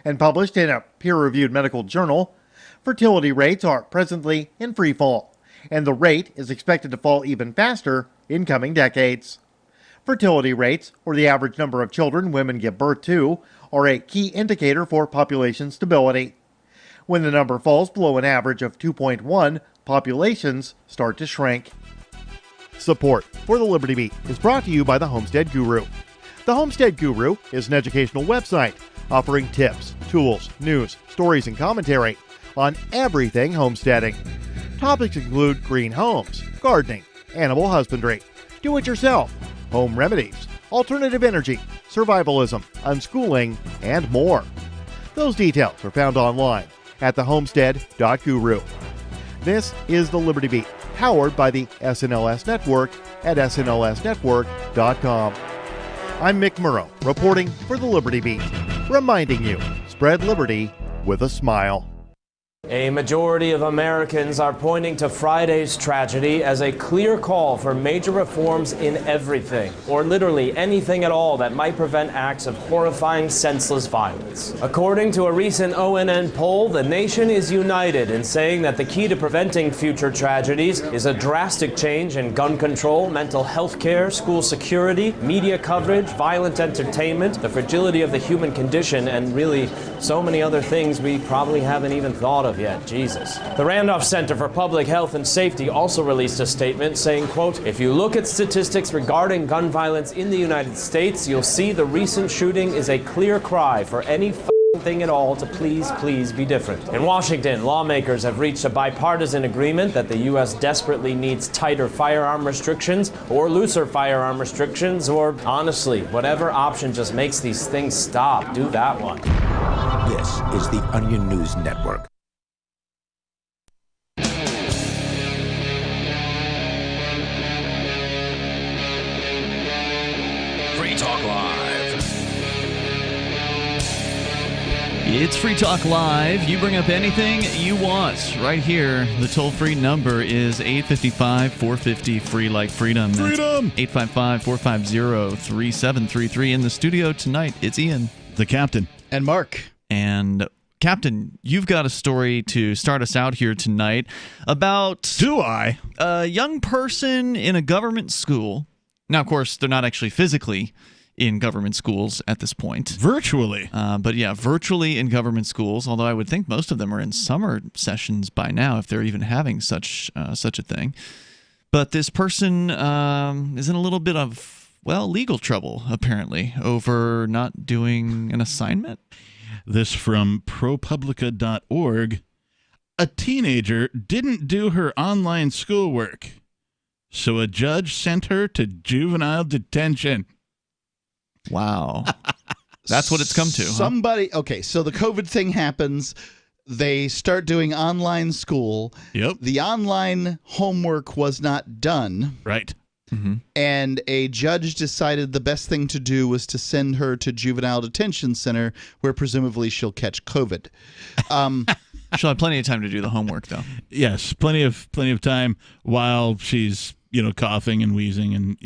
and published in a peer-reviewed medical journal, fertility rates are presently in free fall, and the rate is expected to fall even faster in coming decades. Fertility rates, or the average number of children women give birth to, are a key indicator for population stability. When the number falls below an average of 2.1, populations start to shrink. Support for the Liberty Beat is brought to you by the Homestead Guru. The Homestead Guru is an educational website offering tips, tools, news, stories, and commentary on everything homesteading. Topics include green homes, gardening, animal husbandry, do-it-yourself, home remedies, alternative energy, survivalism, unschooling, and more. Those details are found online at thehomestead.guru. This is the Liberty Beat, powered by the SNLS Network at snlsnetwork.com. I'm Mick Murrow, reporting for the Liberty Beat, reminding you, spread liberty with a smile. A majority of Americans are pointing to Friday's tragedy as a clear call for major reforms in everything, or literally anything at all that might prevent acts of horrifying, senseless violence. According to a recent ONN poll, the nation is united in saying that the key to preventing future tragedies is a drastic change in gun control, mental health care, school security, media coverage, violent entertainment, the fragility of the human condition, and really so many other things we probably haven't even thought of yet. Jesus. The Randolph Center for Public Health and Safety also released a statement saying, quote, "If you look at statistics regarding gun violence in the United States, you'll see the recent shooting is a clear cry for any thing at all to please be different." In Washington, lawmakers have reached a bipartisan agreement that the U.S. desperately needs tighter firearm restrictions or looser firearm restrictions, or honestly, whatever option just makes these things stop. Do that one. This is the Onion News Network. Free Talk Live. It's Free Talk Live. You bring up anything you want right here. The toll-free number is 855-450-FREE like freedom. Freedom! 855-450-3733. In the studio tonight, it's Ian, the Captain, and Mark. And Captain, you've got a story to start us out here tonight about... Do I? A young person in a government school. Now, of course, they're not actually physically in government schools at this point. Virtually. But yeah, virtually in government schools, although I would think most of them are in summer sessions by now, if they're even having such a thing. But this person is in a little bit of, well, legal trouble, apparently, over not doing an assignment. This from ProPublica.org. A teenager didn't do her online schoolwork, so a judge sent her to juvenile detention. Wow. That's what it's come to. Somebody, okay, so the COVID thing happens. They start doing online school. Yep. The online homework was not done. Right. Mm-hmm. And a judge decided the best thing to do was to send her to juvenile detention center, where presumably she'll catch COVID. She'll have plenty of time to do the homework, though. Yes, plenty of time while she's coughing and wheezing and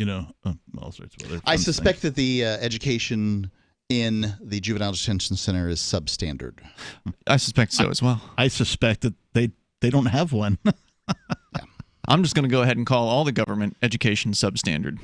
all sorts of other. I suspect things. that the education in the juvenile detention center is substandard. I suspect so as well. I suspect that they don't have one. Yeah. I'm just going to go ahead and call all the government education substandard.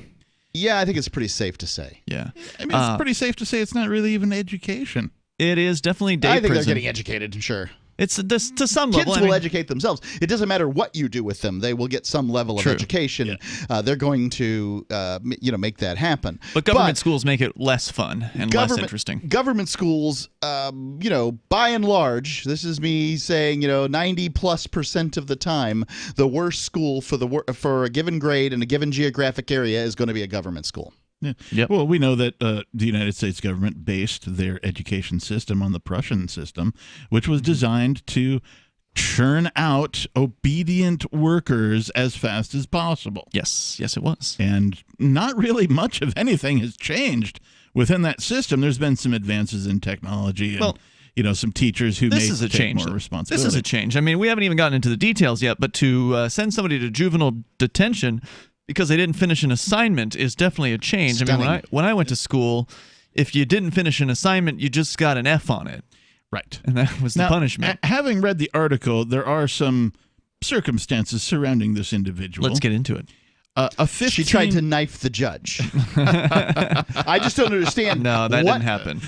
Yeah, I think it's pretty safe to say. Yeah. I mean, it's pretty safe to say it's not really even education. It is definitely day I think prison. they're getting educated, sure. It's to some level. Kids will educate themselves. It doesn't matter what you do with them; they will get some level of education. Yeah. They're going to, make that happen. But government schools make it less fun and less interesting. Government schools, by and large, this is me saying, 90+% of the time, the worst school for a given grade in a given geographic area is going to be a government school. Yeah. Yep. Well, we know that the United States government based their education system on the Prussian system, which was designed to churn out obedient workers as fast as possible. Yes, it was. And not really much of anything has changed within that system. There's been some advances in technology and some teachers who may take more responsibility. This is a change. I mean, we haven't even gotten into the details yet, but to send somebody to juvenile detention because they didn't finish an assignment is definitely a change. Stunning. I mean, when I went to school, if you didn't finish an assignment, you just got an F on it. Right. And that was the punishment. Having read the article, there are some circumstances surrounding this individual. Let's get into it. She tried to knife the judge. I just don't understand. No, that didn't happen.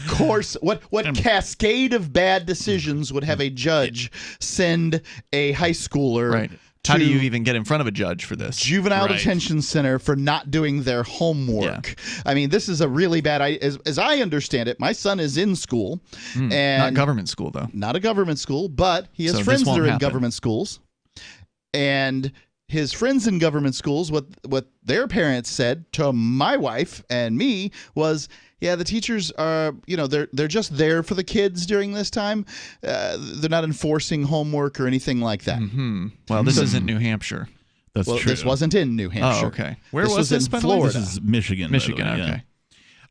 What cascade of bad decisions would have a judge send a high schooler? Right. How do you even get in front of a judge for this? Juvenile detention center for not doing their homework. Yeah. I mean, this is a really bad. As I understand it, my son is in school, and not government school though. Not a government school, but he has friends that are in government schools, and his friends in government schools, what their parents said to my wife and me was, yeah, the teachers are, they're just there for the kids during this time. They're not enforcing homework or anything like that. Mm-hmm. Well, this isn't New Hampshire. That's true. This wasn't in New Hampshire. Oh, okay. Where was this? In Florida. This is Michigan. Michigan, okay.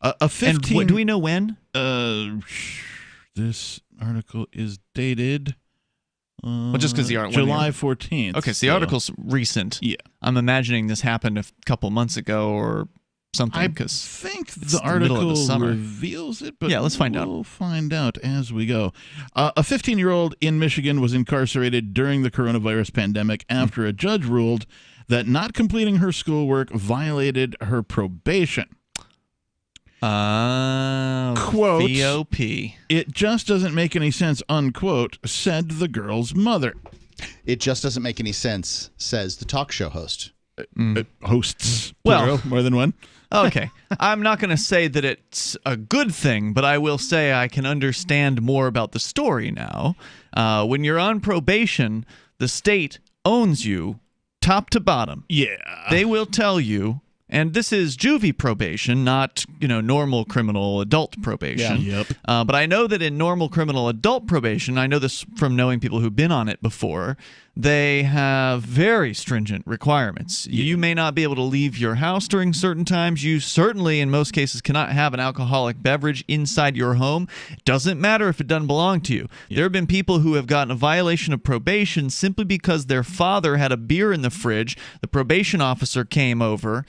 Yeah. A 15. And do we know when? This article is dated. Well, just because the July 14th. Okay, so the article's recent. Yeah. I'm imagining this happened a couple months ago or something. I because think the article reveals it, but let's find out. We'll find out as we go. A 15-year-old in Michigan was incarcerated during the coronavirus pandemic after a judge ruled that not completing her schoolwork violated her probation. Quote, VOP. It just doesn't make any sense, unquote, said the girl's mother. It just doesn't make any sense, says the talk show host. Hosts. Well, plural, more than one. Okay. I'm not going to say that it's a good thing, but I will say I can understand more about the story now. When you're on probation, the state owns you top to bottom. Yeah. They will tell you. And this is juvie probation, not, normal criminal adult probation. Yeah. Yep. But I know that in normal criminal adult probation, I know this from knowing people who've been on it before, they have very stringent requirements. Yeah. You may not be able to leave your house during certain times. You certainly, in most cases, cannot have an alcoholic beverage inside your home. It doesn't matter if it doesn't belong to you. Yeah. There have been people who have gotten a violation of probation simply because their father had a beer in the fridge. The probation officer came over,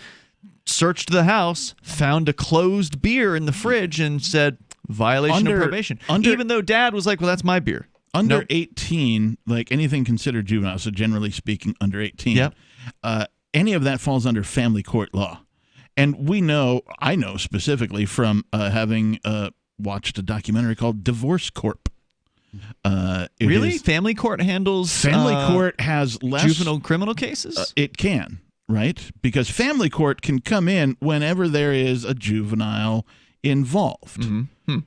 searched the house, found a closed beer in the fridge, and said, violation of probation. Even though dad was like, well, that's my beer. Under 18, like anything considered juvenile, so generally speaking, under 18, yep. Any of that falls under family court law. And I know specifically from having watched a documentary called Divorce Corp. Really? Family court handles Family court has less juvenile criminal cases? It can. Right? Because family court can come in whenever there is a juvenile involved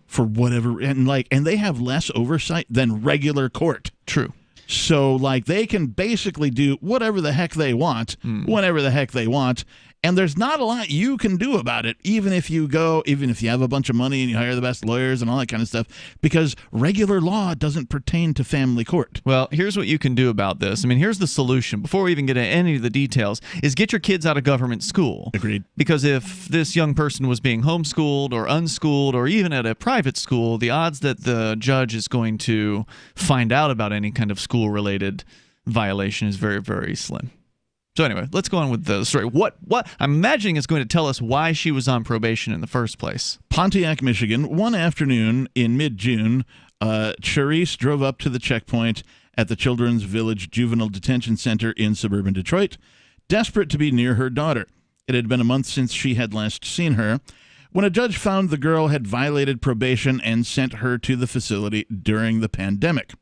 for whatever, and they have less oversight than regular court. True. So they can basically do whatever the heck they want, whenever the heck they want, and there's not a lot you can do about it, even if you have a bunch of money and you hire the best lawyers and all that kind of stuff, because regular law doesn't pertain to family court. Well, here's what you can do about this. I mean, here's the solution. Before we even get into any of the details, is get your kids out of government school. Agreed. Because if this young person was being homeschooled or unschooled or even at a private school, the odds that the judge is going to find out about any kind of school-related violation is very, very slim. So anyway, let's go on with the story. What I'm imagining is going to tell us why she was on probation in the first place. Pontiac, Michigan. One afternoon in mid-June, Charisse drove up to the checkpoint at the Children's Village Juvenile Detention Center in suburban Detroit, desperate to be near her daughter. It had been a month since she had last seen her, when a judge found the girl had violated probation and sent her to the facility during the pandemic.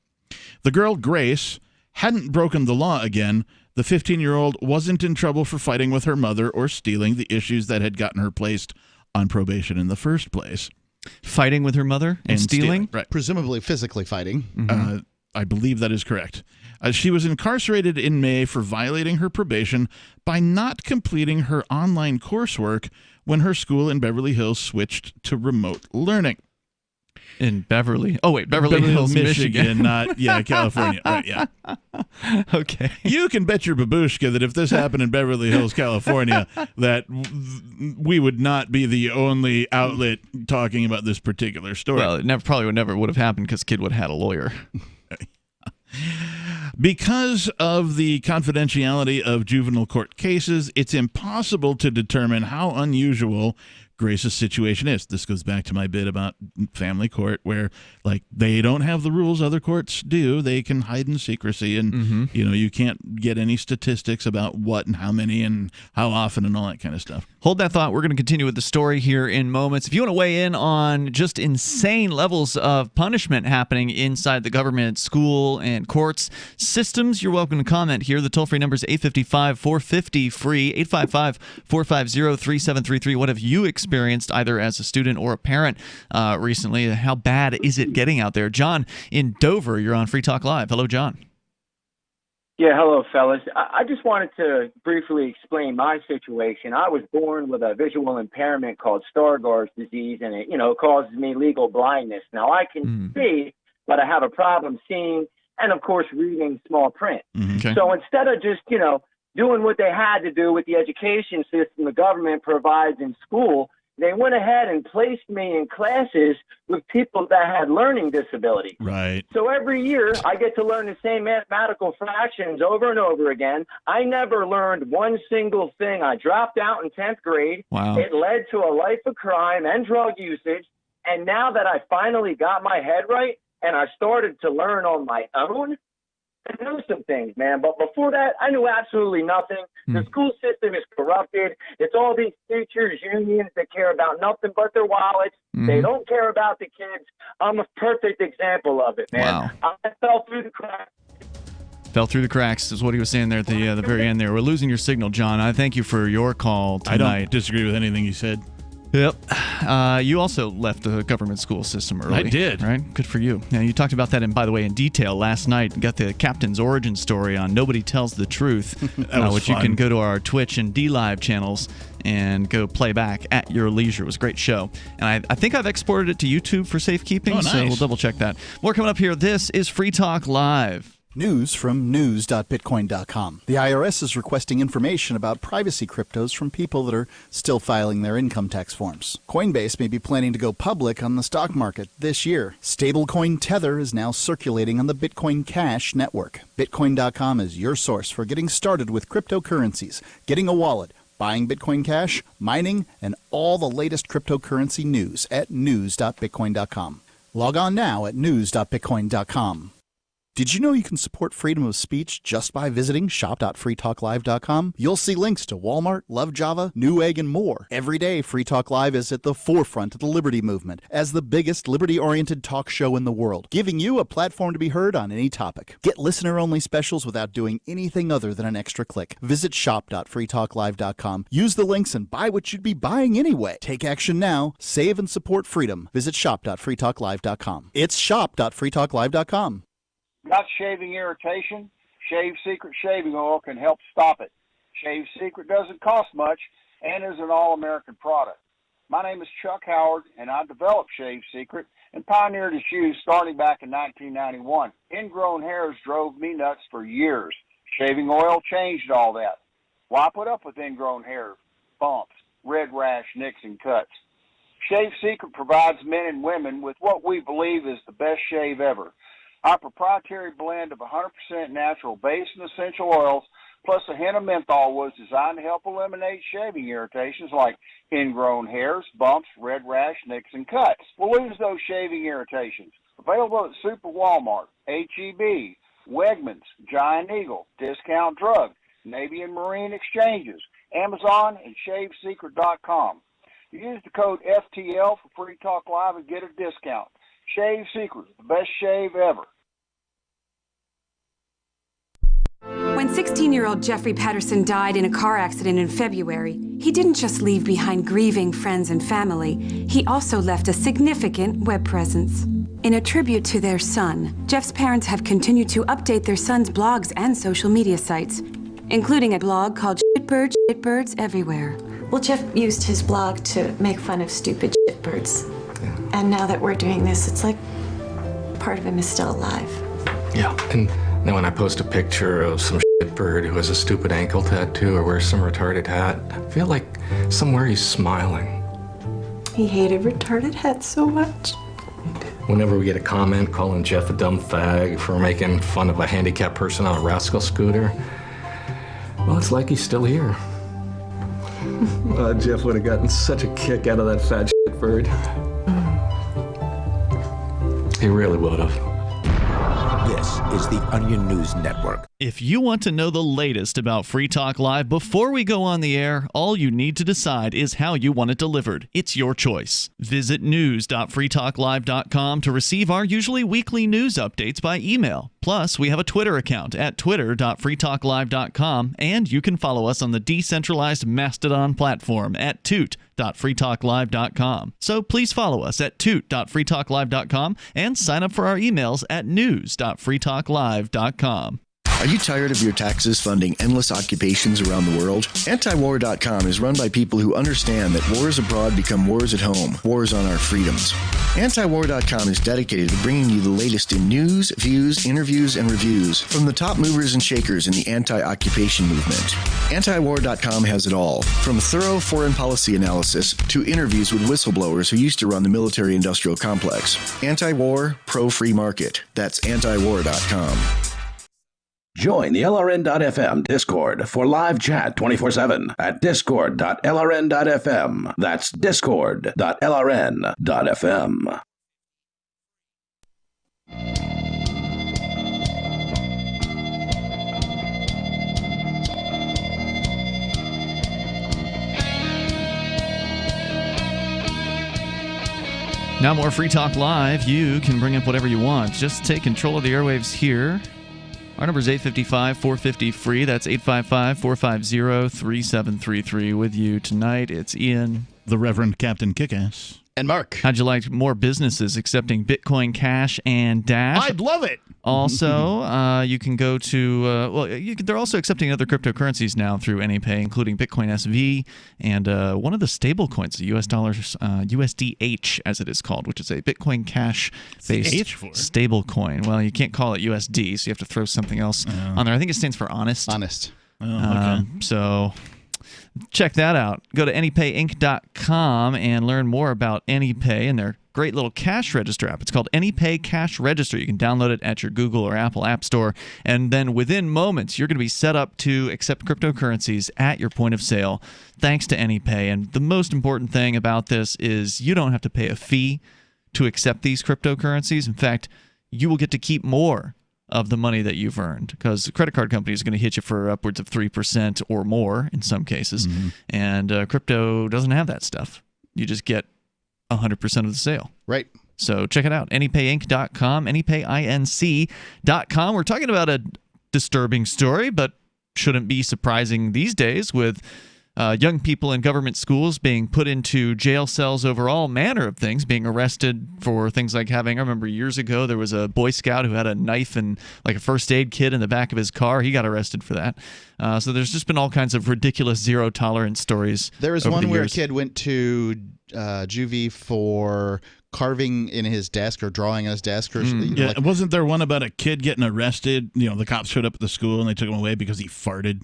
The girl, Grace, hadn't broken the law again. The 15-year-old wasn't in trouble for fighting with her mother or stealing, the issues that had gotten her placed on probation in the first place. Fighting with her mother and stealing? Right. Presumably physically fighting. Mm-hmm. I believe that is correct. She was incarcerated in May for violating her probation by not completing her online coursework when her school in Beverly Hills switched to remote learning. In Beverly Hills, Michigan. Not California. Right, yeah. Okay. You can bet your babushka that if this happened in Beverly Hills, California, that we would not be the only outlet talking about this particular story. Well, it probably would have happened because kid would have had a lawyer. Because of the confidentiality of juvenile court cases, it's impossible to determine how unusual Grace's situation is. This goes back to my bit about family court, where like they don't have the rules other courts do. They can hide in secrecy, and you can't get any statistics about what and how many and how often and all that kind of stuff. Hold that thought. We're going to continue with the story here in moments. If you want to weigh in on just insane levels of punishment happening inside the government, school, and courts systems, you're welcome to comment here. The toll-free number is 855-450-FREE, 855-450-3733. What have you experienced either as a student or a parent recently? How bad is it getting out there? John in Dover, you're on Free Talk Live. Hello, John. Yeah, hello, fellas. I just wanted to briefly explain my situation. I was born with a visual impairment called Stargardt's disease, and it, causes me legal blindness. Now, I can see, but I have a problem seeing and, of course, reading small print. Okay. So instead of just, doing what they had to do with the education system the government provides in school, they went ahead and placed me in classes with people that had learning disabilities. Right. So every year I get to learn the same mathematical fractions over and over again. I never learned one single thing. I dropped out in 10th grade. Wow. It led to a life of crime and drug usage. And now that I finally got my head right and I started to learn on my own, I know some things, man, but before that, I knew absolutely nothing. The school system is corrupted. It's all these teachers' unions that care about nothing but their wallets. They don't care about the kids. I'm a perfect example of it, man. Wow. I fell through the cracks. Fell through the cracks is what he was saying there at the very end there. We're losing your signal, John. I thank you for your call tonight. I don't disagree with anything you said. Yep. You also left the government school system early. I did. Right? Good for you. Now, you talked about that, and by the way, in detail last night. Got the captain's origin story on Nobody Tells the Truth, which fun. You can go to our Twitch and D-Live channels and go play back at your leisure. It was a great show. And I think I've exported it to YouTube for safekeeping, so we'll double check that. More coming up here. This is Free Talk Live. News from news.bitcoin.com. The IRS is requesting information about privacy cryptos from people that are still filing their income tax forms. Coinbase may be planning to go public on the stock market this year. Stablecoin Tether is now circulating on the Bitcoin Cash network. Bitcoin.com is your source for getting started with cryptocurrencies, getting a wallet, buying Bitcoin Cash, mining, and all the latest cryptocurrency news at news.bitcoin.com. Log on now at news.bitcoin.com. Did you know you can support freedom of speech just by visiting shop.freetalklive.com? You'll see links to Walmart, Love Java, Newegg, and more. Every day, Free Talk Live is at the forefront of the liberty movement as the biggest liberty-oriented talk show in the world, giving you a platform to be heard on any topic. Get listener-only specials without doing anything other than an extra click. Visit shop.freetalklive.com. Use the links and buy what you'd be buying anyway. Take action now. Save and support freedom. Visit shop.freetalklive.com. It's shop.freetalklive.com. Got shaving irritation? Shave Secret shaving oil can help stop it. Shave Secret doesn't cost much and is an all-American product. My name is Chuck Howard, and I developed Shave Secret and pioneered its use starting back in 1991. Ingrown hairs drove me nuts for years. Shaving oil changed all that. Why put up with ingrown hair, bumps, red rash, nicks, and cuts? Shave Secret provides men and women with what we believe is the best shave ever. Our proprietary blend of 100% natural base and essential oils, plus a hint of menthol, was designed to help eliminate shaving irritations like ingrown hairs, bumps, red rash, nicks, and cuts. We'll lose those shaving irritations. Available at Super Walmart, H-E-B, Wegmans, Giant Eagle, Discount Drug, Navy and Marine Exchanges, Amazon, and ShaveSecret.com. Use the code FTL for Free Talk Live and get a discount. Shave Secret, the best shave ever. When 16-year-old Jeffrey Patterson died in a car accident in February, he didn't just leave behind grieving friends and family, he also left a significant web presence. In a tribute to their son, Jeff's parents have continued to update their son's blogs and social media sites, including a blog called Shitbirds Everywhere. Well, Jeff used his blog to make fun of stupid shitbirds. And now that we're doing this, it's like part of him is still alive. Yeah, and then when I post a picture of some shitbird who has a stupid ankle tattoo or wears some retarded hat, I feel like somewhere he's smiling. He hated retarded hats so much. Whenever we get a comment calling Jeff a dumb fag for making fun of a handicapped person on a rascal scooter, well, it's like he's still here. Jeff would have gotten such a kick out of that fat shitbird. He really would have. This is the Onion News Network. If you want to know the latest about Free Talk Live before we go on the air, all you need to decide is how you want it delivered. It's your choice. Visit news.freetalklive.com to receive our usually weekly news updates by email. Plus, we have a Twitter account at twitter.freetalklive.com, and you can follow us on the decentralized Mastodon platform at toot.freetalklive.com. So please follow us at toot.freetalklive.com and sign up for our emails at news.freetalklive.com. Are you tired of your taxes funding endless occupations around the world? Antiwar.com is run by people who understand that wars abroad become wars at home, wars on our freedoms. Antiwar.com is dedicated to bringing you the latest in news, views, interviews, and reviews from the top movers and shakers in the anti-occupation movement. Antiwar.com has it all, from thorough foreign policy analysis to interviews with whistleblowers who used to run the military-industrial complex. Anti-war, pro-free market. That's antiwar.com. Join the LRN.FM Discord for live chat 24/7 at discord.lrn.fm. That's discord.lrn.fm. Now more Free Talk Live. You can bring up whatever you want. Just take control of the airwaves here. Our number is 855-450-FREE. That's 855-450-3733. With you tonight, it's Ian. The Reverend Captain Kickass. And Mark. How'd you like more businesses accepting Bitcoin Cash and Dash? I'd love it. Also, you can go to, they're also accepting other cryptocurrencies now through AnyPay, including Bitcoin SV and one of the stable coins, the US dollars, USDH as it is called, which is a Bitcoin Cash-based stable coin. Well, you can't call it USD, so you have to throw something else on there. I think it stands for honest. Honest. Oh, okay. So check that out. Go to AnyPayInc.com and learn more about AnyPay and their great little cash register app. It's called AnyPay Cash Register. You can download it at your Google or Apple App Store, and then within moments, you're going to be set up to accept cryptocurrencies at your point of sale thanks to AnyPay. And the most important thing about this is you don't have to pay a fee to accept these cryptocurrencies. In fact, you will get to keep more of the money that you've earned, because the credit card company is going to hit you for upwards of 3% or more in some cases. And crypto doesn't have that stuff. You just get 100% of the sale. Right. So check it out. AnyPayInc.com, AnyPayInc.com. We're talking about a disturbing story, but shouldn't be surprising these days, with young people in government schools being put into jail cells over all manner of things, being arrested for things like having, I remember years ago, there was a Boy Scout who had a knife and like a first aid kit in the back of his car. He got arrested for that. So there's just been all kinds of ridiculous zero tolerance stories. There was one where a kid went to Juvey for carving in his desk or drawing on his desk. Or yeah, wasn't there one about a kid getting arrested? You know, the cops showed up at the school and they took him away because he farted.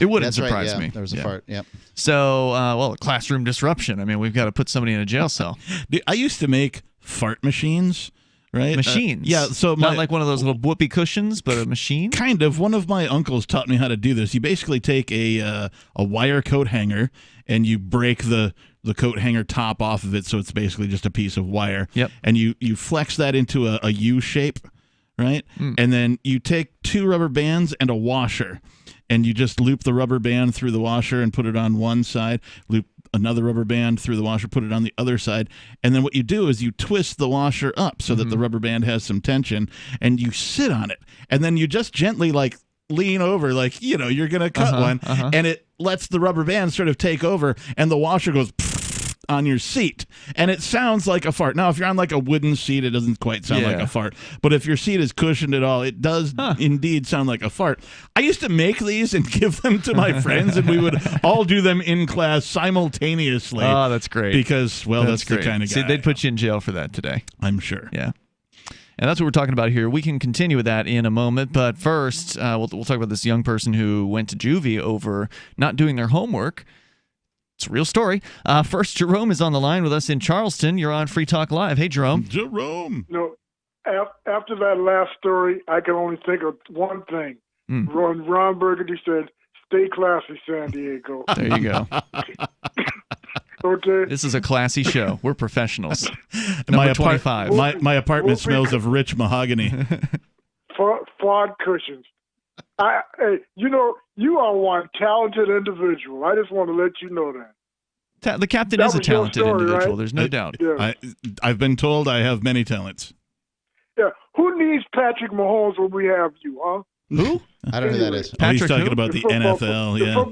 It wouldn't surprise me. There was a fart, yep. So, classroom disruption. I mean, we've got to put somebody in a jail cell. Dude, I used to make fart machines, right? Machines? Yeah. So not like one of those little whoopee cushions, but a machine? Kind of. One of my uncles taught me how to do this. You basically take a wire coat hanger and you break the coat hanger top off of it, so it's basically just a piece of wire. Yep. And you flex that into a U shape, right? And then you take 2 rubber bands and a washer, and you just loop the rubber band through the washer and put it on one side, loop another rubber band through the washer, put it on the other side, and then what you do is you twist the washer up so that the rubber band has some tension, and you sit on it, and then you just gently lean over, like, you know, you're going to cut one, and it lets the rubber band sort of take over, and the washer goes on your seat, and it sounds like a fart. Now, if you're on like a wooden seat, it doesn't quite sound like a fart, but if your seat is cushioned at all, it does indeed sound like a fart. I used to make these and give them to my friends, and we would all do them in class simultaneously. Oh, that's great. Because, well, that's the kind of guy. See, they'd put you in jail for that today. I'm sure. Yeah. And that's what we're talking about here. We can continue with that in a moment, but first, we'll talk about this young person who went to juvie over not doing their homework. It's a real story. First, Jerome is on the line with us in Charleston. You're on Free Talk Live. Hey, Jerome. Jerome. No, after that last story, I can only think of one thing. Ron Burgundy said, Stay classy, San Diego. There you go. Okay. This is a classy show. We're professionals. My, Number 25. my apartment smells of rich mahogany. Ford cushions. Hey, you are one talented individual. I just want to let you know that. The captain is a talented individual. Right? There's no doubt. Yeah. I've been told I have many talents. Yeah. Who needs Patrick Mahomes when we have you, huh? Who? I don't know who that is. He's talking about the NFL. Yeah.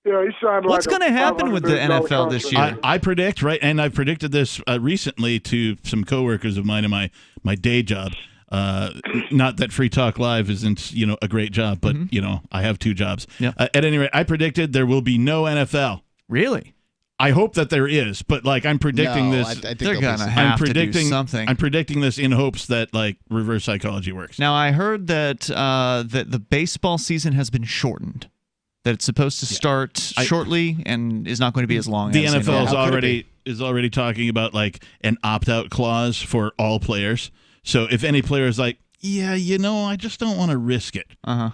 Yeah, he signed What's going to happen with the NFL this year? I predict, right, and I've predicted this recently to some coworkers of mine in my day job. Not that Free Talk Live isn't, a great job, but, I have two jobs. Yeah. At any rate, I predicted there will be no NFL. Really? I hope that there is, but I'm predicting this. I think they're going to have to do something. I'm predicting this in hopes that reverse psychology works. Now, I heard that that the baseball season has been shortened. That it's supposed to start shortly and is not going to be as long. The as NFL is already talking about an opt-out clause for all players. So if any player is like, yeah, I just don't want to risk it.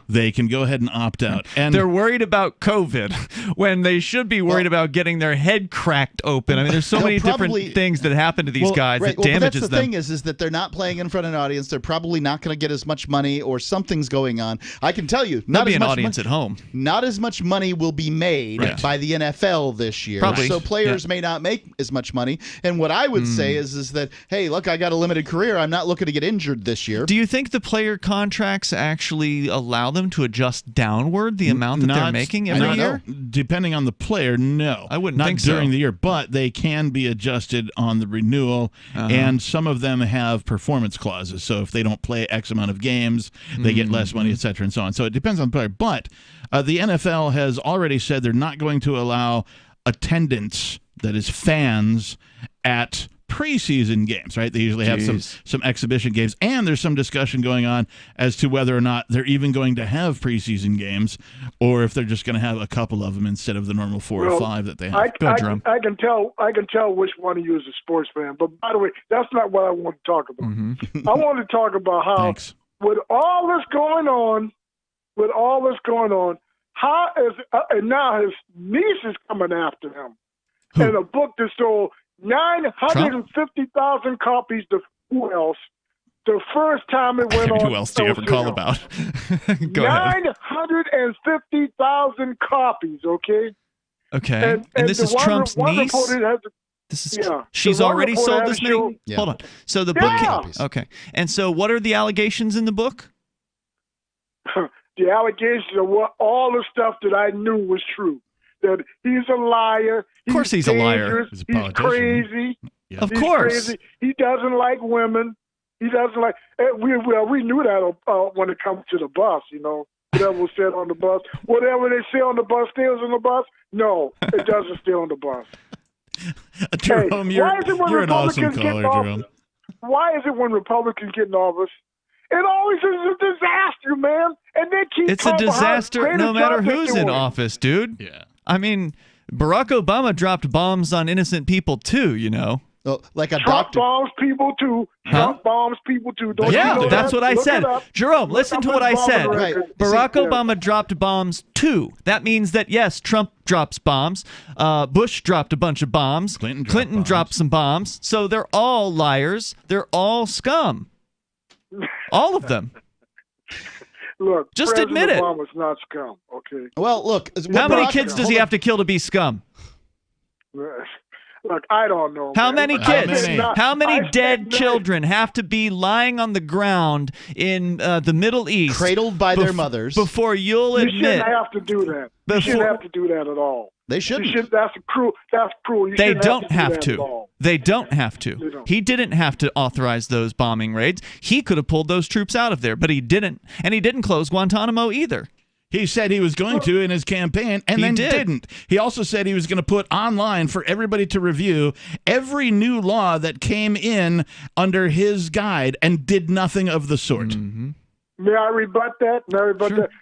They can go ahead and opt out. And they're worried about COVID when they should be worried about getting their head cracked open. I mean, there's so many different things that happen to these guys that damages but that's the thing is that they're not playing in front of an audience. They're probably not going to get as much money, or something's going on. I can tell you, not as much audience at home. Not as much money will be made by the NFL this year. Probably. So players may not make as much money. And what I would say is that, hey, look, I got a limited career. I'm not looking to get injured this year. Do you think the player contracts actually allow them to adjust downward the amount that they're making every year? Depending on the player, no. I wouldn't think so. Not during the year, but they can be adjusted on the renewal, and some of them have performance clauses. So if they don't play X amount of games, they get less money, et cetera, and so on. So it depends on the player. But the NFL has already said they're not going to allow attendance, that is fans, at preseason games, right? They usually have some exhibition games, and there's some discussion going on as to whether or not they're even going to have preseason games, or if they're just going to have a couple of them instead of the normal 4 or 5 that they have. I can tell which one of you is a sports fan. But by the way, that's not what I want to talk about. I want to talk about how, with all this going on, how is and now his niece is coming after him, and a book that sold 950,000 copies to who else? The first time it went on. Who else do you ever call about? Go ahead. 950,000 copies, okay? Okay. And this is Trump's niece? She's already sold this many? Yeah. Hold on. So the book. Okay. And so what are the allegations in the book? The allegations are all the stuff that I knew was true. That he's a liar. Of course he's a liar. He's crazy. Yeah. Of course. Crazy. He doesn't like women. He doesn't like. We knew that when it comes to the bus, whatever was said on the bus. Whatever they say on the bus stays on the bus. No, it doesn't stay on the bus. Jerome, you're an awesome caller, Jerome. Why is it when Republicans get in office, it always is a disaster, man? And they keep. It's a disaster no matter who's in office, dude. Yeah. I mean, Barack Obama dropped bombs on innocent people too, Oh, like a Trump doctor. bombs people too. Trump bombs people too. Don't you know that's that? what I Look said. Look Jerome, listen to up what I his bomb said. record. Barack Obama dropped bombs too. That means that, yes, Trump drops bombs. Bush dropped a bunch of bombs. Clinton dropped some bombs. So they're all liars. They're all scum. All of them. Look, just President admit it. Obama's not scum, okay? Well, look. How many kids does he have to kill to be scum? Look, I don't know. How many kids? How many I dead children have to be lying on the ground in the Middle East, cradled by their mothers, before you'll admit? You shouldn't have to do that. You shouldn't have to do that at all. They shouldn't. That's cruel. That's cruel. They don't have to. They don't have to. He didn't have to authorize those bombing raids. He could have pulled those troops out of there, but he didn't. And he didn't close Guantanamo either. He said he was going to in his campaign, and then didn't. He also said he was going to put online for everybody to review every new law that came in under his guide, and did nothing of the sort. May I rebut that?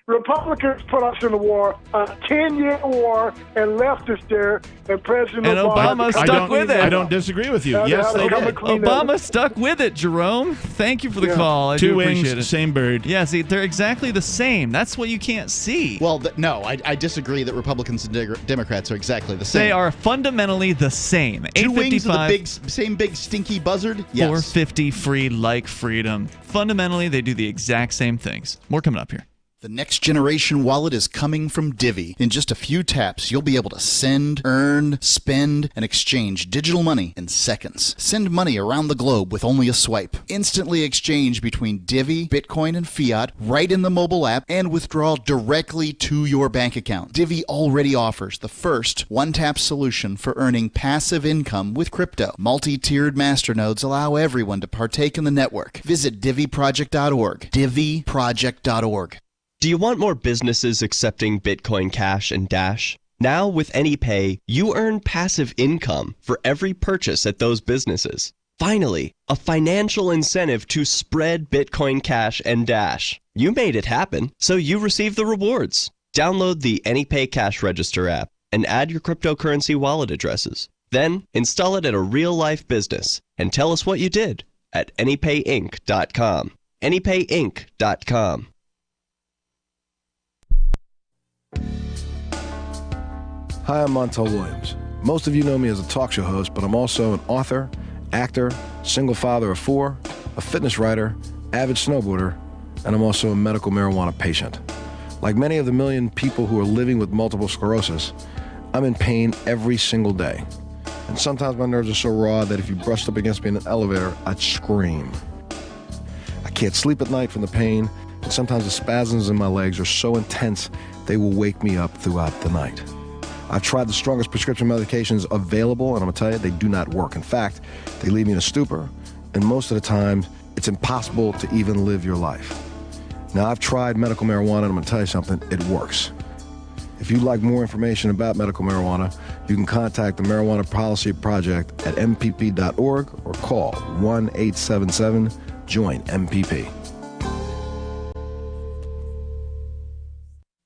Republicans put us in a war, a 10-year war, and left us there, and President Obama stuck with it. I don't disagree with you. Yes, they did. Obama stuck with it, Jerome. Thank you for the call. I do appreciate it. Two wings, same bird. Yeah, see, they're exactly the same. That's what you can't see. Well, no, I disagree that Republicans and Democrats are exactly the same. They are fundamentally the same. Two wings of the same big stinky buzzard? Yes. 450 free like freedom. Fundamentally, they do the exact same things. More coming up here. The next generation wallet is coming from Divvy. In just a few taps, you'll be able to send, earn, spend, and exchange digital money in seconds. Send money around the globe with only a swipe. Instantly exchange between Divvy, Bitcoin, and fiat right in the mobile app, and withdraw directly to your bank account. Divvy already offers the first one-tap solution for earning passive income with crypto. Multi-tiered masternodes allow everyone to partake in the network. Visit DivvyProject.org. DivvyProject.org. Do you want more businesses accepting Bitcoin Cash and Dash? Now with AnyPay, you earn passive income for every purchase at those businesses. Finally, a financial incentive to spread Bitcoin Cash and Dash. You made it happen, so you receive the rewards. Download the AnyPay Cash Register app and add your cryptocurrency wallet addresses. Then install it at a real-life business and tell us what you did at AnyPayInc.com. AnyPayInc.com. Hi, I'm Montel Williams. Most of you know me as a talk show host, but I'm also an author, actor, single father of 4, a fitness writer, avid snowboarder, and I'm also a medical marijuana patient. Like many of the million people who are living with multiple sclerosis, I'm in pain every single day. And sometimes my nerves are so raw that if you brushed up against me in an elevator, I'd scream. I can't sleep at night from the pain, and sometimes the spasms in my legs are so intense they will wake me up throughout the night. I've tried the strongest prescription medications available, and I'm going to tell you, they do not work. In fact, they leave me in a stupor, and most of the time, it's impossible to even live your life. Now, I've tried medical marijuana, and I'm going to tell you something, it works. If you'd like more information about medical marijuana, you can contact the Marijuana Policy Project at mpp.org or call 1-877-JOIN-MPP.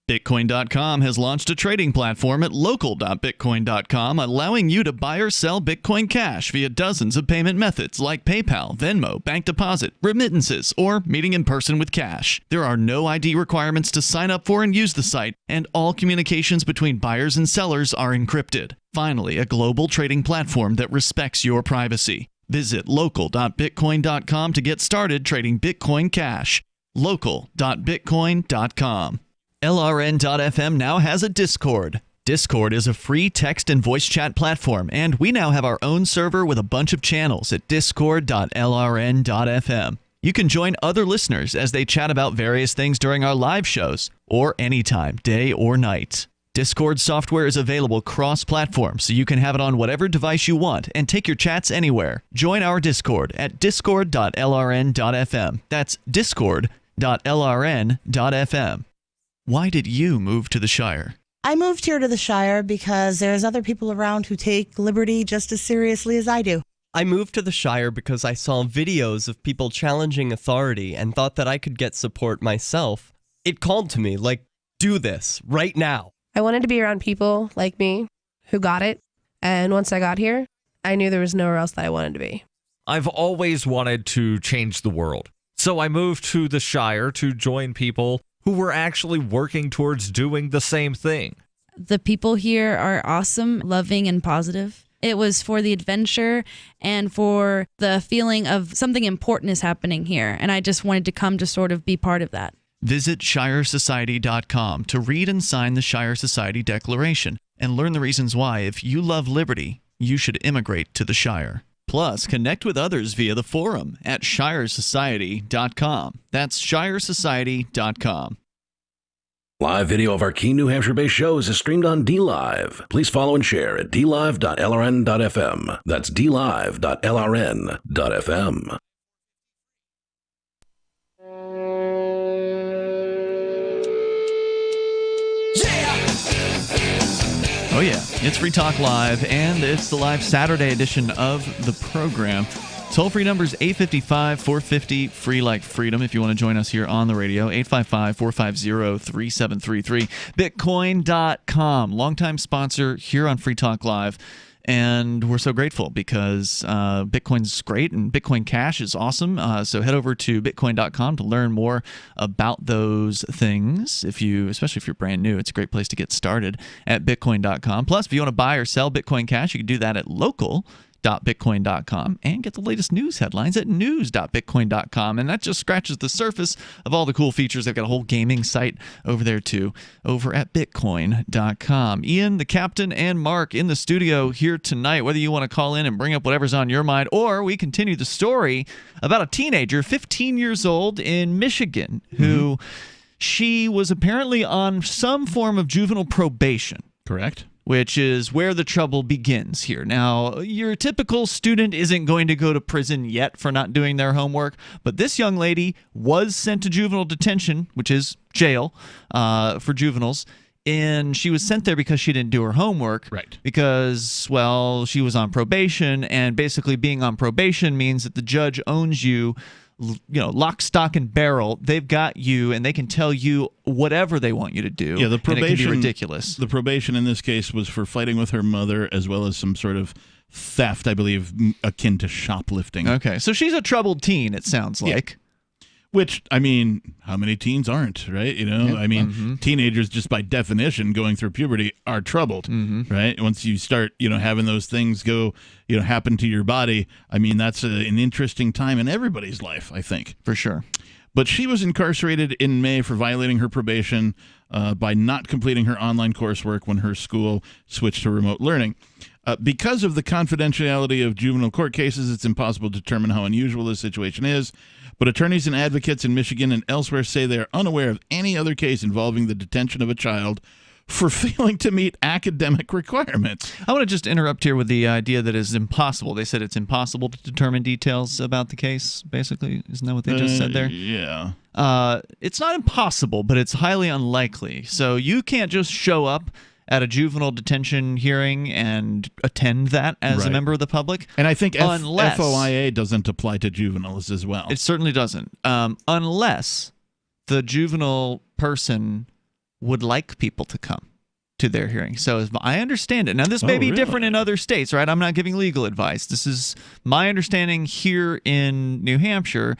Bitcoin.com has launched a trading platform at local.bitcoin.com, allowing you to buy or sell Bitcoin Cash via dozens of payment methods like PayPal, Venmo, bank deposit, remittances, or meeting in person with cash. There are no ID requirements to sign up for and use the site, and all communications between buyers and sellers are encrypted. Finally, a global trading platform that respects your privacy. Visit local.bitcoin.com to get started trading Bitcoin Cash. local.bitcoin.com. LRN.FM now has a Discord. Discord is a free text and voice chat platform, and we now have our own server with a bunch of channels at discord.lrn.fm. You can join other listeners as they chat about various things during our live shows, or anytime, day or night. Discord software is available cross-platform, so you can have it on whatever device you want and take your chats anywhere. Join our Discord at discord.lrn.fm. That's discord.lrn.fm. Why did you move to the Shire? I moved here to the Shire because there's other people around who take liberty just as seriously as I do. I moved to the Shire because I saw videos of people challenging authority and thought that I could get support myself. It called to me, like, do this, right now. I wanted to be around people like me who got it, and once I got here, I knew there was nowhere else that I wanted to be. I've always wanted to change the world, so I moved to the Shire to join people who were actually working towards doing the same thing. The people here are awesome, loving, and positive. It was for the adventure and for the feeling of something important is happening here, and I just wanted to come to sort of be part of that. Visit ShireSociety.com to read and sign the Shire Society Declaration and learn the reasons why, if you love liberty, you should immigrate to the Shire. Plus, connect with others via the forum at ShireSociety.com. That's ShireSociety.com. Live video of our key New Hampshire-based shows is streamed on DLive. Please follow and share at dlive.lrn.fm. That's dlive.lrn.fm. Oh yeah, it's Free Talk Live, and it's the live Saturday edition of the program. Toll-free number is 855-450, free like freedom if you want to join us here on the radio, 855-450-3733. Bitcoin.com, longtime sponsor here on Free Talk Live. And we're so grateful because Bitcoin's great and Bitcoin Cash is awesome. So head over to Bitcoin.com to learn more about those things. Especially if you're brand new, it's a great place to get started at Bitcoin.com. Plus, if you want to buy or sell Bitcoin Cash, you can do that at local.bitcoin.com and get the latest news headlines at news.bitcoin.com. And that just scratches the surface of all the cool features. They've got a whole gaming site over there too, over at bitcoin.com. Ian, the captain, and Mark in the studio here tonight. Whether you want to call in and bring up whatever's on your mind, or we continue the story about a teenager, 15 years old in Michigan, who she was apparently on some form of juvenile probation. Correct. Which is where the trouble begins here. Now, your typical student isn't going to go to prison yet for not doing their homework, but this young lady was sent to juvenile detention, which is jail for juveniles, and she was sent there because she didn't do her homework. Right. Because, well, she was on probation, and basically being on probation means that the judge owns you, lock, stock, and barrel. They've got you, and they can tell you whatever they want you to do. Yeah, the probation, and it can be ridiculous. The probation in this case was for fighting with her mother, as well as some sort of theft, I believe, akin to shoplifting. Okay, so she's a troubled teen, it sounds like. Which, I mean, how many teens aren't, right? Teenagers, just by definition, going through puberty, are troubled, right? Once you start, having those things go, happen to your body, I mean, that's an interesting time in everybody's life, I think. For sure. But she was incarcerated in May for violating her probation by not completing her online coursework when her school switched to remote learning. Because of the confidentiality of juvenile court cases, it's impossible to determine how unusual this situation is. But attorneys and advocates in Michigan and elsewhere say they are unaware of any other case involving the detention of a child for failing to meet academic requirements. I want to just interrupt here with the idea that it's impossible. They said it's impossible to determine details about the case, basically. Isn't that what they just said there? Yeah. It's not impossible, but it's highly unlikely. So you can't just show up at a juvenile detention hearing and attend that as a member of the public. And I think FOIA doesn't apply to juveniles as well. It certainly doesn't. Unless the juvenile person would like people to come to their hearing. So as I understand it. Now, this may be different in other states, right? I'm not giving legal advice. This is my understanding here in New Hampshire.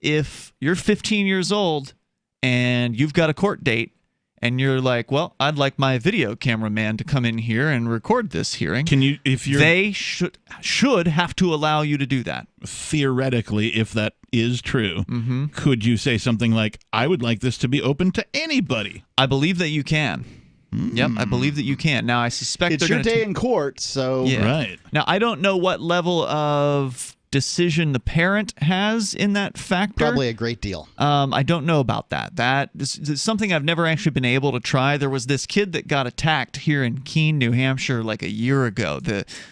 If you're 15 years old and you've got a court date, and you're like, well, I'd like my video cameraman to come in here and record this hearing. They should have to allow you to do that. Theoretically, if that is true, could you say something like, I would like this to be open to anybody? I believe that you can. Yep, I believe that you can. Now, I suspect it's your day in court, so right. Now, I don't know what level of decision the parent has in that factor. Probably a great deal. I don't know about that. That is something I've never actually been able to try. There was this kid that got attacked here in Keene, New Hampshire, like a year ago.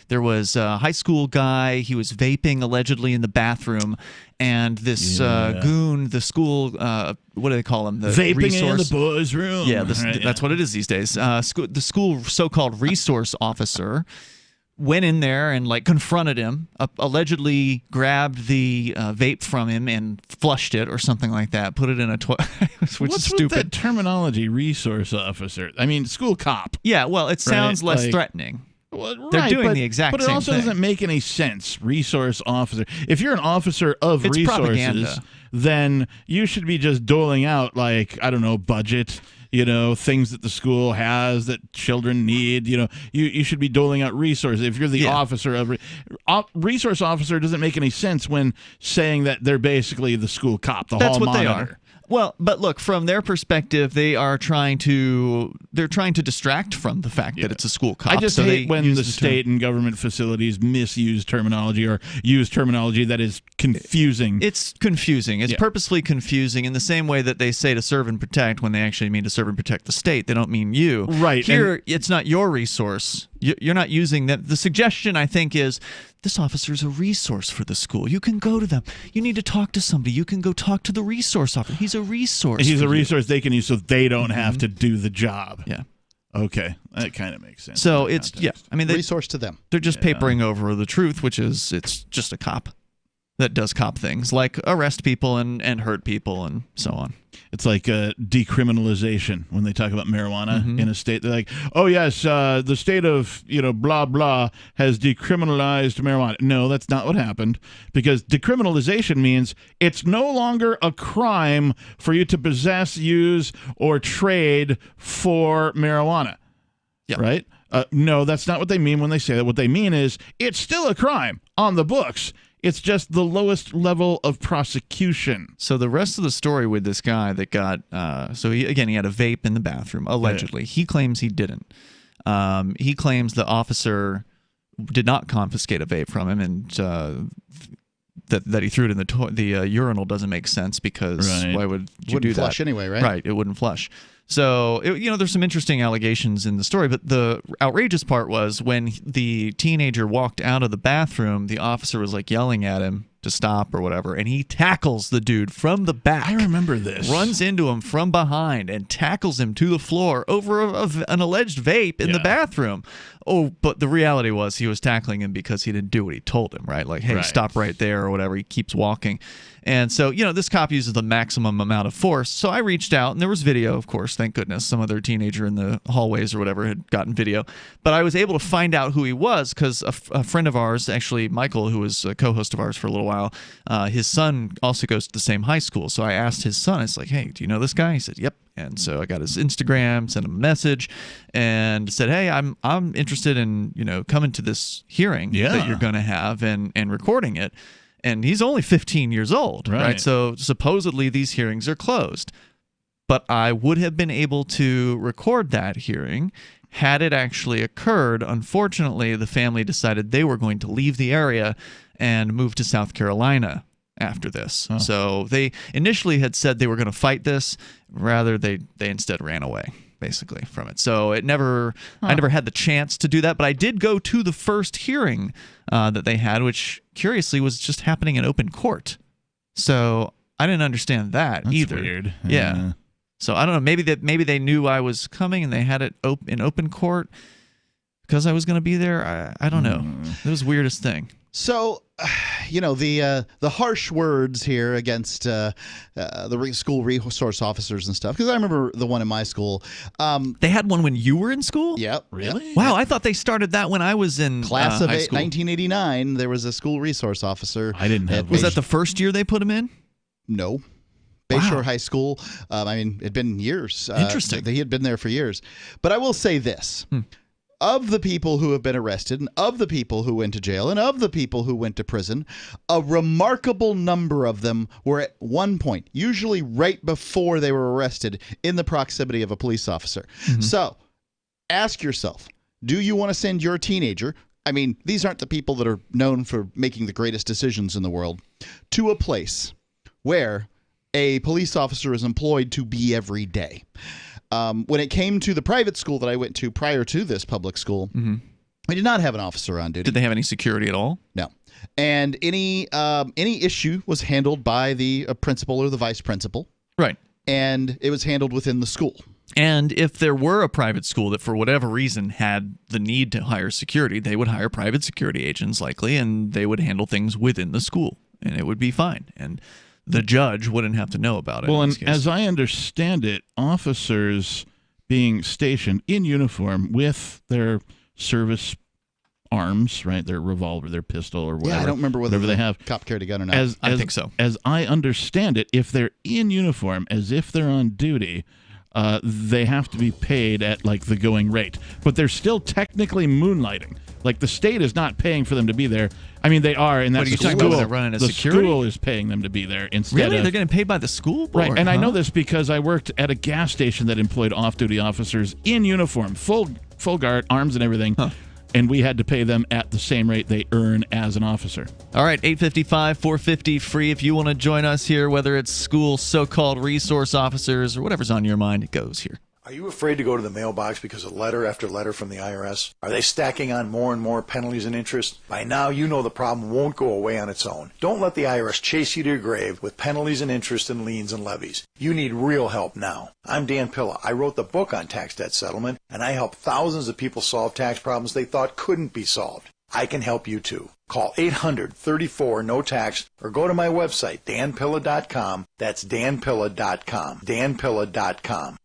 There was a high school guy. He was vaping allegedly in the bathroom, and this goon, the school, what do they call him? The vaping resource, in the boys' room. Yeah, that's what it is these days. The school so-called resource officer went in there and confronted him, allegedly grabbed the vape from him and flushed it or something like that, put it in a toilet, which is stupid. What's with that terminology, resource officer? I mean, school cop. Yeah, well, it sounds less threatening. Well, They're doing the exact same thing. But it also doesn't make any sense, resource officer. If you're an officer of resources, propaganda. Then you should be just doling out, budget, things that the school has that children need. You should be doling out resources. If you're the officer of resource officer, doesn't make any sense when saying that they're basically the school cop, the hall monitor. They are. Well, but look, from their perspective, they're trying to distract from the fact that it's a school cop. I just hate when the state and government facilities misuse terminology or use terminology that is confusing. It's confusing. It's purposefully confusing in the same way that they say to serve and protect when they actually mean to serve and protect the state. They don't mean you. Right. Here, it's not your resource. You're not using that. The suggestion, I think, is this officer is a resource for the school. You can go to them. You need to talk to somebody. You can go talk to the resource officer. He's a resource. He's a resource they can use so they don't have to do the job. Yeah. Okay. That kind of makes sense. So it's, I mean, resource to them. They're just papering over the truth, which is it's just a cop. that does cop things like arrest people and hurt people and so on. It's like decriminalization when they talk about marijuana in a state. They're like, oh, yes, the state of, blah, blah has decriminalized marijuana. No, that's not what happened, because decriminalization means it's no longer a crime for you to possess, use, or trade for marijuana. Yep. Right? No, that's not what they mean when they say that. What they mean is it's still a crime on the books. It's just the lowest level of prosecution. So the rest of the story with this guy that got, he had a vape in the bathroom, allegedly. Yeah. He claims he didn't. He claims the officer did not confiscate a vape from him, and that he threw it in the urinal doesn't make sense, because why would you do that? Wouldn't flush anyway, right? Right, it wouldn't flush. So, there's some interesting allegations in the story, but the outrageous part was when the teenager walked out of the bathroom, the officer was like yelling at him to stop or whatever, and he tackles the dude from the back. I remember this. Runs into him from behind and tackles him to the floor over an alleged vape in the bathroom. Oh, but the reality was he was tackling him because he didn't do what he told him, right? Like, hey, stop right there or whatever. He keeps walking. And so, this cop uses the maximum amount of force. So I reached out, and there was video, of course, thank goodness. Some other teenager in the hallways or whatever had gotten video. But I was able to find out who he was because a friend of ours, actually Michael, who was a co-host of ours for a little while, his son also goes to the same high school. So I asked his son, it's like, hey, do you know this guy? He said, yep. And so I got his Instagram, sent him a message, and said, hey, I'm interested in coming to this hearing that you're going to have and recording it. And he's only 15 years old, right? So supposedly these hearings are closed. But I would have been able to record that hearing had it actually occurred. Unfortunately, the family decided they were going to leave the area and move to South Carolina after this. Oh. So they initially had said they were going to fight this. Rather, they instead ran away, basically, from it. So I never had the chance to do that, but I did go to the first hearing that they had, which curiously was just happening in open court. So I didn't understand that either. Weird. Yeah. So I don't know. Maybe they knew I was coming and they had it in open court because I was going to be there. I don't know. It was the weirdest thing. So, the harsh words here against the school resource officers and stuff, because I remember the one in my school. They had one when you were in school? Yep. Really? Wow, I thought they started that when I was in Class of high school. 1989, there was a school resource officer. I didn't have Was that the first year they put him in? No. Bayshore High School. It'd been years. Interesting. He had been there for years. But I will say this. Of the people who have been arrested, and of the people who went to jail, and of the people who went to prison, a remarkable number of them were at one point, usually right before they were arrested, in the proximity of a police officer. So ask yourself, do you want to send your teenager, these aren't the people that are known for making the greatest decisions in the world, to a place where a police officer is employed to be every day? When it came to the private school that I went to prior to this public school, we did not have an officer on duty. Did they have any security at all? No. And any issue was handled by the principal or the vice principal. Right. And it was handled within the school. And if there were a private school that for whatever reason had the need to hire security, they would hire private security agents likely, and they would handle things within the school, and it would be fine. And the judge wouldn't have to know about it. Well, and as I understand it, officers being stationed in uniform with their service arms, right, their revolver, their pistol, or whatever. Yeah, I don't remember whether they have. Cop carried a gun or not. I think so. As I understand it, if they're in uniform, as if they're on duty, they have to be paid at the going rate. But they're still technically moonlighting. The state is not paying for them to be there. They are, and that's what are you talking about? They're running a security? School is paying them to be there instead. Really? Of, they're getting paid by the school board? Right, and I know this because I worked at a gas station that employed off-duty officers in uniform, full guard, arms and everything, and we had to pay them at the same rate they earn as an officer. All right, 855, 450 free. If you want to join us here, whether it's school so-called resource officers or whatever's on your mind, it goes here. Are you afraid to go to the mailbox because of letter after letter from the IRS? Are they stacking on more and more penalties and interest? By now, you know the problem won't go away on its own. Don't let the IRS chase you to your grave with penalties and interest and liens and levies. You need real help now. I'm Dan Pilla. I wrote the book on tax debt settlement, and I help thousands of people solve tax problems they thought couldn't be solved. I can help you too. Call 800-34-NO-TAX or go to my website, danpilla.com. That's danpilla.com. danpilla.com.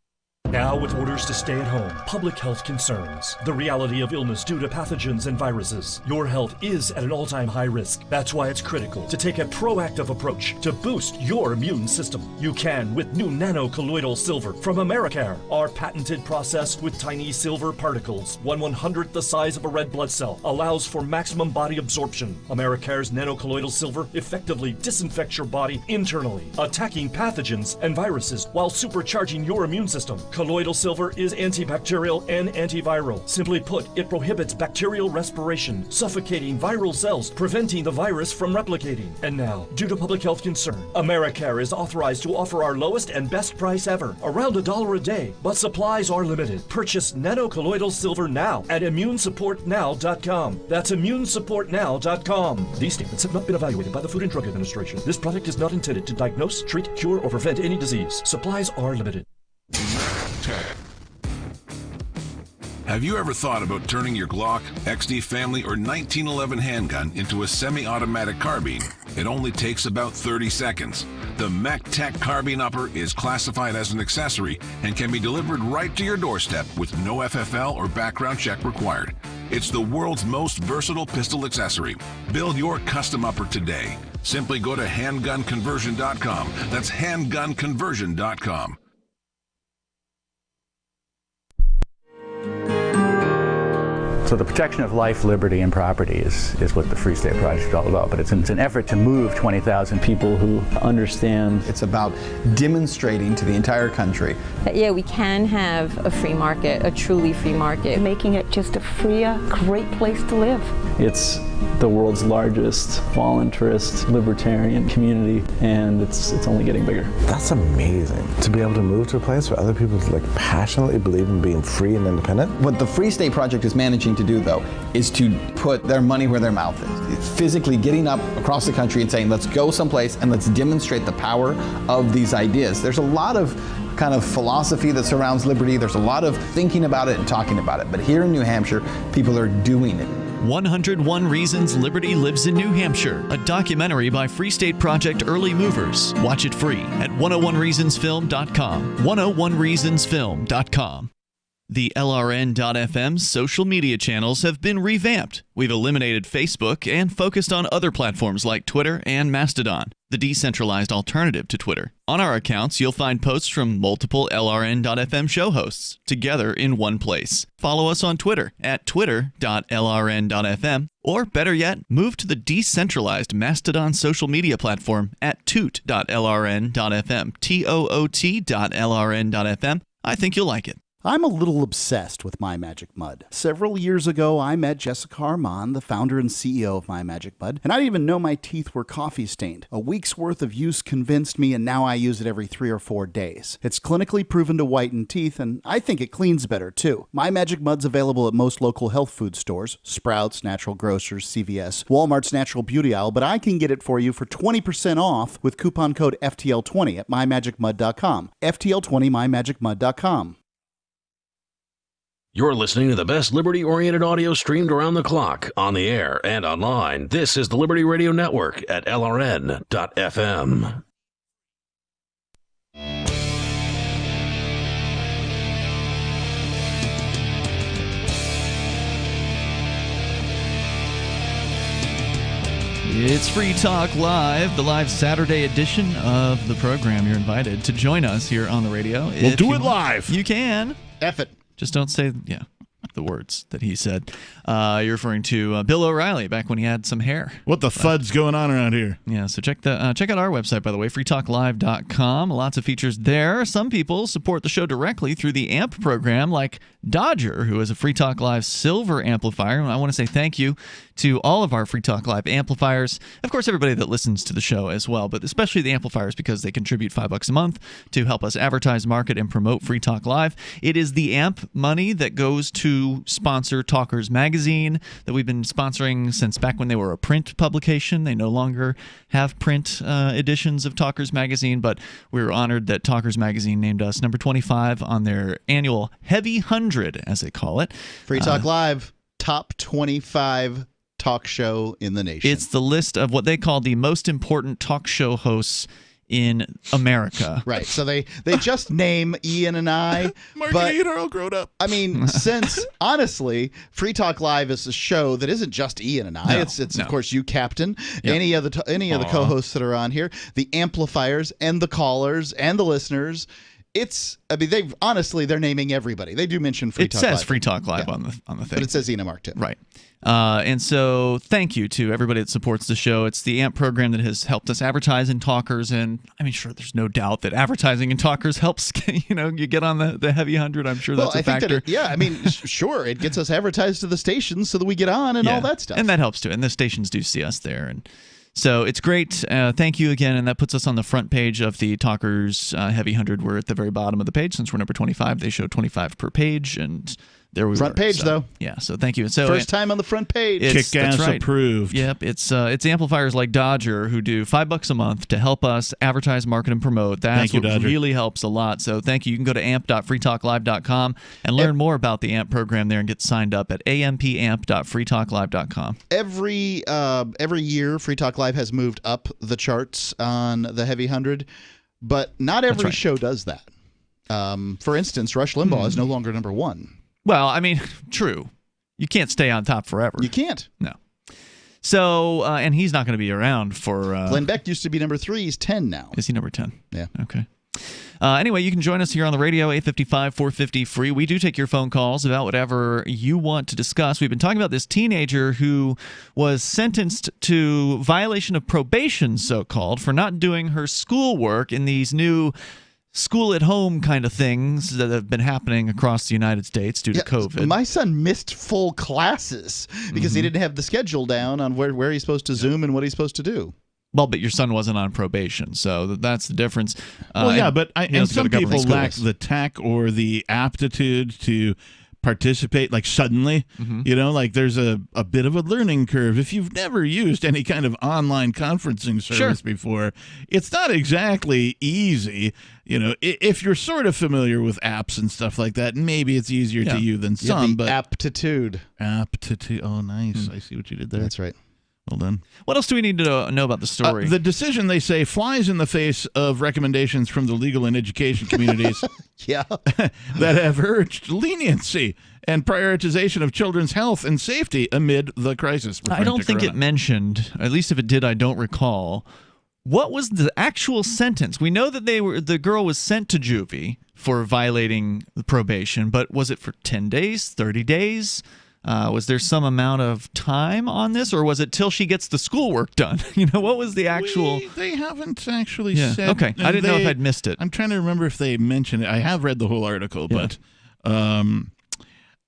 Now, with orders to stay at home, public health concerns, the reality of illness due to pathogens and viruses, your health is at an all-time high risk. That's why it's critical to take a proactive approach to boost your immune system. You can with new nano-colloidal silver from Americare, our patented process with tiny silver particles, 1/100th the size of a red blood cell, allows for maximum body absorption. Americare's nano-colloidal silver effectively disinfects your body internally, attacking pathogens and viruses while supercharging your immune system. Colloidal silver is antibacterial and antiviral. Simply put, it prohibits bacterial respiration, suffocating viral cells, preventing the virus from replicating. And now, due to public health concern, Americare is authorized to offer our lowest and best price ever, around $1 a day, but supplies are limited. Purchase nano-colloidal silver now at immunesupportnow.com. That's immunesupportnow.com. These statements have not been evaluated by the Food and Drug Administration. This product is not intended to diagnose, treat, cure, or prevent any disease. Supplies are limited. Have you ever thought about turning your Glock, XD Family, or 1911 handgun into a semi-automatic carbine? It only takes about 30 seconds. The MechTech Carbine Upper is classified as an accessory and can be delivered right to your doorstep with no FFL or background check required. It's the world's most versatile pistol accessory. Build your custom upper today. Simply go to handgunconversion.com. That's handgunconversion.com. So the protection of life, liberty, and property is what the Free State Project is all about. But it's an effort to move 20,000 people who understand. It's about demonstrating to the entire country that, yeah, we can have a free market, a truly free market. Making it just a freer, great place to live. It's the world's largest voluntarist libertarian community, and it's only getting bigger. That's amazing, to be able to move to a place where other people passionately believe in being free and independent. What the Free State Project is managing to do, though, is to put their money where their mouth is. It's physically getting up across the country and saying, let's go someplace and let's demonstrate the power of these ideas. There's a lot of kind of philosophy that surrounds liberty. There's a lot of thinking about it and talking about it. But here in New Hampshire, people are doing it. 101 Reasons Liberty Lives in New Hampshire, a documentary by Free State Project Early Movers. Watch it free at 101reasonsfilm.com. 101reasonsfilm.com. The LRN.FM social media channels have been revamped. We've eliminated Facebook and focused on other platforms like Twitter and Mastodon, the decentralized alternative to Twitter. On our accounts, you'll find posts from multiple LRN.FM show hosts together in one place. Follow us on Twitter at twitter.lrn.fm, or better yet, move to the decentralized Mastodon social media platform at toot.lrn.fm, toot.lrn.fm. I think you'll like it. I'm a little obsessed with My Magic Mud. Several years ago, I met Jessica Armand, the founder and CEO of My Magic Mud, and I didn't even know my teeth were coffee stained. A week's worth of use convinced me, and now I use it every 3 or 4 days. It's clinically proven to whiten teeth, and I think it cleans better, too. My Magic Mud's available at most local health food stores, Sprouts, Natural Grocers, CVS, Walmart's Natural Beauty Aisle, but I can get it for you for 20% off with coupon code FTL20 at mymagicmud.com. FTL20 mymagicmud.com. You're listening to the best liberty-oriented audio streamed around the clock, on the air, and online. This is the Liberty Radio Network at LRN.FM. It's Free Talk Live, the live Saturday edition of the program. You're invited to join us here on the radio. We'll do it live. You can. F it. Just don't say, the words that he said. You're referring to Bill O'Reilly back when he had some hair. What the fud's going on around here? Yeah, so check out our website, by the way, freetalklive.com. Lots of features there. Some people support the show directly through the AMP program, like Dodger, who is a Free Talk Live Silver amplifier. And I want to say thank you to all of our Free Talk Live amplifiers. Of course, everybody that listens to the show as well, but especially the amplifiers because they contribute $5 a month to help us advertise, market, and promote Free Talk Live. It is the AMP money that goes to sponsor Talkers Magazine that we've been sponsoring since back when they were a print publication. They no longer have print editions of Talkers Magazine, but we were honored that Talkers Magazine named us number 25 on their annual Heavy 100, as they call it. Free Talk Live, top 25 talk show in the nation. It's the list of what they call the most important talk show hosts in America. Right. So they just name Ian and I. Mark but, and Ian are all grown up. I mean, since honestly, Free Talk Live is a show that isn't just Ian and I. No, It's no. of course you, Captain, Yep. any of the co-hosts that are on here, the amplifiers and the callers and the listeners. I mean, they're naming everybody. They do mention Free Talk Live. It says Free Talk Live on the thing. But it says Ian and Mark too. Right. And so thank you to everybody that supports the show. It's the AMP program that has helped us advertise in talkers. And I mean, sure, there's no doubt that advertising in talkers helps, you get on the heavy 100. I'm sure that's a factor. I mean, sure, it gets us advertised to the stations so that we get on and all that stuff. And that helps too. And the stations do see us there. And so it's great. Thank you again. And that puts us on the front page of the Talkers Heavy 100. We're at the very bottom of the page. Since we're number 25, they show 25 per page. And there we front were. page, So, though. Yeah. So thank you. So First time on the front page. Kickass approved. Yep. It's amplifiers like Dodger who do $5 a month to help us advertise, market, and promote. That's Thank you, what Dodger. really helps a lot. So thank you. You can go to amp.freetalklive.com and learn more about the AMP program there and get signed up at ampamp.freetalklive.com. Every year, Free Talk Live has moved up the charts on the Heavy 100, but not every show does that. For instance, Rush Limbaugh is no longer number one. Well, I mean, true. You can't stay on top forever. You can't. No. So, and he's not going to be around for... Glenn Beck used to be number 3. He's 10 now. Is he number 10? Yeah. Okay. Anyway, you can join us here on the radio, 855-450 free. We do take your phone calls about whatever you want to discuss. We've been talking about this teenager who was sentenced to violation of probation, so-called, for not doing her schoolwork in these new school-at-home kind of things that have been happening across the United States due to COVID. My son missed full classes because he didn't have the schedule down on where he's supposed to Zoom and what he's supposed to do. Well, but your son wasn't on probation, so that's the difference. Well, yeah, but some people lack schools. the tact or the aptitude to participate, like suddenly. Like there's a bit of a learning curve. If you've never used any kind of online conferencing service before, it's not exactly easy. If you're sort of familiar with apps and stuff like that, maybe it's easier to you than some. But aptitude. Oh, nice. I see what you did there. That's right. Well done. What else do we need to know about the story? The decision, they say, flies in the face of recommendations from the legal and education communities that have urged leniency and prioritization of children's health and safety amid the crisis. I don't think it mentioned, at least if it did, I don't recall, what was the actual sentence? We know that the girl was sent to Juvey for violating the probation, but was it for 10 days, 30 days? Was there some amount of time on this, or was it till she gets the schoolwork done? What was the actual... They haven't actually said... Okay, I didn't know if I'd missed it. I'm trying to remember if they mentioned it. I have read the whole article, but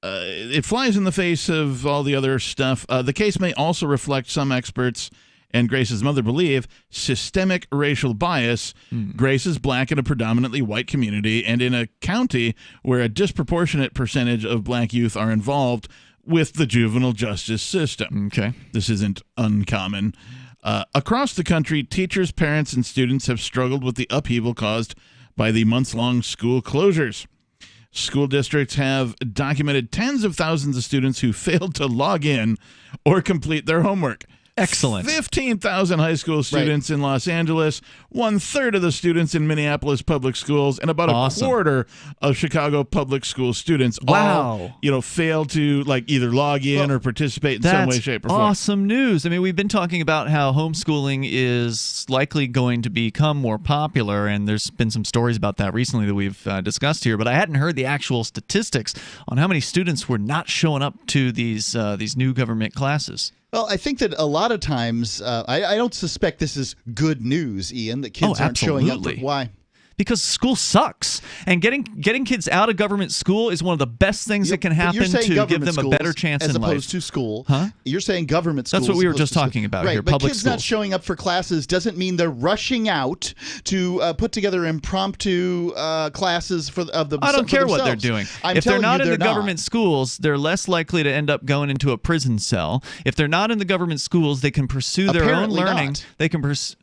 it flies in the face of all the other stuff. The case may also reflect, some experts and Grace's mother believe, systemic racial bias. Grace is black in a predominantly white community and in a county where a disproportionate percentage of black youth are involved with the juvenile justice system. Okay. This isn't uncommon. Across the country, teachers, parents, and students have struggled with the upheaval caused by the months-long school closures. School districts have documented tens of thousands of students who failed to log in or complete their homework. Excellent. 15,000 high school students in Los Angeles, 1/3 of the students in Minneapolis public schools, and about a quarter of Chicago public school students all, fail to either log in or participate in some way, shape, or form. Awesome news. I mean, we've been talking about how homeschooling is likely going to become more popular, and there's been some stories about that recently that we've discussed here, but I hadn't heard the actual statistics on how many students were not showing up to these new government classes. Well, I think that a lot of times, I don't suspect this is good news, Ian, that kids aren't showing up. Why? Because school sucks, and getting kids out of government school is one of the best things that can happen to give them a better chance in life. As opposed to school. Huh? You're saying government schools. That's what we were just talking about here, but public kids schools. not showing up for classes doesn't mean they're rushing out to put together impromptu classes of themselves. I don't care what they're doing. If they're not in the government schools, they're less likely to end up going into a prison cell. If they're not in the government schools, they can pursue their own learning. They can pursue.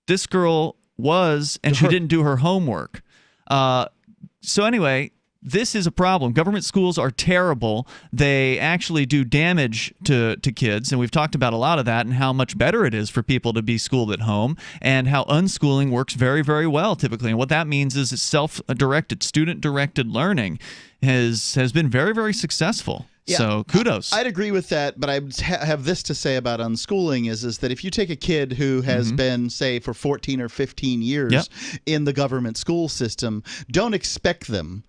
This girl was, and she didn't do her homework. So anyway, this is a problem. Government schools are terrible. They actually do damage to kids, and we've talked about a lot of that and how much better it is for people to be schooled at home, and how unschooling works very, very well typically. And what that means is it's self-directed, student-directed learning has been very, very successful. Yeah, so kudos. I'd agree with that, but I have this to say about unschooling is that if you take a kid who has been, say, for 14 or 15 years in the government school system, don't expect them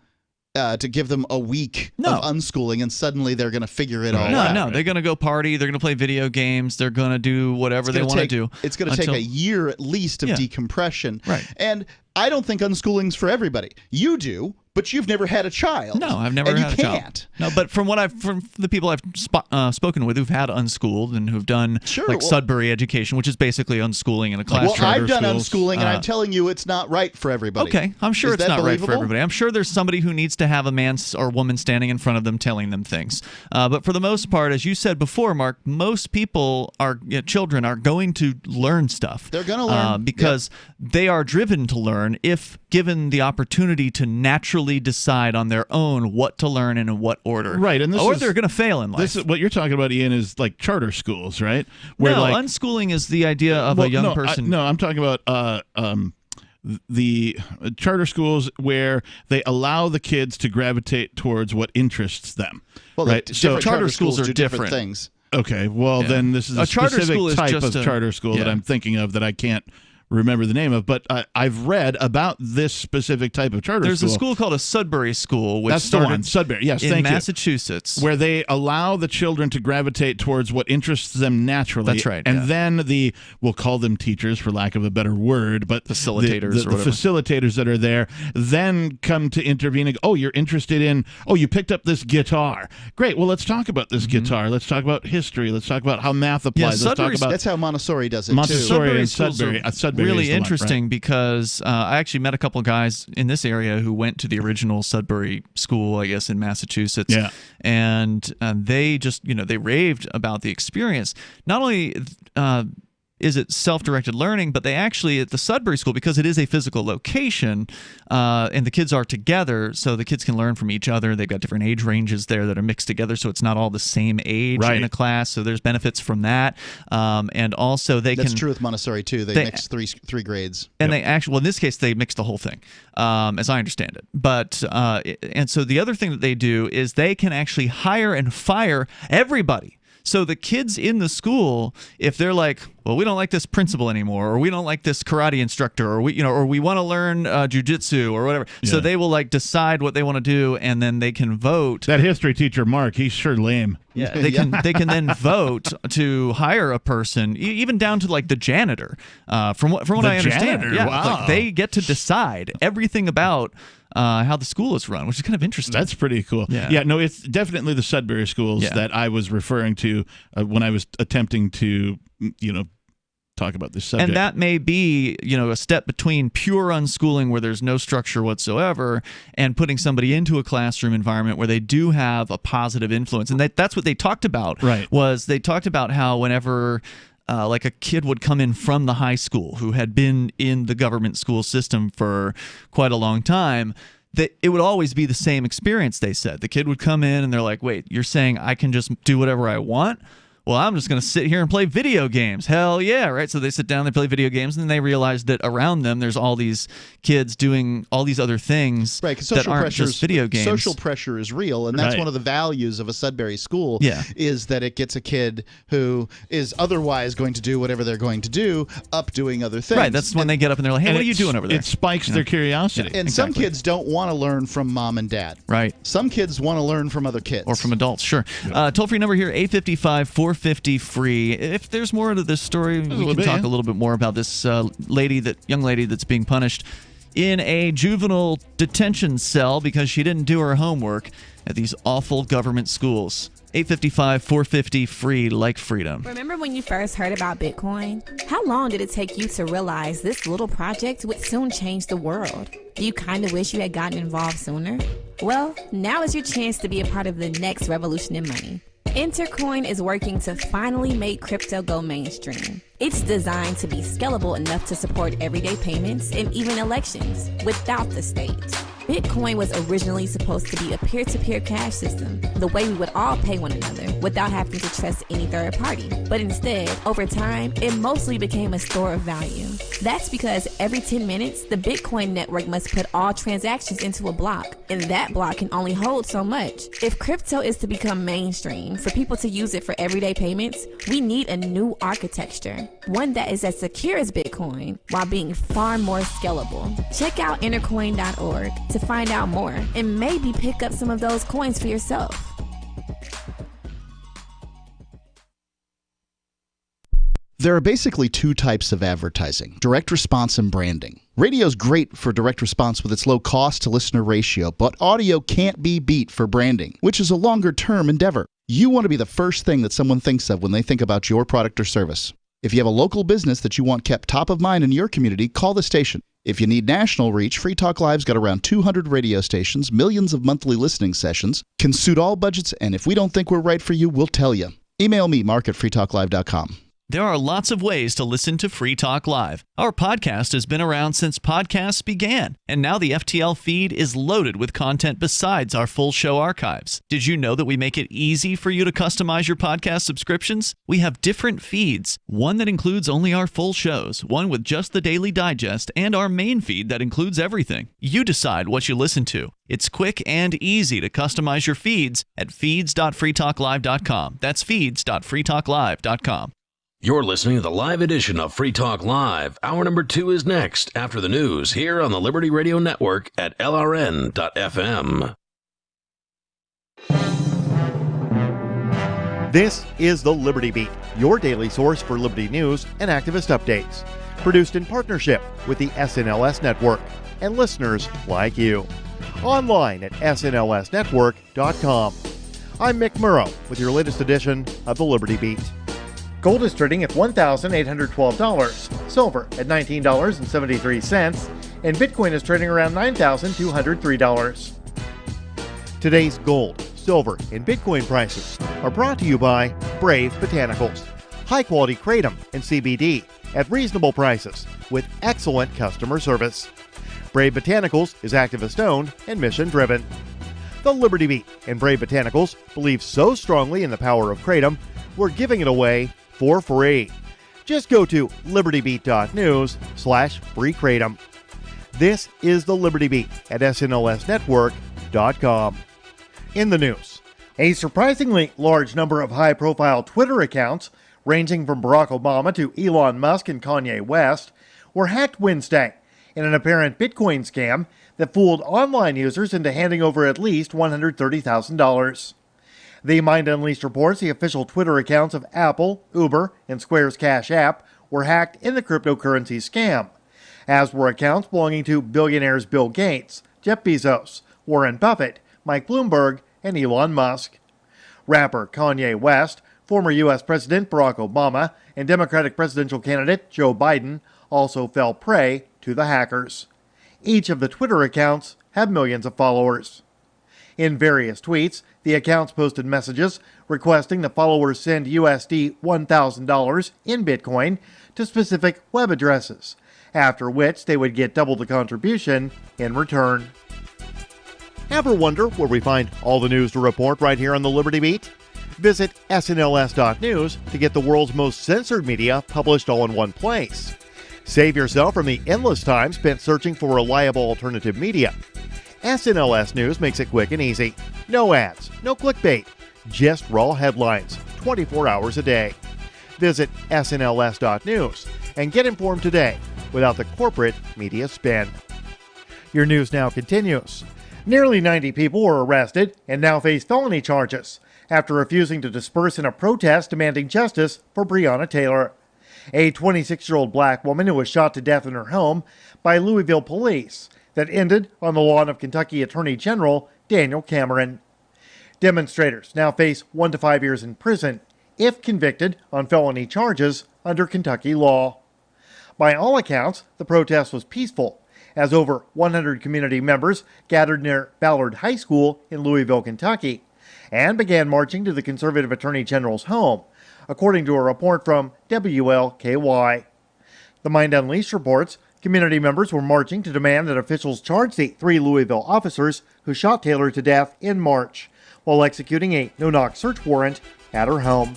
to give them a week of unschooling and suddenly they're going to figure it all out. No, they're going to go party, they're going to play video games, they're going to do whatever they want to do. It's going to take a year at least of decompression. Right. And I don't think unschooling's for everybody. You do, but you've never had a child. No, I've never had a child. No, but from the people I've spoken with who've had unschooled and who've done Sudbury education, which is basically unschooling in a class. Well, I've done unschooling, and I'm telling you, it's not right for everybody. Okay, I'm sure it's not right for everybody. I'm sure there's somebody who needs to have a man or woman standing in front of them telling them things. But for the most part, as you said before, Mark, most people children are going to learn stuff. They're going to learn because they are driven to learn if given the opportunity to naturally decide on their own what to learn and in what order. Right, and they're going to fail in life. This is what you're talking about, Ian, is like charter schools, right? Where unschooling is the idea of a young person. I'm talking about the charter schools where they allow the kids to gravitate towards what interests them. Well, right? So charter schools are different things. Okay, well then this is a specific type of charter school that I'm thinking of that I can't remember the name of, but I've read about this specific type of charter school. There's a school called a Sudbury school, which That's the one, Sudbury. Yes, in thank Massachusetts, where they allow the children to gravitate towards what interests them naturally. That's right. And then we'll call them teachers for lack of a better word, but facilitators, the facilitators that are there then come to intervene. And, you're interested in? You picked up this guitar. Great. Well, let's talk about this guitar. Let's talk about history. Let's talk about how math applies. Let's talk about that's how Montessori does it. Montessori and Sudbury. Really interesting because I actually met a couple of guys in this area who went to the original Sudbury school, I guess, in Massachusetts. Yeah. And they just, they raved about the experience. Not only is it self-directed learning, but they actually, at the Sudbury school, because it is a physical location, and the kids are together, so the kids can learn from each other. They've got different age ranges there that are mixed together, so it's not all the same age in a class, so there's benefits from that. And also That's true with Montessori, too. They mix three grades. And they actually, well, in this case, they mix the whole thing, as I understand it. But, and so the other thing that they do is they can actually hire and fire everybody. So the kids in the school, if they're like, well, we don't like this principal anymore, or we don't like this karate instructor, or we want to learn jujitsu or whatever. Yeah. So they will decide what they want to do, and then they can vote. That history teacher, Mark, he's sure lame. Yeah, they can then vote to hire a person, even down to the janitor. From what I understand, janitor, wow. They get to decide everything about how the school is run, which is kind of interesting. That's pretty cool. Yeah, no, it's definitely the Sudbury schools that I was referring to when I was attempting to, talk about this subject. And that may be, a step between pure unschooling where there's no structure whatsoever and putting somebody into a classroom environment where they do have a positive influence. And that's what they talked about. Right. Was they talked about how whenever a kid would come in from the high school who had been in the government school system for quite a long time, that it would always be the same experience, they said. The kid would come in and they're like, wait, you're saying I can just do whatever I want? Well, I'm just going to sit here and play video games. Hell yeah, right? So they sit down, they play video games, and then they realize that around them there's all these kids doing all these other things that aren't just video games. Social pressure is real, and that's one of the values of a Sudbury school is that it gets a kid who is otherwise going to do whatever they're going to do up doing other things. Right, that's when they get up and they're like, hey, what are you doing over there? It spikes their curiosity. And some kids don't want to learn from mom and dad. Right. Some kids want to learn from other kids. Or from adults, sure. Toll-free number here, 855-450-FREE. If there's more to this story, we can talk a little bit more about this young lady that's being punished in a juvenile detention cell because she didn't do her homework at these awful government schools. 855-450-FREE, like freedom. Remember when you first heard about Bitcoin? How long did it take you to realize this little project would soon change the world? Do you kind of wish you had gotten involved sooner? Well, now is your chance to be a part of the next revolution in money. Intercoin is working to finally make crypto go mainstream. It's designed to be scalable enough to support everyday payments and even elections without the state. Bitcoin was originally supposed to be a peer-to-peer cash system, the way we would all pay one another without having to trust any third party. But instead, over time, it mostly became a store of value. That's because every 10 minutes, the Bitcoin network must put all transactions into a block, and that block can only hold so much. If crypto is to become mainstream, for people to use it for everyday payments, we need a new architecture, one that is as secure as Bitcoin while being far more scalable. Check out intercoin.org to find out more and maybe pick up some of those coins for yourself. There are basically two types of advertising: direct response and branding. Radio's great for direct response with its low cost to listener ratio, but audio can't be beat for branding, which is a longer term endeavor. You want to be the first thing that someone thinks of when they think about your product or service. If you have a local business that you want kept top of mind in your community, call the station. If you need national reach, Free Talk Live's got around 200 radio stations, millions of monthly listening sessions, can suit all budgets, and if we don't think we're right for you, we'll tell you. Email me, mark@freetalklive.com. There are lots of ways to listen to Free Talk Live. Our podcast has been around since podcasts began, and now the FTL feed is loaded with content besides our full show archives. Did you know that we make it easy for you to customize your podcast subscriptions? We have different feeds, one that includes only our full shows, one with just the Daily Digest, and our main feed that includes everything. You decide what you listen to. It's quick and easy to customize your feeds at feeds.freetalklive.com. That's feeds.freetalklive.com. You're listening to the live edition of Free Talk Live. Hour number 2 is next after the news here on the Liberty Radio Network at LRN.FM. This is the Liberty Beat, your daily source for Liberty news and activist updates. Produced in partnership with the SNLS Network and listeners like you. Online at snlsnetwork.com. I'm Mick Murrow with your latest edition of the Liberty Beat. Gold is trading at $1,812, silver at $19.73, and Bitcoin is trading around $9,203. Today's gold, silver, and Bitcoin prices are brought to you by Brave Botanicals. High-quality kratom and CBD at reasonable prices with excellent customer service. Brave Botanicals is activist-owned and mission-driven. The Liberty Beat and Brave Botanicals believe so strongly in the power of kratom, we're giving it away for free. Just go to libertybeat.news/freekratom. This is the Liberty Beat at snlsnetwork.com. In the news, a surprisingly large number of high-profile Twitter accounts, ranging from Barack Obama to Elon Musk and Kanye West, were hacked Wednesday in an apparent Bitcoin scam that fooled online users into handing over at least $130,000. The Mind Unleashed reports the official Twitter accounts of Apple, Uber, and Square's Cash App were hacked in the cryptocurrency scam, as were accounts belonging to billionaires Bill Gates, Jeff Bezos, Warren Buffett, Mike Bloomberg, and Elon Musk. Rapper Kanye West, former U.S. President Barack Obama, and Democratic presidential candidate Joe Biden also fell prey to the hackers. Each of the Twitter accounts have millions of followers. In various tweets, the accounts posted messages requesting the followers send USD $1,000 in Bitcoin to specific web addresses, after which they would get double the contribution in return. Ever wonder where we find all the news to report right here on the Liberty Beat? Visit snls.news to get the world's most censored media published all in one place. Save yourself from the endless time spent searching for reliable alternative media. SNLS News makes it quick and easy. No ads, no clickbait, just raw headlines, 24 hours a day. Visit snls.news and get informed today without the corporate media spin. Your news now continues. Nearly 90 people were arrested and now face felony charges after refusing to disperse in a protest demanding justice for Breonna Taylor, a 26-year-old black woman who was shot to death in her home by Louisville police that ended on the lawn of Kentucky Attorney General Daniel Cameron. Demonstrators now face 1 to 5 years in prison if convicted on felony charges under Kentucky law. By all accounts, the protest was peaceful, as over 100 community members gathered near Ballard High School in Louisville, Kentucky, and began marching to the conservative Attorney General's home, according to a report from WLKY. The Mind Unleashed reports Community members were marching to demand that officials charge the 3 Louisville officers who shot Taylor to death in March while executing a no-knock search warrant at her home.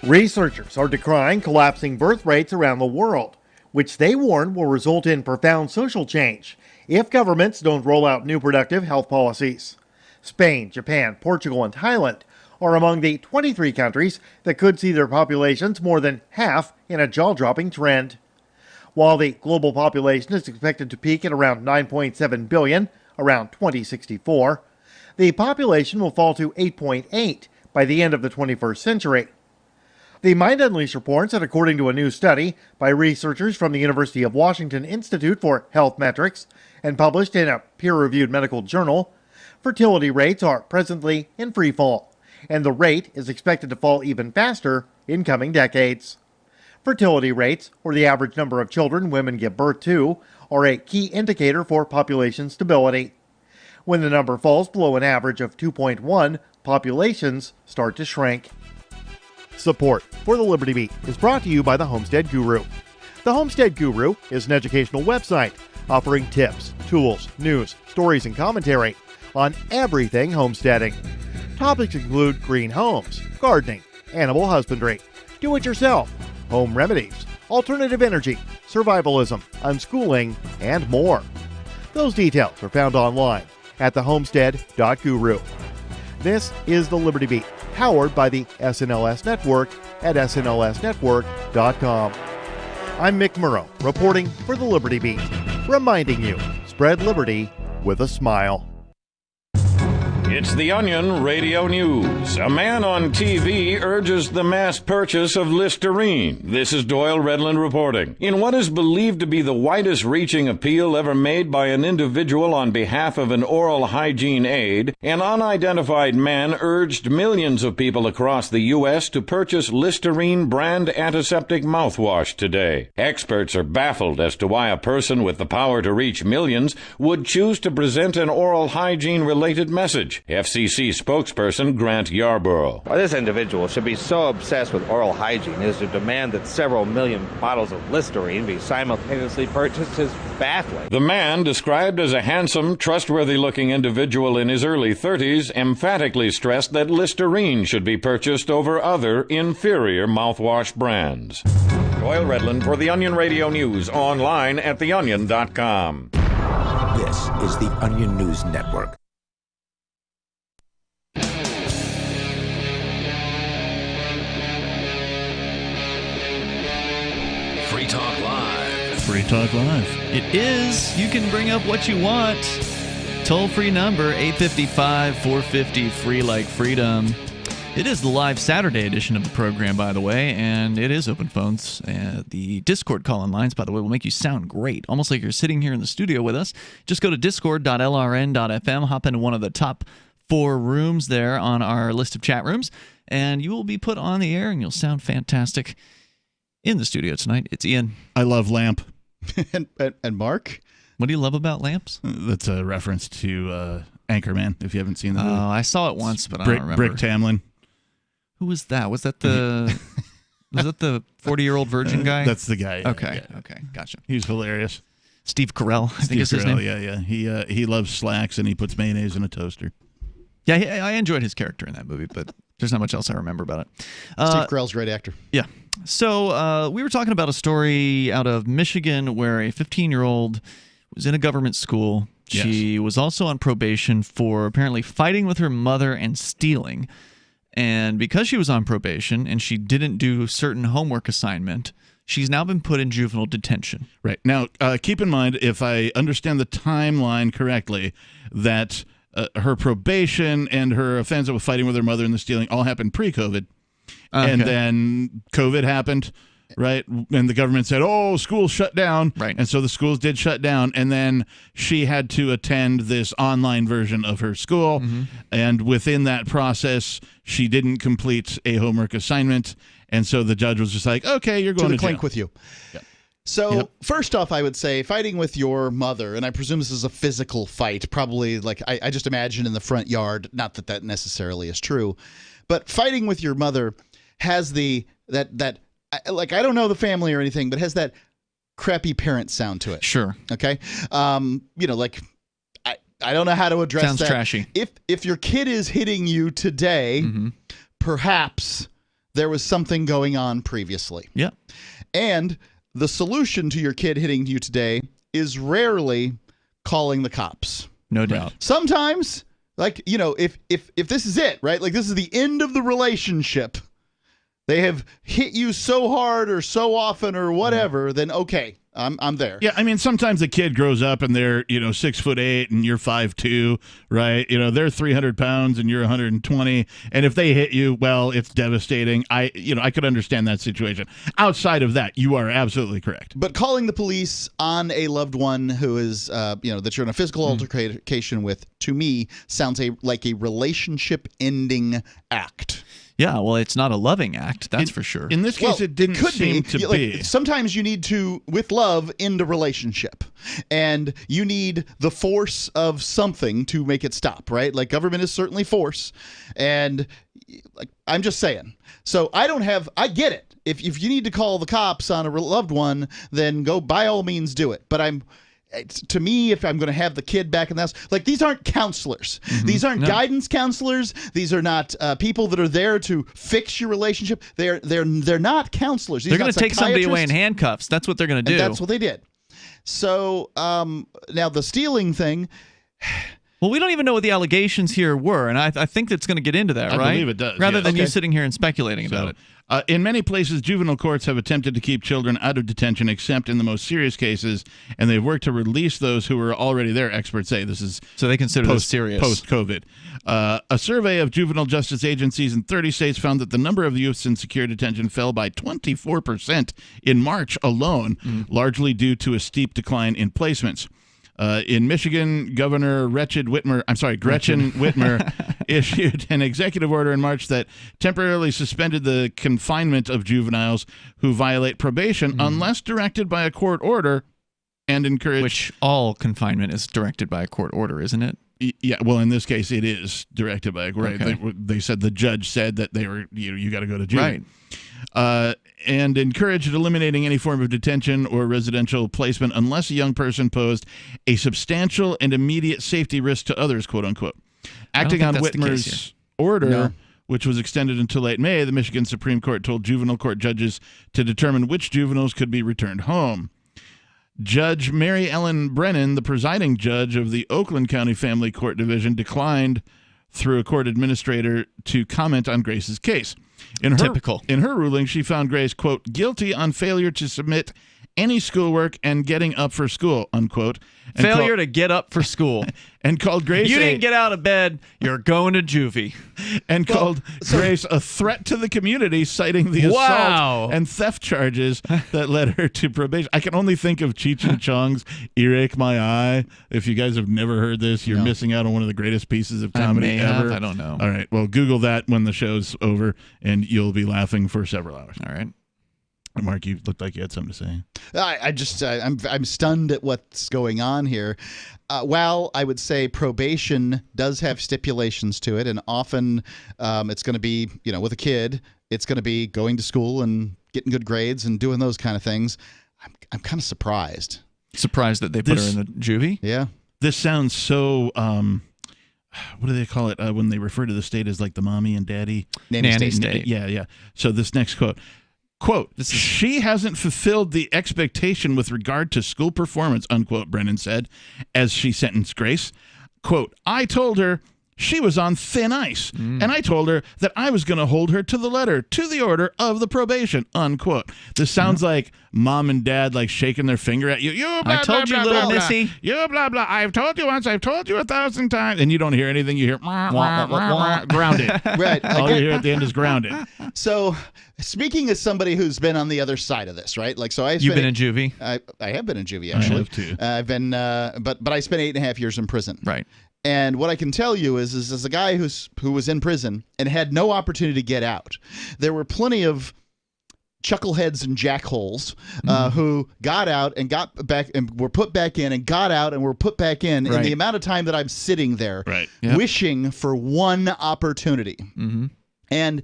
Researchers are decrying collapsing birth rates around the world, which they warn will result in profound social change if governments don't roll out new productive health policies. Spain, Japan, Portugal, and Thailand are among the 23 countries that could see their populations more than half in a jaw-dropping trend. While the global population is expected to peak at around 9.7 billion around 2064, the population will fall to 8.8 by the end of the 21st century. The Mind Unleashed reports that according to a new study by researchers from the University of Washington Institute for Health Metrics and published in a peer-reviewed medical journal, fertility rates are presently in free fall, and the rate is expected to fall even faster in coming decades. Fertility rates, or the average number of children women give birth to, are a key indicator for population stability. When the number falls below an average of 2.1, populations start to shrink. Support for the Liberty Beat is brought to you by the Homestead Guru. The Homestead Guru is an educational website offering tips, tools, news, stories, and commentary on everything homesteading. Topics include green homes, gardening, animal husbandry, do-it-yourself, home remedies, alternative energy, survivalism, unschooling, and more. Those details are found online at thehomestead.guru. This is the Liberty Beat, powered by the SNLS Network at snlsnetwork.com. I'm Mick Murrow, reporting for the Liberty Beat, reminding you, spread liberty with a smile. It's the Onion Radio News. A man on TV urges the mass purchase of Listerine. This is Doyle Redland reporting. In what is believed to be the widest-reaching appeal ever made by an individual on behalf of an oral hygiene aid, an unidentified man urged millions of people across the U.S. to purchase Listerine brand antiseptic mouthwash today. Experts are baffled as to why a person with the power to reach millions would choose to present an oral hygiene-related message. FCC spokesperson Grant Yarborough. Why this individual should be so obsessed with oral hygiene is to demand that several million bottles of Listerine be simultaneously purchased is baffling. The man, described as a handsome, trustworthy-looking individual in his early 30s, emphatically stressed that Listerine should be purchased over other, inferior mouthwash brands. Doyle Redland for the Onion Radio News, online at theonion.com. This is the Onion News Network. Free Talk Live. Free Talk Live. It is. You can bring up what you want. Toll-free number, 855-450-FREE like freedom. It is the live Saturday edition of the program, by the way, and it is open phones. The Discord call-in lines, by the way, will make you sound great, almost like you're sitting here in the studio with us. Just go to discord.lrn.fm, hop into one of the top 4 rooms there on our list of chat rooms, and you will be put on the air, and you'll sound fantastic. In the studio tonight, it's Ian. I love Lamp. and Mark? What do you love about lamps? That's a reference to Anchorman, if you haven't seen that movie. Oh, I saw it once, but I don't remember. Brick Tamlin. Who was that? Was that the 40-year-old virgin guy? That's the guy. Okay, yeah. okay, gotcha. He's hilarious. Steve Carell, I think is his name. Yeah. He loves slacks and he puts mayonnaise in a toaster. Yeah, I enjoyed his character in that movie, but there's not much else I remember about it. Steve Carell's a great actor. Yeah. So we were talking about a story out of Michigan where a 15-year-old was in a government school. She was also on probation for apparently fighting with her mother and stealing. And because she was on probation and she didn't do certain homework assignment, she's now been put in juvenile detention. Right. Now, keep in mind, if I understand the timeline correctly, that her probation and her offense with fighting with her mother and the stealing all happened pre-COVID. Okay. And then COVID happened, right? And the government said, oh, schools shut down. Right. And so the schools did shut down. And then she had to attend this online version of her school. Mm-hmm. And within that process, she didn't complete a homework assignment. And so the judge was just like, okay, you're going to clink jail. with you. Yep. So first off, I would say fighting with your mother, and I presume this is a physical fight, probably like I just imagine in the front yard, not that necessarily is true, but fighting with your mother has that I don't know the family or anything, but has that crappy parent sound to it. Sure. Okay. Like I don't know how to address Sounds that. trashy. If your kid is hitting you today, perhaps there was something going on previously. Yeah. And the solution to your kid hitting you today is rarely calling the cops. No doubt. Sometimes, if this is it, right? Like this is the end of the relationship. They have hit you so hard or so often or whatever, then okay, I'm there. Yeah, I mean, sometimes a kid grows up and they're 6'8" and you're 5'2", right? They're 300 pounds and you're 120, and if they hit you, well, it's devastating. I could understand that situation. Outside of that, you are absolutely correct. But calling the police on a loved one who is, that you're in a physical altercation with, to me, sounds like a relationship-ending act. Yeah, well, it's not a loving act, that's for sure. In this case, it didn't seem to be. Sometimes you need to, with love, end a relationship. And you need the force of something to make it stop, right? Like government is certainly force. And I'm just saying. So I get it. If you need to call the cops on a loved one, then go by all means do it. But to me, if I'm going to have the kid back in the house, these aren't counselors. These aren't guidance counselors. These are not people that are there to fix your relationship. They're not counselors. They're going to take somebody away in handcuffs. That's what they're going to do. And that's what they did. So now the stealing thing. Well, we don't even know what the allegations here were, and I think that's going to get into that, right? I believe it does. Rather yes. than you sitting here and speculating about it. In many places, juvenile courts have attempted to keep children out of detention, except in the most serious cases, and they've worked to release those who were already there. Experts say this is so they consider this serious post-COVID. A survey of juvenile justice agencies in 30 states found that the number of youths in secure detention fell by 24% in March alone, largely due to a steep decline in placements. In Michigan, Governor Gretchen Whitmer issued an executive order in March that temporarily suspended the confinement of juveniles who violate probation unless directed by a court order and encouraged... Which all confinement is directed by a court order, isn't it? Yeah, well, in this case, it is directed by a court. Okay. They said the judge said that they were, you got to go to jail. Right. And encouraged eliminating any form of detention or residential placement unless a young person posed a substantial and immediate safety risk to others, quote unquote. Acting on Whitmer's order, which was extended until late May, the Michigan Supreme Court told juvenile court judges to determine which juveniles could be returned home. Judge Mary Ellen Brennan, the presiding judge of the Oakland County Family Court Division, declined through a court administrator to comment on Grace's case. Typical. In her ruling, she found Grace, quote, guilty on failure to submit any schoolwork and getting up for school, unquote. Failure to get up for school. And called Grace You didn't get out of bed, you're going to juvie. And called Grace a threat to the community, citing the assault and theft charges that led her to probation. I can only think of Cheech and Chong's Earache My Eye. If you guys have never heard this, you're missing out on one of the greatest pieces of comedy ever. I don't know. All right, well, Google that when the show's over, and you'll be laughing for several hours. All right. Mark, you looked like you had something to say. I'm stunned at what's going on here. While I would say probation does have stipulations to it, and often it's going to be, with a kid, it's going to be going to school and getting good grades and doing those kind of things. I'm kind of surprised. Surprised that they put her in the juvie? Yeah. This sounds so. What do they call it when they refer to the state as like the mommy and daddy? Nanny state. Yeah. So this next quote. Quote, she hasn't fulfilled the expectation with regard to school performance, unquote, Brennan said, as she sentenced Grace. Quote, I told her she was on thin ice, and I told her that I was going to hold her to the letter, to the order of the probation, unquote. This sounds like mom and dad like shaking their finger at you. You blah, I told blah, you, blah, little blah, missy. You blah, blah. I've told you once. I've told you 1,000 times. And you don't hear anything. You hear grounded. Right. All you hear at the end is grounded. So speaking as somebody who's been on the other side of this, right? You've been in juvie? I have been in juvie, actually. I have too. I've been, but I spent 8.5 years in prison. Right. And what I can tell you is as a guy who was in prison and had no opportunity to get out, there were plenty of chuckleheads and jackholes who got out and got back and were put back in and got out and were put back in the amount of time that I'm sitting there wishing for one opportunity. And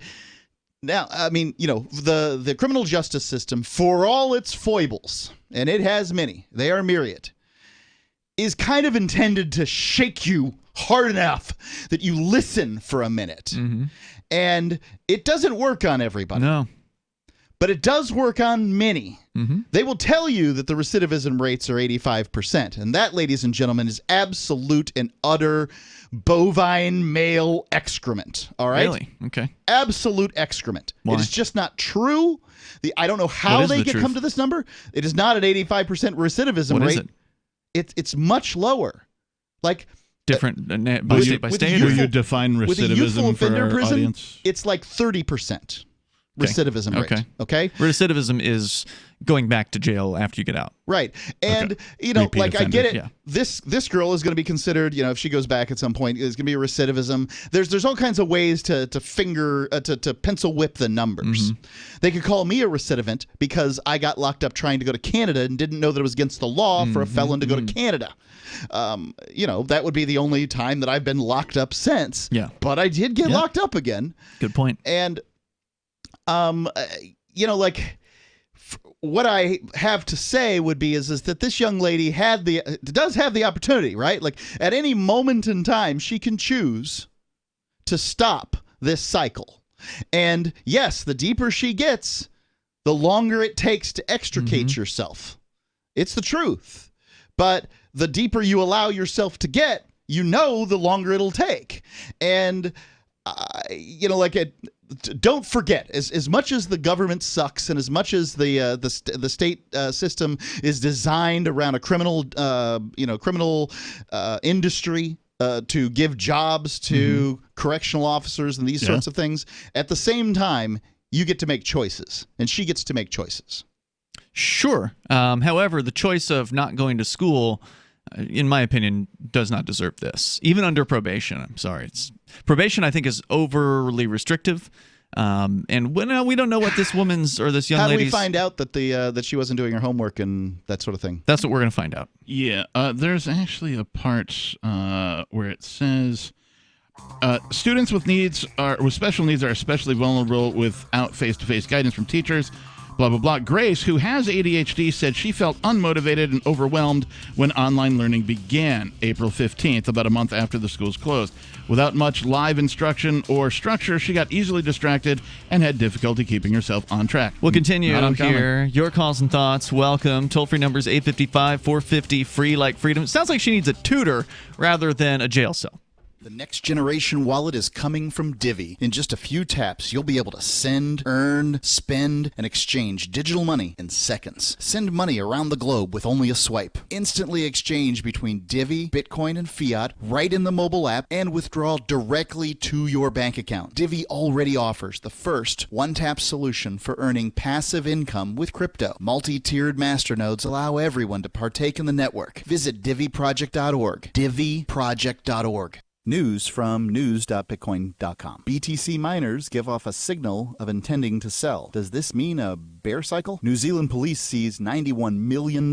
Now, I mean, the criminal justice system, for all its foibles, and it has many, they are myriad, is kind of intended to shake you hard enough that you listen for a minute. Mm-hmm. And it doesn't work on everybody. No. But it does work on many. Mm-hmm. They will tell you that the recidivism rates are 85%. And that, ladies and gentlemen, is absolute and utter bovine male excrement. All right? Really? Okay. Absolute excrement. Why? It is just not true. I don't know how they come to this number. It is not an 85% recidivism What rate. is it? It's much lower. Like different by state by state. Do you define with a youthful recidivism for offender our prison, audience? it's like 30%. Recidivism rate. Okay. Recidivism is going back to jail after you get out. Right. And, Repeat like offender, I get it. yeah. This girl is going to be considered, if she goes back at some point, is going to be a recidivism. There's all kinds of ways to pencil whip the numbers. Mm-hmm. They could call me a recidivant because I got locked up trying to go to Canada and didn't know that it was against the law for a felon to go to Canada. That would be the only time that I've been locked up since. Yeah. But I did get locked up again. Good point. And what I have to say would be is that this young lady does have the opportunity, right? Like at any moment in time, she can choose to stop this cycle. And yes, the deeper she gets, the longer it takes to extricate yourself. It's the truth. But the deeper you allow yourself to get, the longer it'll take. And don't forget, as much as the government sucks, and as much as the state system is designed around a criminal industry to give jobs to correctional officers and these sorts of things, at the same time, you get to make choices, and she gets to make choices. Sure. However, the choice of not going to school, in my opinion, does not deserve this. Even under probation, I'm sorry. Probation, I think, is overly restrictive. And we don't know what this woman's or this young lady's... How do we find out that that she wasn't doing her homework and that sort of thing? That's what we're going to find out. Yeah. There's actually a part where it says... students with special needs are especially vulnerable without face-to-face guidance from teachers. Blah, blah, blah. Grace, who has ADHD, said she felt unmotivated and overwhelmed when online learning began April 15th, about a month after the schools closed. Without much live instruction or structure, she got easily distracted and had difficulty keeping herself on track. We'll continue here. Your calls and thoughts. Welcome. Toll-free numbers 855-450-FREE like freedom. Sounds like she needs a tutor rather than a jail cell. The next generation wallet is coming from Divvy. In just a few taps, you'll be able to send, earn, spend, and exchange digital money in seconds. Send money around the globe with only a swipe. Instantly exchange between Divvy, Bitcoin, and fiat right in the mobile app, and withdraw directly to your bank account. Divvy already offers the first one-tap solution for earning passive income with crypto. Multi-tiered masternodes allow everyone to partake in the network. Visit DivvyProject.org. DivvyProject.org. News from news.bitcoin.com. BTC miners give off a signal of intending to sell. Does this mean a bear cycle? New Zealand police seized $91 million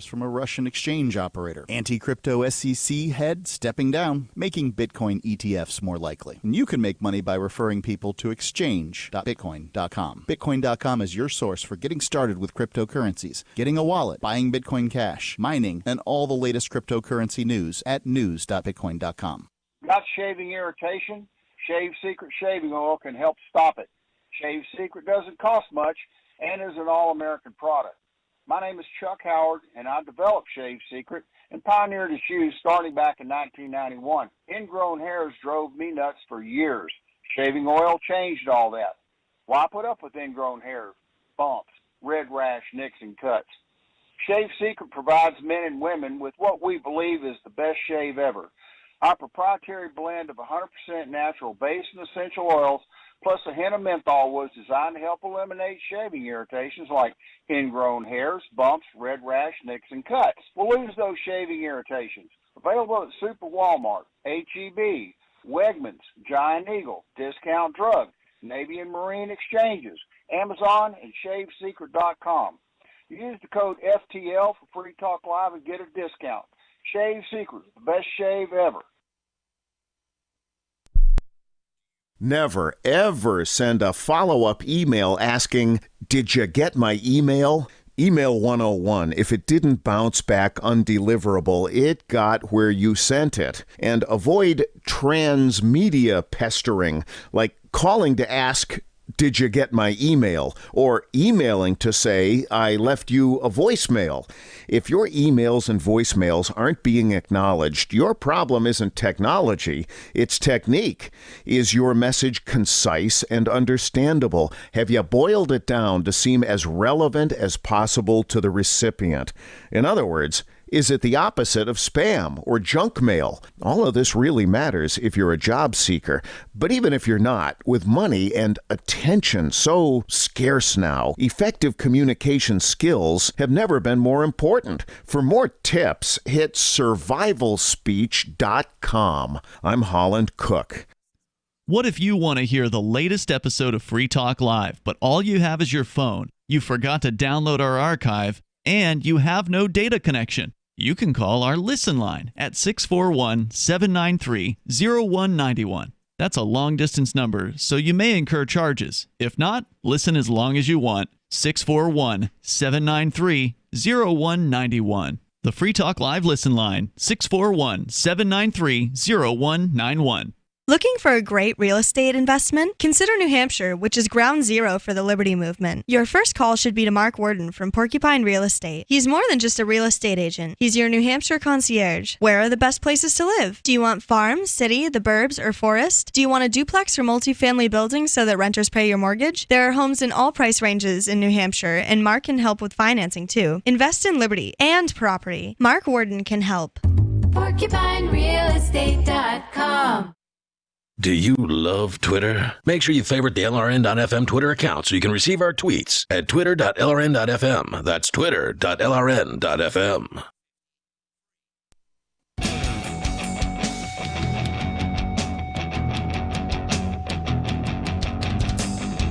from a Russian exchange operator. Anti-crypto SEC head stepping down, making Bitcoin ETFs more likely. And you can make money by referring people to exchange.bitcoin.com. Bitcoin.com is your source for getting started with cryptocurrencies, getting a wallet, buying Bitcoin Cash, mining, and all the latest cryptocurrency news at news.bitcoin.com. Got shaving irritation? Shave Secret shaving oil can help stop it. Shave Secret doesn't cost much and is an all-American product. My name is Chuck Howard, and I developed Shave Secret and pioneered its use starting back in 1991. Ingrown hairs drove me nuts for years. Shaving oil changed all that. Why put up with ingrown hairs, bumps, red rash, nicks, and cuts? Shave Secret provides men and women with what we believe is the best shave ever. Our proprietary blend of 100% natural base and essential oils plus a hint of menthol was designed to help eliminate shaving irritations like ingrown hairs, bumps, red rash, nicks, and cuts. We'll lose those shaving irritations. Available at Super Walmart, H-E-B, Wegmans, Giant Eagle, Discount Drug, Navy and Marine Exchanges, Amazon, and ShaveSecret.com. Use the code FTL for Free Talk Live and get a discount. Shave Secret, the best shave ever. Never, ever send a follow-up email asking, "Did you get my email?" Email 101. If it didn't bounce back undeliverable, it got where you sent it. And avoid transmedia pestering, like calling to ask, "Did you get my email?" or emailing to say, "I left you a voicemail." If your emails and voicemails aren't being acknowledged, your problem isn't technology, it's technique. Is your message concise and understandable? Have you boiled it down to seem as relevant as possible to the recipient? In other words, is it the opposite of spam or junk mail? All of this really matters if you're a job seeker. But even if you're not, with money and attention so scarce now, effective communication skills have never been more important. For more tips, hit survivalspeech.com. I'm Holland Cook. What if you want to hear the latest episode of Free Talk Live, but all you have is your phone, you forgot to download our archive, and you have no data connection? You can call our Listen line at 641-793-0191. That's a long-distance number, so you may incur charges. If not, listen as long as you want. 641-793-0191. The Free Talk Live Listen line, 641-793-0191. Looking for a great real estate investment? Consider New Hampshire, which is ground zero for the Liberty Movement. Your first call should be to Mark Worden from Porcupine Real Estate. He's more than just a real estate agent. He's your New Hampshire concierge. Where are the best places to live? Do you want farm, city, the burbs, or forest? Do you want a duplex or multifamily building so that renters pay your mortgage? There are homes in all price ranges in New Hampshire, and Mark can help with financing too. Invest in liberty and property. Mark Worden can help. PorcupineRealEstate.com. Do you love Twitter? Make sure you favorite the LRN.FM Twitter account so you can receive our tweets at twitter.lrn.fm. That's twitter.lrn.fm.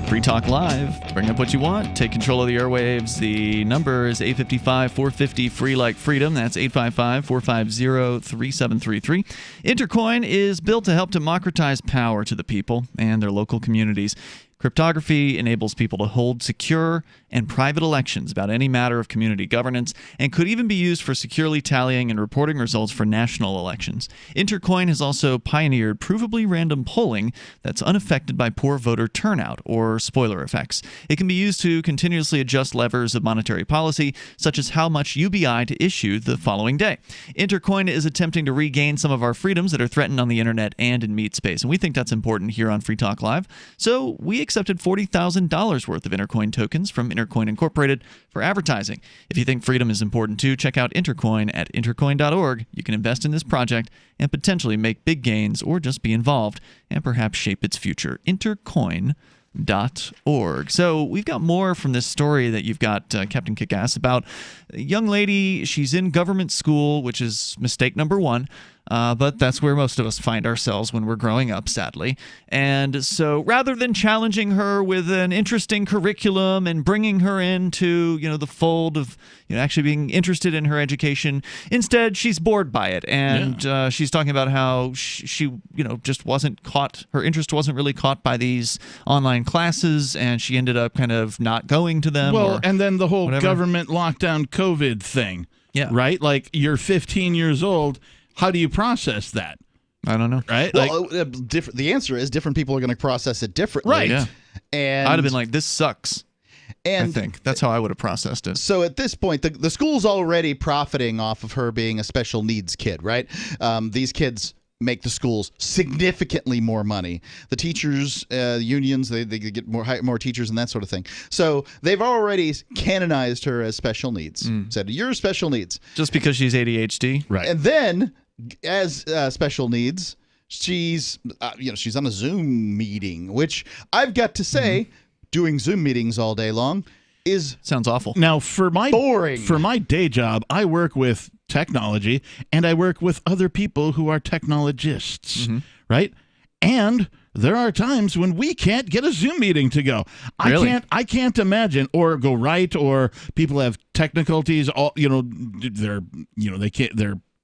Free Talk Live. Bring up what you want. Take control of the airwaves. The number is 855-450-FREE like freedom. That's 855-450-3733. Intercoin is built to help democratize power to the people and their local communities. Cryptography enables people to hold secure and private elections about any matter of community governance and could even be used for securely tallying and reporting results for national elections. Intercoin has also pioneered provably random polling that's unaffected by poor voter turnout or spoiler effects. It can be used to continuously adjust levers of monetary policy, such as how much UBI to issue the following day. Intercoin is attempting to regain some of our freedoms that are threatened on the internet and in meat space, and we think that's important here on Free Talk Live. So we accepted $40,000 worth of Intercoin tokens from Intercoin Incorporated for advertising. If you think freedom is important too, check out Intercoin at intercoin.org. You can invest in this project and potentially make big gains or just be involved and perhaps shape its future. Intercoin.org. So we've got more from this story that you've got, Captain Kickass, about a young lady. She's in government school, which is mistake number one. But that's where most of us find ourselves when we're growing up, sadly. And so rather than challenging her with an interesting curriculum and bringing her into, the fold of, actually being interested in her education, instead she's bored by it. And she's talking about how she just wasn't caught, her interest wasn't really caught by these online classes, and she ended up kind of not going to them. Well, and then the whole whatever. Government lockdown COVID thing. Yeah. Right? Like, you're 15 years old. How do you process that? I don't know. Right? Well, the answer is different people are going to process it differently. Right. Yeah. And I'd have been like, this sucks. And I think that's how I would have processed it. So at this point, the school's already profiting off of her being a special needs kid, right? These kids make the schools significantly more money. The teachers, unions, they get more teachers and that sort of thing. So they've already canonized her as special needs. Said, you're special needs. Just because she's ADHD? Right. And then, as special needs, she's on a Zoom meeting, which I've got to say, doing Zoom meetings all day long sounds awful. Now, for my day job, I work with technology, and I work with other people who are technologists, right? And there are times when we can't get a Zoom meeting to go. Really? I can't imagine, or go right, or people have technical difficulties. They're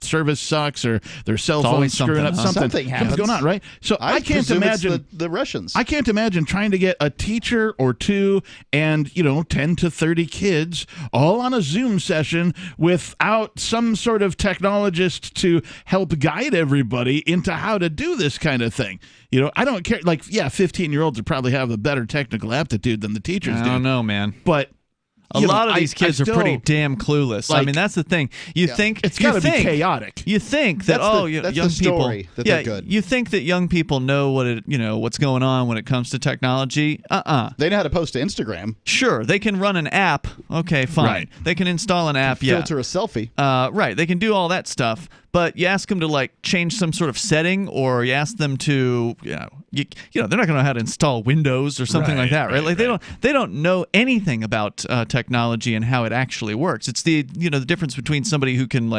service sucks or their cell It's phone's always screwing up. Something happens. going on, right? So I can't presume it's imagine the Russians. I can't imagine trying to get a teacher or two and 10 to 30 kids all on a Zoom session without some sort of technologist to help guide everybody into how to do this kind of thing. I don't care. 15-year-olds would probably have a better technical aptitude than the teachers do. I don't know, man. But a lot of these kids are pretty damn clueless. I mean, that's the thing. You think it's got to be chaotic. You think that that's young the story people, that they're good. You think that young people know what's going on when it comes to technology? They know how to post to Instagram. Sure, they can run an app. Okay, fine. Right. They can install an app. Filter a selfie. Right. They can do all that stuff. But you ask them to change some sort of setting, or you ask them to, they're not going to know how to install Windows or something like that, right? They don't know anything about technology and how it actually works. It's the difference between somebody who can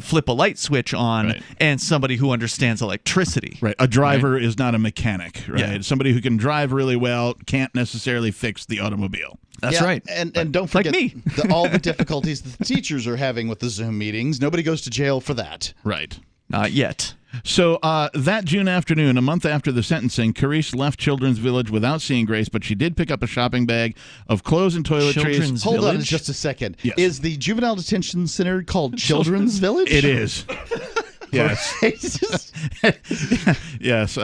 flip a light switch on and somebody who understands electricity. Right. A driver is not a mechanic, right? Yeah. Somebody who can drive really well can't necessarily fix the automobile. That's right. And don't forget all the difficulties that the teachers are having with the Zoom meetings. Nobody goes to jail for that. Right. Not yet. So that June afternoon, a month after the sentencing, Carice left Children's Village without seeing Grace, but she did pick up a shopping bag of clothes and toiletries. Hold on just a second. Yes. Is the juvenile detention center called Children's Village? It is. Yes. Yes.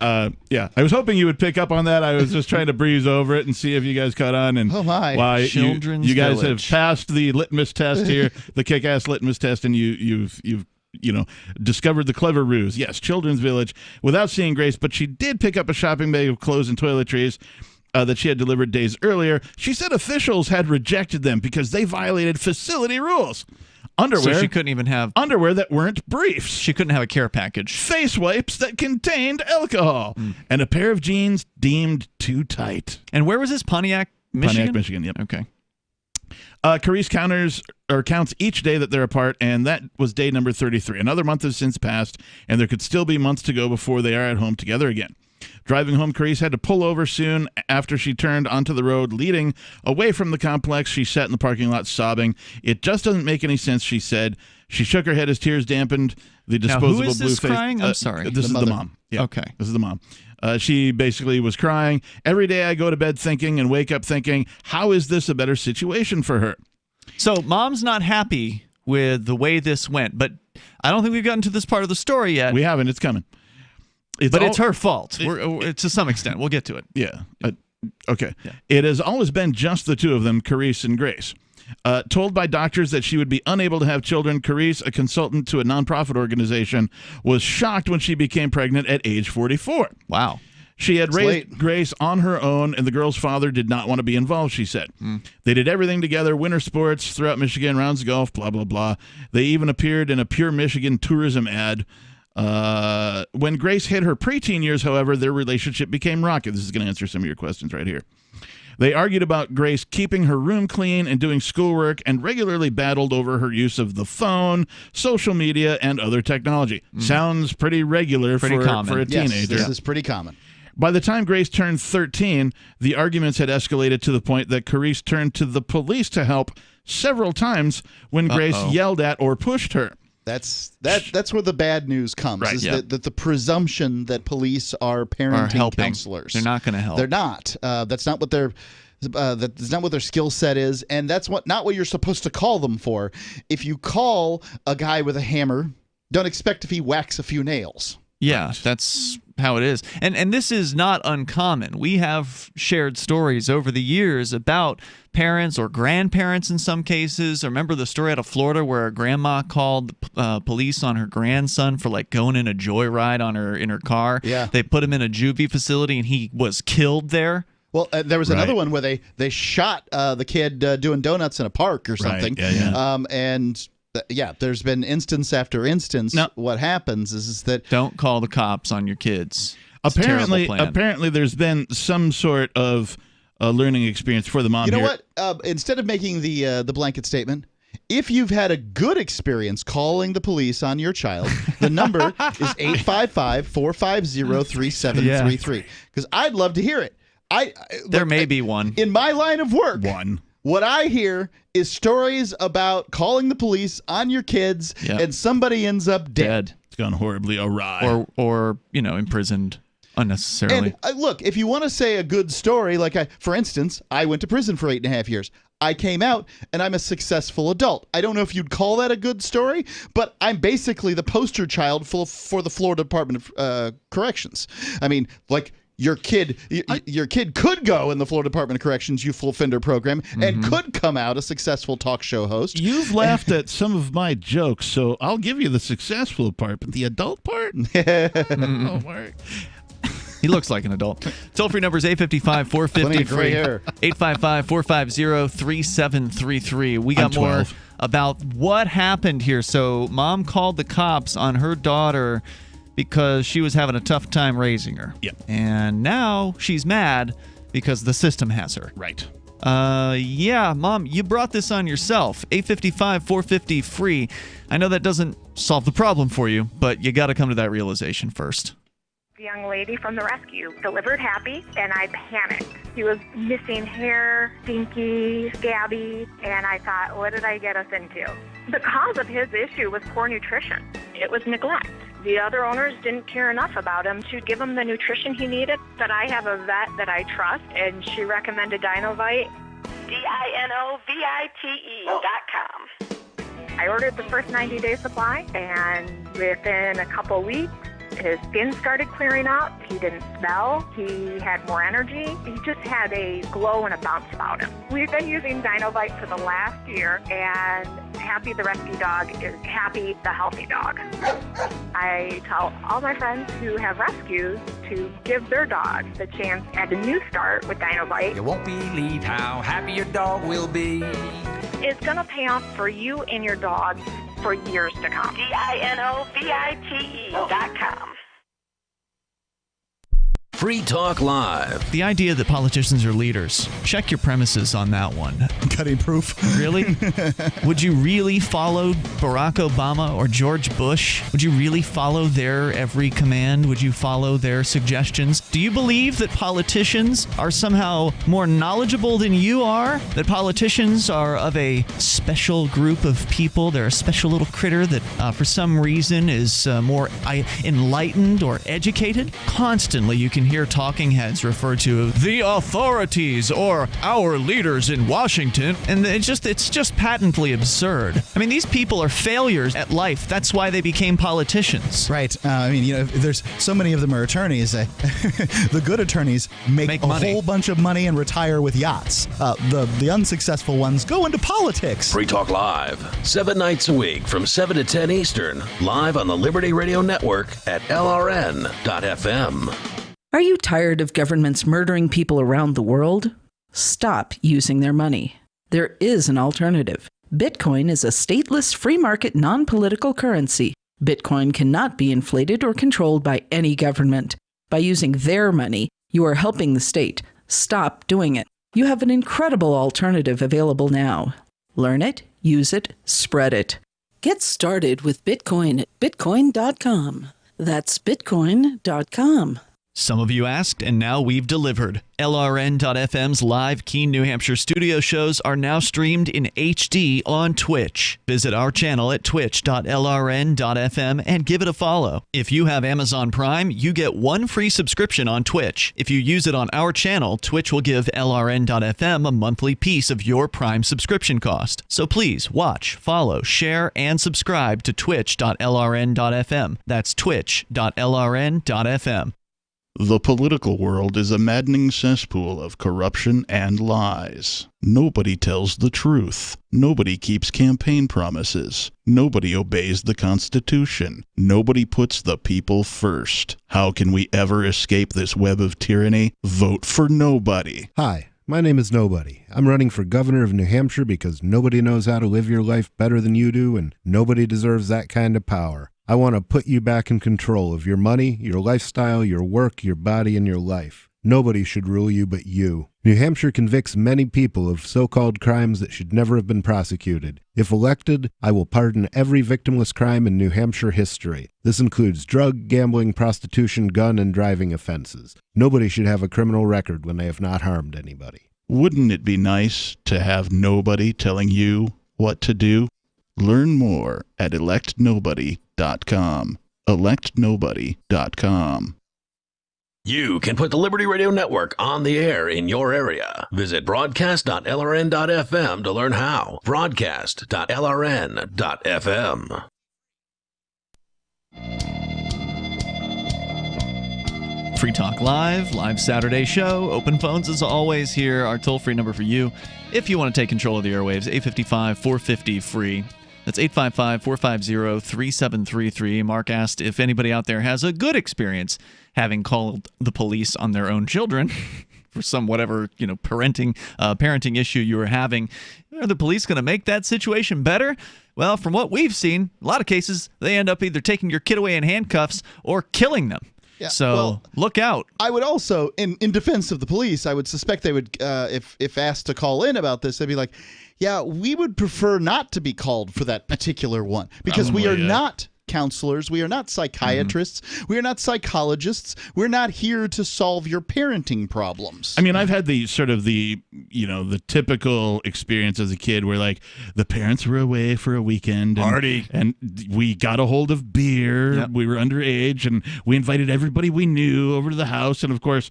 I was hoping you would pick up on that. I was just trying to breeze over it and see if you guys caught on. And why Children's you guys Village. have passed the litmus test here, the Kickass litmus test, and you've discovered the clever ruse. Yes, Children's Village, without seeing Grace, but she did pick up a shopping bag of clothes and toiletries that she had delivered days earlier. She said officials had rejected them because they violated facility rules. Underwear. So she couldn't even have underwear that weren't briefs. She couldn't have a care package. Face wipes that contained alcohol, and a pair of jeans deemed too tight. And where was this? Pontiac, Michigan? Pontiac, Michigan, yep. Okay. Carice counts each day that they're apart, and that was day number 33. Another month has since passed, and there could still be months to go before they are at home together again. Driving home, Carice had to pull over soon after she turned onto the road leading away from the complex. She sat in the parking lot sobbing. It just doesn't make any sense, she said. She shook her head as tears dampened the disposable now, who is this blue face. Crying? I'm sorry. This is the mom. Yeah, okay. This is the mom. She basically was crying. Every day I go to bed thinking and wake up thinking, how is this a better situation for her? So mom's not happy with the way this went, but I don't think we've gotten to this part of the story yet. We haven't. It's coming. It's her fault to some extent. We'll get to it. Yeah. Okay. Yeah. It has always been just the two of them, Carice and Grace. Told by doctors that she would be unable to have children, Carice, a consultant to a nonprofit organization, was shocked when she became pregnant at age 44. Wow. She had raised Grace on her own, and the girl's father did not want to be involved, she said. They did everything together, winter sports throughout Michigan, rounds of golf, blah, blah, blah. They even appeared in a Pure Michigan tourism ad. When Grace hit her preteen years, however, their relationship became rocky. This is going to answer some of your questions right here. They argued about Grace keeping her room clean and doing schoolwork, and regularly battled over her use of the phone, social media, and other technology. Sounds pretty regular for a teenager. Yes, this is pretty common. By the time Grace turned 13, the arguments had escalated to the point that Carice turned to the police to help several times when Grace yelled at or pushed her. That's where the bad news comes. Right, is that the presumption that police are parenting counselors. They're not going to help. They're not. That's not what that's not what their skill set is, and that's not what you're supposed to call them for. If you call a guy with a hammer, don't expect if he whacks a few nails. Yeah, that's how it is. And this is not uncommon. We have shared stories over the years about parents or grandparents in some cases. I remember the story out of Florida where a grandma called police on her grandson for going in a joyride in her car. Yeah. They put him in a juvie facility and he was killed there. Well, there was another one where they shot the kid doing donuts in a park or something. Right. Yeah. Yeah, there's been instance after instance. No. What happens is that don't call the cops on your kids. It's apparently, there's been some sort of learning experience for the mom. You know what? Instead of making the blanket statement, if you've had a good experience calling the police on your child, the number is 855-450-3733. Because I'd love to hear it. There may be one in my line of work. What I hear is stories about calling the police on your kids and somebody ends up dead. It's gone horribly awry. Or imprisoned unnecessarily. And look, if you want to say a good story, for instance, I went to prison for 8.5 years. I came out and I'm a successful adult. I don't know if you'd call that a good story, but I'm basically the poster child for the Florida Department of Corrections. I mean, your kid could go in the Florida Department of Corrections youthful offender program and could come out a successful talk show host. You've laughed at some of my jokes, so I'll give you the successful part, but the adult part? Won't work. He looks like an adult. Toll-free number is 855-450-FREE. 855-450-3733. We got more about what happened here. So mom called the cops on her daughter because she was having a tough time raising her. Yep. And now she's mad because the system has her. Right. Yeah, Mom, you brought this on yourself. 855-450-FREE. I know that doesn't solve the problem for you, but you got to come to that realization first. The young lady from the rescue delivered happy, and I panicked. He was missing hair, stinky, scabby, and I thought, what did I get us into? The cause of his issue was poor nutrition. It was neglect. The other owners didn't care enough about him to give him the nutrition he needed. But I have a vet that I trust, and she recommended Dinovite. DINOVITE.com. I ordered the first 90-day supply, and within a couple weeks, his skin started clearing up. He didn't smell. He had more energy. He just had a glow and a bounce about him. We've been using Dinovite for the last year, and Happy the rescue dog is Happy the healthy dog. I tell all my friends who have rescues to give their dogs the chance at a new start with Dinovite. You won't believe how happy your dog will be. It's going to pay off for you and your dog for years to come. DINOVITE.com. Free Talk Live. The idea that politicians are leaders. Check your premises on that one. Cutting proof. Really? Would you really follow Barack Obama or George Bush? Would you really follow their every command? Would you follow their suggestions? Do you believe that politicians are somehow more knowledgeable than you are? That politicians are of a special group of people? They're a special little critter that for some reason is more enlightened or educated? Constantly you can hear talking heads refer to the authorities or our leaders in Washington, and it's just patently absurd. I mean, these people are failures at life. That's why they became politicians. Right. There's so many of them are attorneys. The good attorneys make money. Whole bunch of money and retire with yachts. The unsuccessful ones go into politics. Free Talk Live, 7 nights a week from 7 to 10 Eastern, live on the Liberty Radio Network at LRN.FM. Are you tired of governments murdering people around the world? Stop using their money. There is an alternative. Bitcoin is a stateless, free market, non-political currency. Bitcoin cannot be inflated or controlled by any government. By using their money, you are helping the state. Stop doing it. You have an incredible alternative available now. Learn it, use it, spread it. Get started with Bitcoin at Bitcoin.com. That's Bitcoin.com. Some of you asked, and now we've delivered. LRN.FM's live Keene, New Hampshire studio shows are now streamed in HD on Twitch. Visit our channel at twitch.lrn.fm and give it a follow. If you have Amazon Prime, you get one free subscription on Twitch. If you use it on our channel, Twitch will give LRN.FM a monthly piece of your Prime subscription cost. So please watch, follow, share, and subscribe to twitch.lrn.fm. That's twitch.lrn.fm. The political world is a maddening cesspool of corruption and lies. Nobody tells the truth. Nobody keeps campaign promises. Nobody obeys the Constitution. Nobody puts the people first. How can we ever escape this web of tyranny? Vote for nobody. Hi, my name is Nobody. I'm running for governor of New Hampshire because nobody knows how to live your life better than you do, and nobody deserves that kind of power. I want to put you back in control of your money, your lifestyle, your work, your body, and your life. Nobody should rule you but you. New Hampshire convicts many people of so-called crimes that should never have been prosecuted. If elected, I will pardon every victimless crime in New Hampshire history. This includes drug, gambling, prostitution, gun, and driving offenses. Nobody should have a criminal record when they have not harmed anybody. Wouldn't it be nice to have nobody telling you what to do? Learn more at electnobody.com. electnobody.com. You can put the Liberty Radio Network on the air in your area. Visit broadcast.lrn.fm to learn how. Broadcast.lrn.fm. Free Talk live Saturday show. Open phones as always here. Our toll-free number for you if you want to take control of the airwaves, 855-450-FREE. That's 855-450-3733. Mark asked if anybody out there has a good experience having called the police on their own children for some whatever, parenting issue you were having. Are the police going to make that situation better? Well, from what we've seen, a lot of cases, they end up either taking your kid away in handcuffs or killing them. Yeah, so look out. I would also, in defense of the police, I would suspect they would, if asked to call in about this, they'd be like, yeah, we would prefer not to be called for that particular one because we are not counselors. We are not psychiatrists. We are not psychologists. We're not here to solve your parenting problems. I mean, I've had the typical experience as a kid where like the parents were away for a weekend and we got a hold of beer. Yep. We were underage and we invited everybody we knew over to the house. And of course,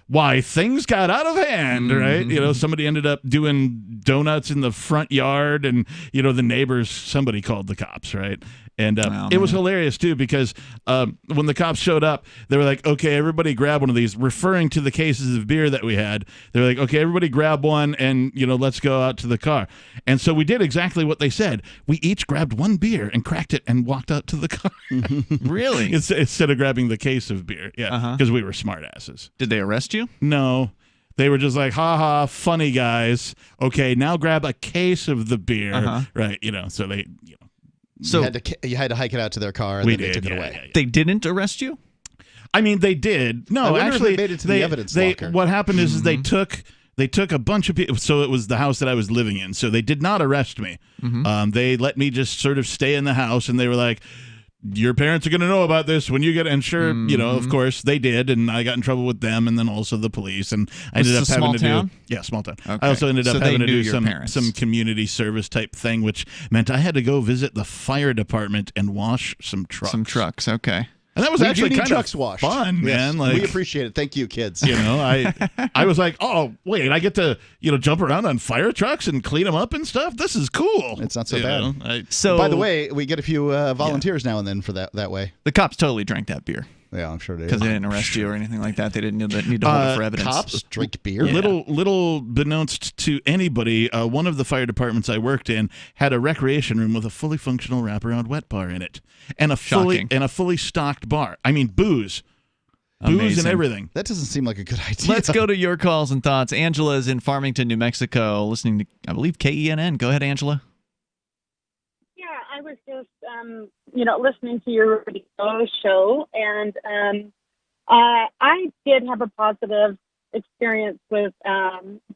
things got out of hand, right? Somebody ended up doing donuts in the front yard and, the neighbors, somebody called the cops, right? And it was hilarious, too, because when the cops showed up, they were like, okay, everybody grab one of these, referring to the cases of beer that we had. They were like, okay, everybody grab one and, let's go out to the car. And so we did exactly what they said. We each grabbed one beer and cracked it and walked out to the car. Really? Instead of grabbing the case of beer. Yeah, because we were smartasses. Did they arrest you? No. They were just like, ha, funny guys. Okay, now grab a case of the beer. Right, so they, So you had to hike it out to their car, and then they took it away. Yeah. They didn't arrest you? I mean, they did. No, actually, they made it to the evidence locker. What happened is they took a bunch of people. So it was the house that I was living in. So they did not arrest me. They let me just sort of stay in the house, and they were like, your parents are going to know about this when you get, and sure, of course they did, and I got in trouble with them, and then also the police, and I ended up having to do, small town. Okay. I also ended up having to do some community service type thing, which meant I had to go visit the fire department and wash some trucks. Okay. And that was actually kind trucks of washed. fun, yes, man. Like, we appreciate it. Thank you, kids. I was like, oh, wait, I get to, jump around on fire trucks and clean them up and stuff? This is cool. It's not so bad. So, by the way, we get a few volunteers now and then for that way. The cops totally drank that beer. Yeah, I'm sure they did. Because they didn't arrest you or anything like that. They didn't need to hold it for evidence. Cops drink beer? Yeah. Little beknownst to anybody, one of the fire departments I worked in had a recreation room with a fully functional wraparound wet bar in it. And a fully stocked bar. I mean, booze. Amazing. Booze and everything. That doesn't seem like a good idea. Let's go to your calls and thoughts. Angela is in Farmington, New Mexico, listening to, I believe, KENN. Go ahead, Angela. I was just, listening to your radio show, and I did have a positive experience with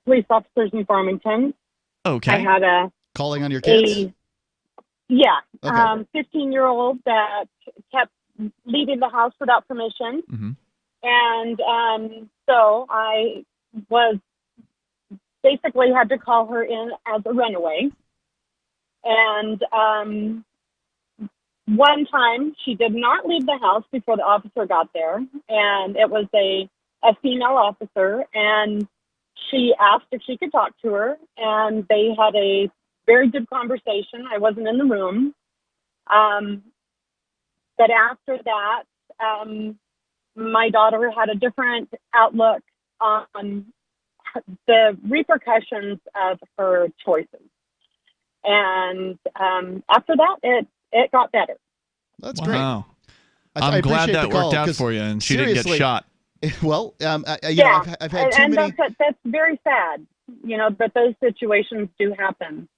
police officers in Farmington. Okay. I had calling on your kids? 15-year-old that kept leaving the house without permission. And so I was basically had to call her in as a runaway. And one time she did not leave the house before the officer got there, and it was a female officer, and she asked if she could talk to her, and they had a very good conversation. I wasn't in the room. But after that, my daughter had a different outlook on the repercussions of her choices. And after that, it got better. That's great. Wow. I'm glad that worked out for you, and she didn't get shot. Well, I've had too many. That's very sad, but those situations do happen.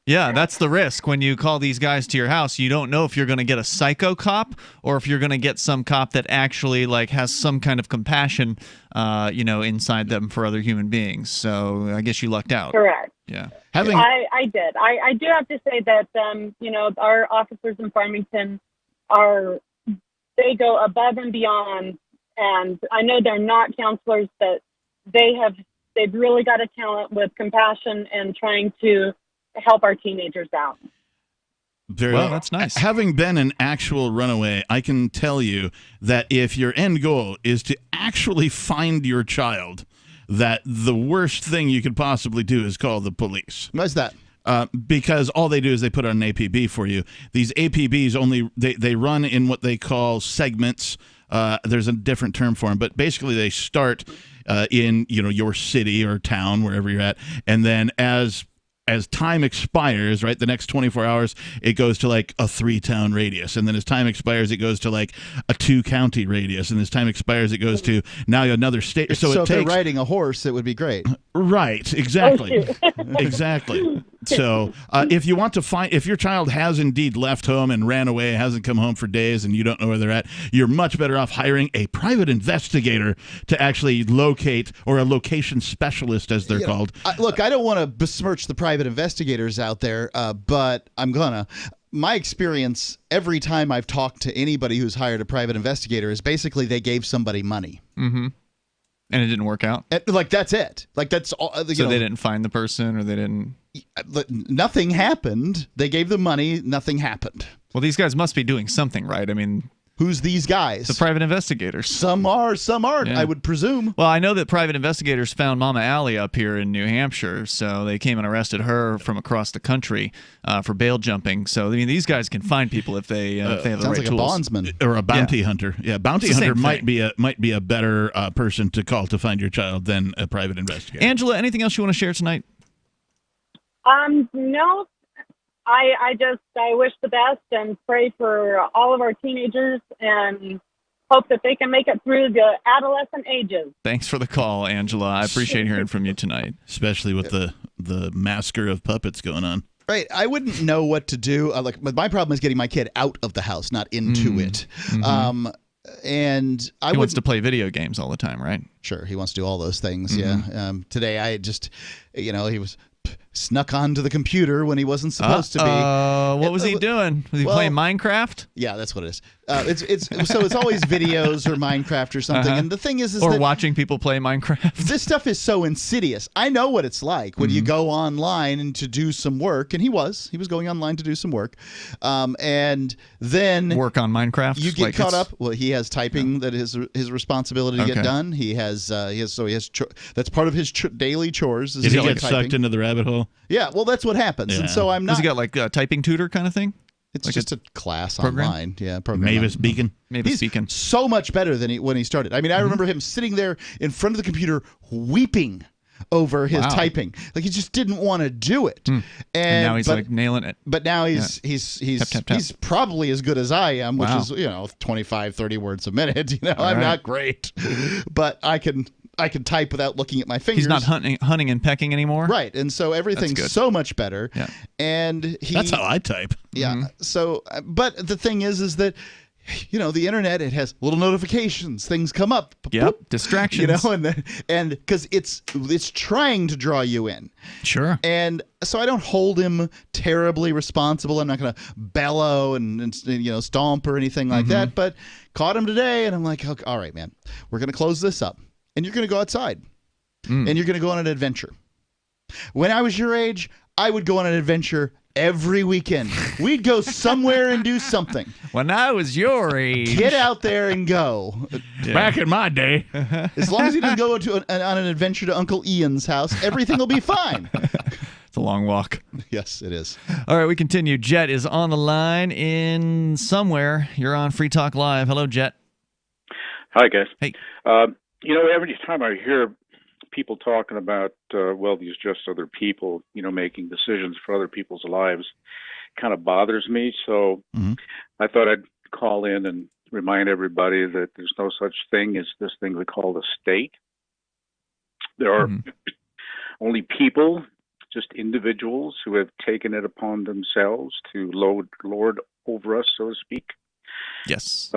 Yeah, that's the risk when you call these guys to your house. You don't know if you're going to get a psycho cop or if you're going to get some cop that actually has some kind of compassion, inside them for other human beings. So I guess you lucked out. Correct. Yeah. I did. I do have to say that our officers in Farmington they go above and beyond, and I know they're not counselors, but they have they've really got a talent with compassion and trying to help our teenagers out. Well, that's nice. Having been an actual runaway, I can tell you that if your end goal is to actually find your child, that the worst thing you could possibly do is call the police. Why's that? Because all they do is they put on an APB for you. These APBs they run in what they call segments. There's a different term for them, but basically they start in your city or town, wherever you're at, and then as time expires, right, the next 24 hours, it goes to like a 3-town radius. And then as time expires, it goes to like a 2-county radius. And as time expires, it goes to now another state. So if they're riding a horse, it would be great. Right, exactly. Exactly. So if you want to find, if your child has indeed left home and ran away, hasn't come home for days, and you don't know where they're at, you're much better off hiring a private investigator to actually locate, or a location specialist, as they're called. Look, I don't want to besmirch the private investigators out there, but I'm gonna. My experience every time I've talked to anybody who's hired a private investigator is basically they gave somebody money. Mm-hmm. And it didn't work out? Like, that's it. Like, that's all. So they didn't find the person, or they didn't... Nothing happened. They gave them money. Nothing happened. Well, these guys must be doing something right. I mean... Who's these guys? The private investigators. Some are, some aren't, Yeah. I would presume. Well, I know that private investigators found Mama Allie up here in New Hampshire, so they came and arrested her from across the country for bail jumping. So, I mean, these guys can find people if they have the right sounds like tools. a bondsman. Or a bounty hunter. Yeah, bounty It's the hunter same might be a better person to call to find your child than a private investigator. Angela, anything else you want to share tonight? No. I wish the best and pray for all of our teenagers and hope that they can make it through the adolescent ages. Thanks for the call, Angela. I appreciate hearing from you tonight. Especially with the massacre of puppets going on. Right, I wouldn't know what to do. My problem is getting my kid out of the house, not into it. Mm-hmm. And He wants to play video games all the time, right? Sure, he wants to do all those things. Mhm. Yeah. Today I just, he was snuck onto the computer when he wasn't supposed to be. What was he doing? Was he playing Minecraft? Yeah, that's what it is. It's always videos or Minecraft or something. Uh-huh. And the thing is or that watching people play Minecraft. This stuff is so insidious. I know what it's like when you go online and to do some work, and he was going online to do some work, and then work on Minecraft. You get caught up. Well, he has typing that is his responsibility to get done. He has that's part of his daily chores. Did he get sucked into the rabbit hole? Yeah, well, that's what happens. And so I'm not. Has he got like a typing tutor kind of thing? It's like just a class program? online. Yeah, program. Mavis Beacon. Mavis Beacon. So much better than when he started. I mean, I remember him sitting there in front of the computer weeping over his typing. Like, he just didn't want to do it. And now he's like nailing it. But now he's he's probably as good as I am, which is 25, 30 words a minute. I'm not great, but I can type without looking at my fingers. He's not hunting and pecking anymore. Right, and so everything's so much better. Yeah. And that's how I type. Yeah. So, but the thing is that the internet, it has little notifications, things come up. Yep, distractions. And because it's trying to draw you in. Sure. And so I don't hold him terribly responsible. I'm not going to bellow and stomp or anything like that. But caught him today, and I'm like, okay, all right, man, we're going to close this up, and you're going to go outside, and you're going to go on an adventure. When I was your age, I would go on an adventure every weekend. We'd go somewhere and do something. When I was your age. Get out there and go. Yeah. Back in my day. As long as he doesn't go on an adventure to Uncle Ian's house, everything will be fine. It's a long walk. Yes, it is. All right, we continue. Jet is on the line in somewhere. You're on Free Talk Live. Hello, Jet. Hi, guys. Hey. Every time I hear people talking about, these just other people, making decisions for other people's lives, kind of bothers me. So I thought I'd call in and remind everybody that there's no such thing as this thing we call the state. There are only people, just individuals who have taken it upon themselves to lord over us, so to speak. Yes.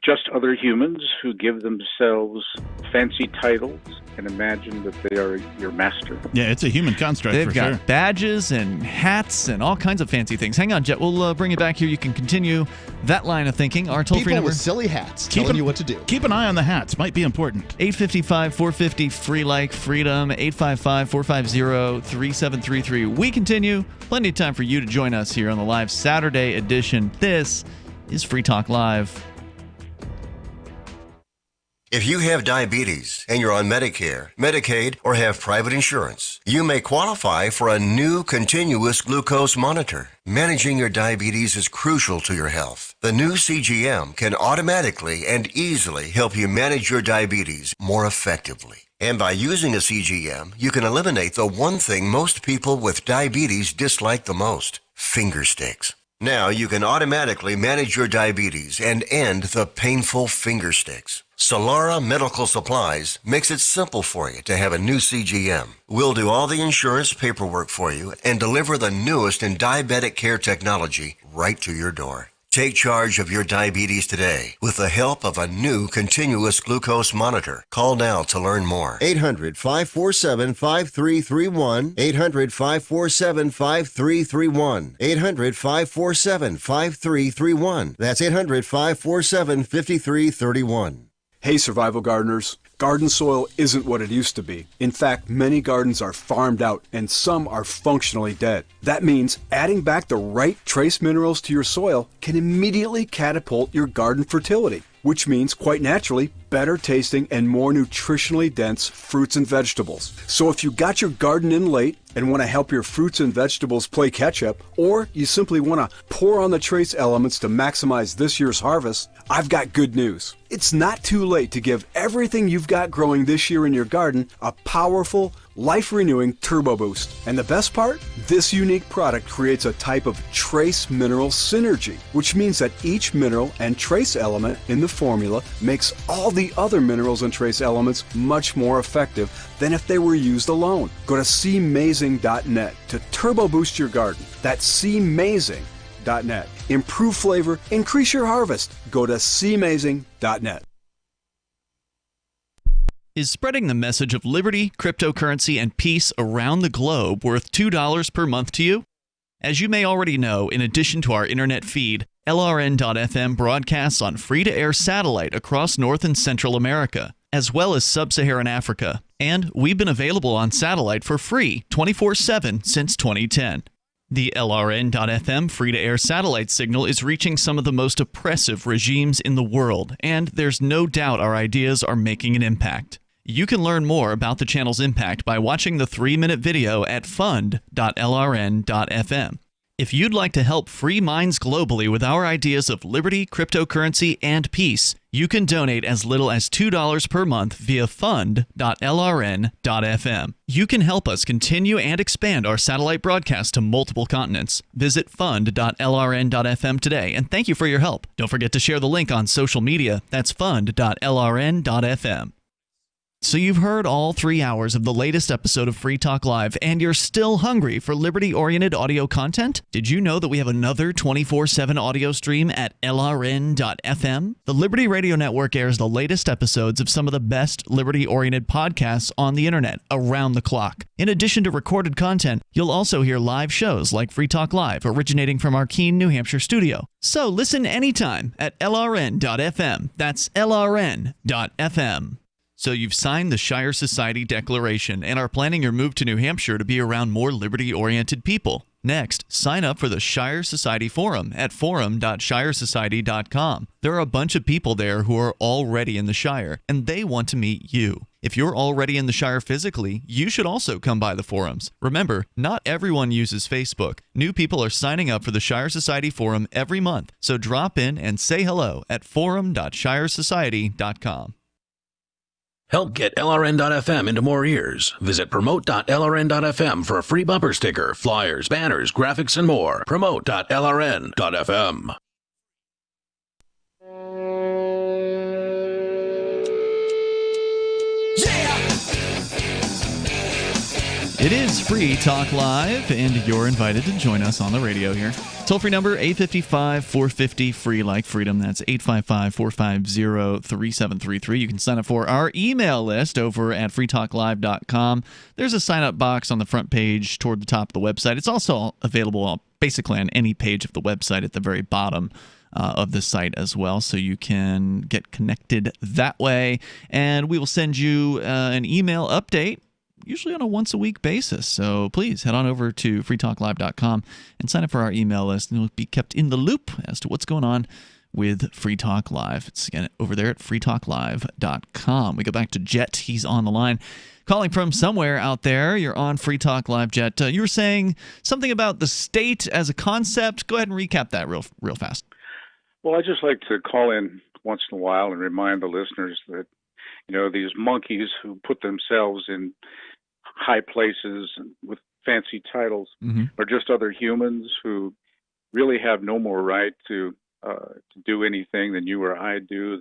Just other humans who give themselves fancy titles and imagine that they are your master. Yeah, it's a human construct. They've for got sure. badges and hats and all kinds of fancy things. Hang on, Jet. We'll bring it back here. You can continue that line of thinking. Our toll-free People number. with silly hats telling you what to do. Keep an eye on the hats. Might be important. 855-450-FREE like freedom. 855-450-3733. We continue. Plenty of time for you to join us here on the live Saturday edition. This is Free Talk Live. If you have diabetes and you're on Medicare, Medicaid, or have private insurance, you may qualify for a new continuous glucose monitor. Managing your diabetes is crucial to your health. The new CGM can automatically and easily help you manage your diabetes more effectively. And by using a CGM, you can eliminate the one thing most people with diabetes dislike the most: finger sticks. Now you can automatically manage your diabetes and end the painful finger sticks. Solara Medical Supplies makes it simple for you to have a new CGM. We'll do all the insurance paperwork for you and deliver the newest in diabetic care technology right to your door. Take charge of your diabetes today with the help of a new continuous glucose monitor. Call now to learn more. 800-547-5331. 800-547-5331. 800-547-5331. That's 800-547-5331. Hey, survival gardeners. Garden soil isn't what it used to be. In fact, many gardens are farmed out and some are functionally dead. That means adding back the right trace minerals to your soil can immediately catapult your garden fertility, which means, quite naturally, better tasting and more nutritionally dense fruits and vegetables. So if you got your garden in late and want to help your fruits and vegetables play catch up, or you simply want to pour on the trace elements to maximize this year's harvest, I've got good news. It's not too late to give everything you've got growing this year in your garden a powerful, life-renewing turbo boost. And the best part? This unique product creates a type of trace mineral synergy, which means that each mineral and trace element in the formula makes all the other minerals and trace elements much more effective than if they were used alone. Go to cmazing.net to turbo boost your garden. That's cmazing.net. Improve flavor, increase your harvest. Go to cmazing.net. Is spreading the message of liberty, cryptocurrency, and peace around the globe worth $2 per month to you? As you may already know, in addition to our internet feed, LRN.FM broadcasts on free-to-air satellite across North and Central America, as well as Sub-Saharan Africa. And we've been available on satellite for free 24/7 since 2010. The LRN.FM free-to-air satellite signal is reaching some of the most oppressive regimes in the world, and there's no doubt our ideas are making an impact. You can learn more about the channel's impact by watching the 3-minute video at fund.lrn.fm. If you'd like to help free minds globally with our ideas of liberty, cryptocurrency, and peace, you can donate as little as $2 per month via fund.lrn.fm. You can help us continue and expand our satellite broadcast to multiple continents. Visit fund.lrn.fm today, and thank you for your help. Don't forget to share the link on social media. That's fund.lrn.fm. So you've heard all 3 hours of the latest episode of Free Talk Live, and you're still hungry for liberty-oriented audio content? Did you know that we have another 24/7 audio stream at LRN.FM? The Liberty Radio Network airs the latest episodes of some of the best liberty-oriented podcasts on the internet around the clock. In addition to recorded content, you'll also hear live shows like Free Talk Live, originating from our Keene, New Hampshire studio. So listen anytime at LRN.FM. That's LRN.FM. So you've signed the Shire Society Declaration and are planning your move to New Hampshire to be around more liberty-oriented people. Next, sign up for the Shire Society Forum at forum.shiresociety.com. There are a bunch of people there who are already in the Shire, and they want to meet you. If you're already in the Shire physically, you should also come by the forums. Remember, not everyone uses Facebook. New people are signing up for the Shire Society Forum every month, so drop in and say hello at forum.shiresociety.com. Help get LRN.FM into more ears. Visit promote.lrn.fm for a free bumper sticker, flyers, banners, graphics, and more. Promote.lrn.fm. It is Free Talk Live, and you're invited to join us on the radio here. Toll-free number, 855-450-FREE like freedom. That's 855-450-3733. You can sign up for our email list over at freetalklive.com. There's a sign-up box on the front page toward the top of the website. It's also available basically on any page of the website at the very bottom of the site as well, so you can get connected that way. And we will send you an email update, usually on a once-a-week basis. So please head on over to freetalklive.com and sign up for our email list, and you'll be kept in the loop as to what's going on with Free Talk Live. It's again over there at freetalklive.com. We go back to Jet. He's on the line, calling from somewhere out there. You're on Free Talk Live, Jet. You were saying something about the state as a concept. Go ahead and recap that real fast. Well, I just like to call in once in a while and remind the listeners that, these monkeys who put themselves in high places and with fancy titles are just other humans who really have no more right to do anything than you or I do.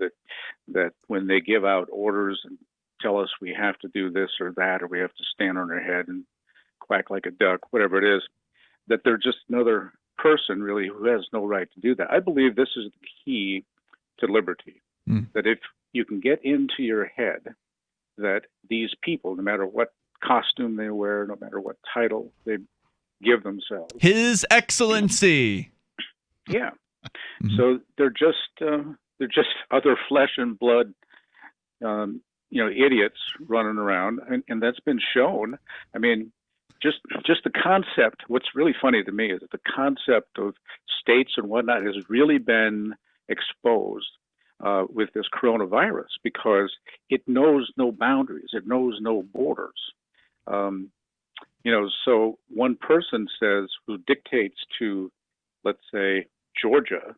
That when they give out orders and tell us we have to do this or that, or we have to stand on our head and quack like a duck, whatever it is, that they're just another person really who has no right to do that. I believe this is the key to liberty, that if you can get into your head that these people, no matter what costume they wear, no matter what title they give themselves, His Excellency. Yeah. So they're just other flesh and blood, idiots running around, and that's been shown. I mean, just the concept. What's really funny to me is that the concept of states and whatnot has really been exposed with this coronavirus, because it knows no boundaries, it knows no borders. So one person says, who dictates to, let's say, Georgia,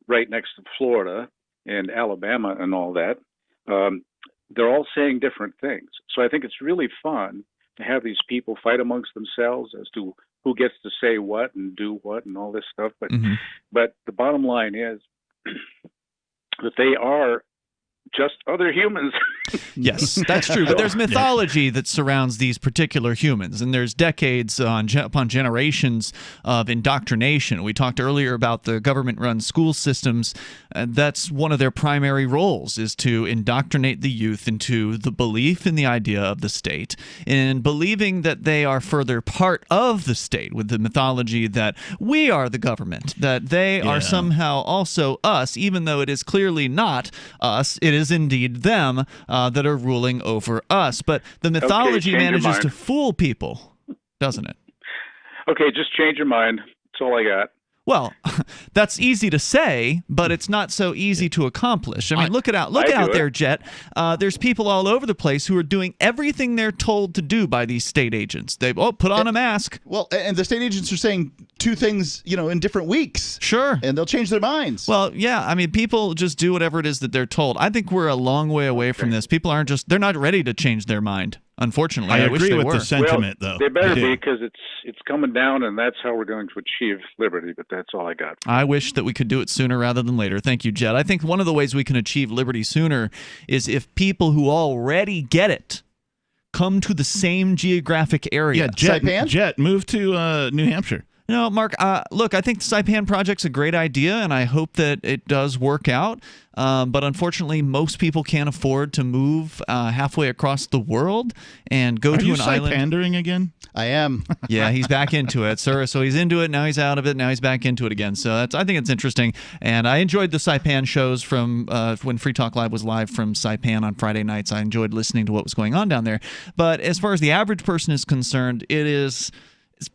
right next to Florida and Alabama and all that, they're all saying different things. So I think it's really fun to have these people fight amongst themselves as to who gets to say what and do what and all this stuff. But the bottom line is that they are just other humans. Yes, that's true. But there's mythology that surrounds these particular humans, and there's decades upon generations of indoctrination. We talked earlier about the government-run school systems. That's one of their primary roles, is to indoctrinate the youth into the belief in the idea of the state, and believing that they are further part of the state, with the mythology that we are the government, that they are somehow also us, even though it is clearly not us. It is indeed them that are ruling over us. But the mythology manages to fool people, doesn't it? Okay, just change your mind. That's all I got. Well, that's easy to say, but it's not so easy to accomplish. I mean, look out there, Jet. There's people all over the place who are doing everything they're told to do by these state agents. They put on a mask. Well, and the state agents are saying two things, in different weeks. Sure. And they'll change their minds. Well, yeah. I mean, people just do whatever it is that they're told. I think we're a long way away from this. People they're not ready to change their mind. Unfortunately, I wish they were. The sentiment, though. They better be, because it's coming down, and that's how we're going to achieve liberty. But that's all I got. I wish that we could do it sooner rather than later. Thank you, Jet. I think one of the ways we can achieve liberty sooner is if people who already get it come to the same geographic area. Yeah, Jet, move to New Hampshire. No, Mark, look, I think the Saipan Project's a great idea, and I hope that it does work out. But unfortunately, most people can't afford to move halfway across the world and go to an island. Are you Saipandering again? I am. Yeah, he's back into it, sir. So he's into it, now he's out of it, now he's back into it again. So I think it's interesting. And I enjoyed the Saipan shows from when Free Talk Live was live from Saipan on Friday nights. I enjoyed listening to what was going on down there. But as far as the average person is concerned, it's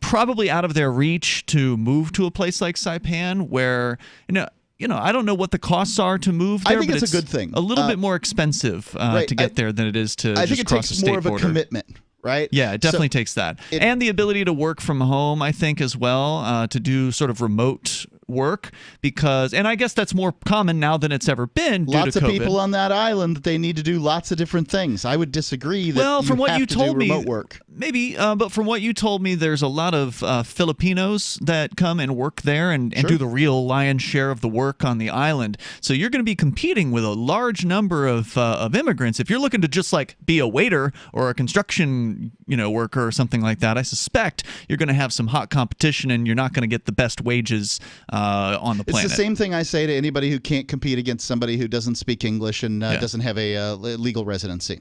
probably out of their reach to move to a place like Saipan, where I don't know what the costs are to move there. I think but it's a good thing. A little bit more expensive to get there than it is to just cross a state border. I think it takes more of a commitment, right? Yeah, it definitely takes that. And the ability to work from home, I think, as well, to do sort of remote work because, and I guess that's more common now than it's ever been due Lots to of COVID. people on that island that they need to do lots of different things. I would disagree that Well, from what have you to told do me, remote work. maybe, but from what you told me, there's a lot of Filipinos that come and work there and Sure. do the real lion's share of the work on the island. So you're going to be competing with a large number of immigrants. If you're looking to just like be a waiter or a construction worker or something like that, I suspect you're going to have some hot competition and you're not going to get the best wages on the planet. It's the same thing I say to anybody who can't compete against somebody who doesn't speak English and doesn't have a legal residency.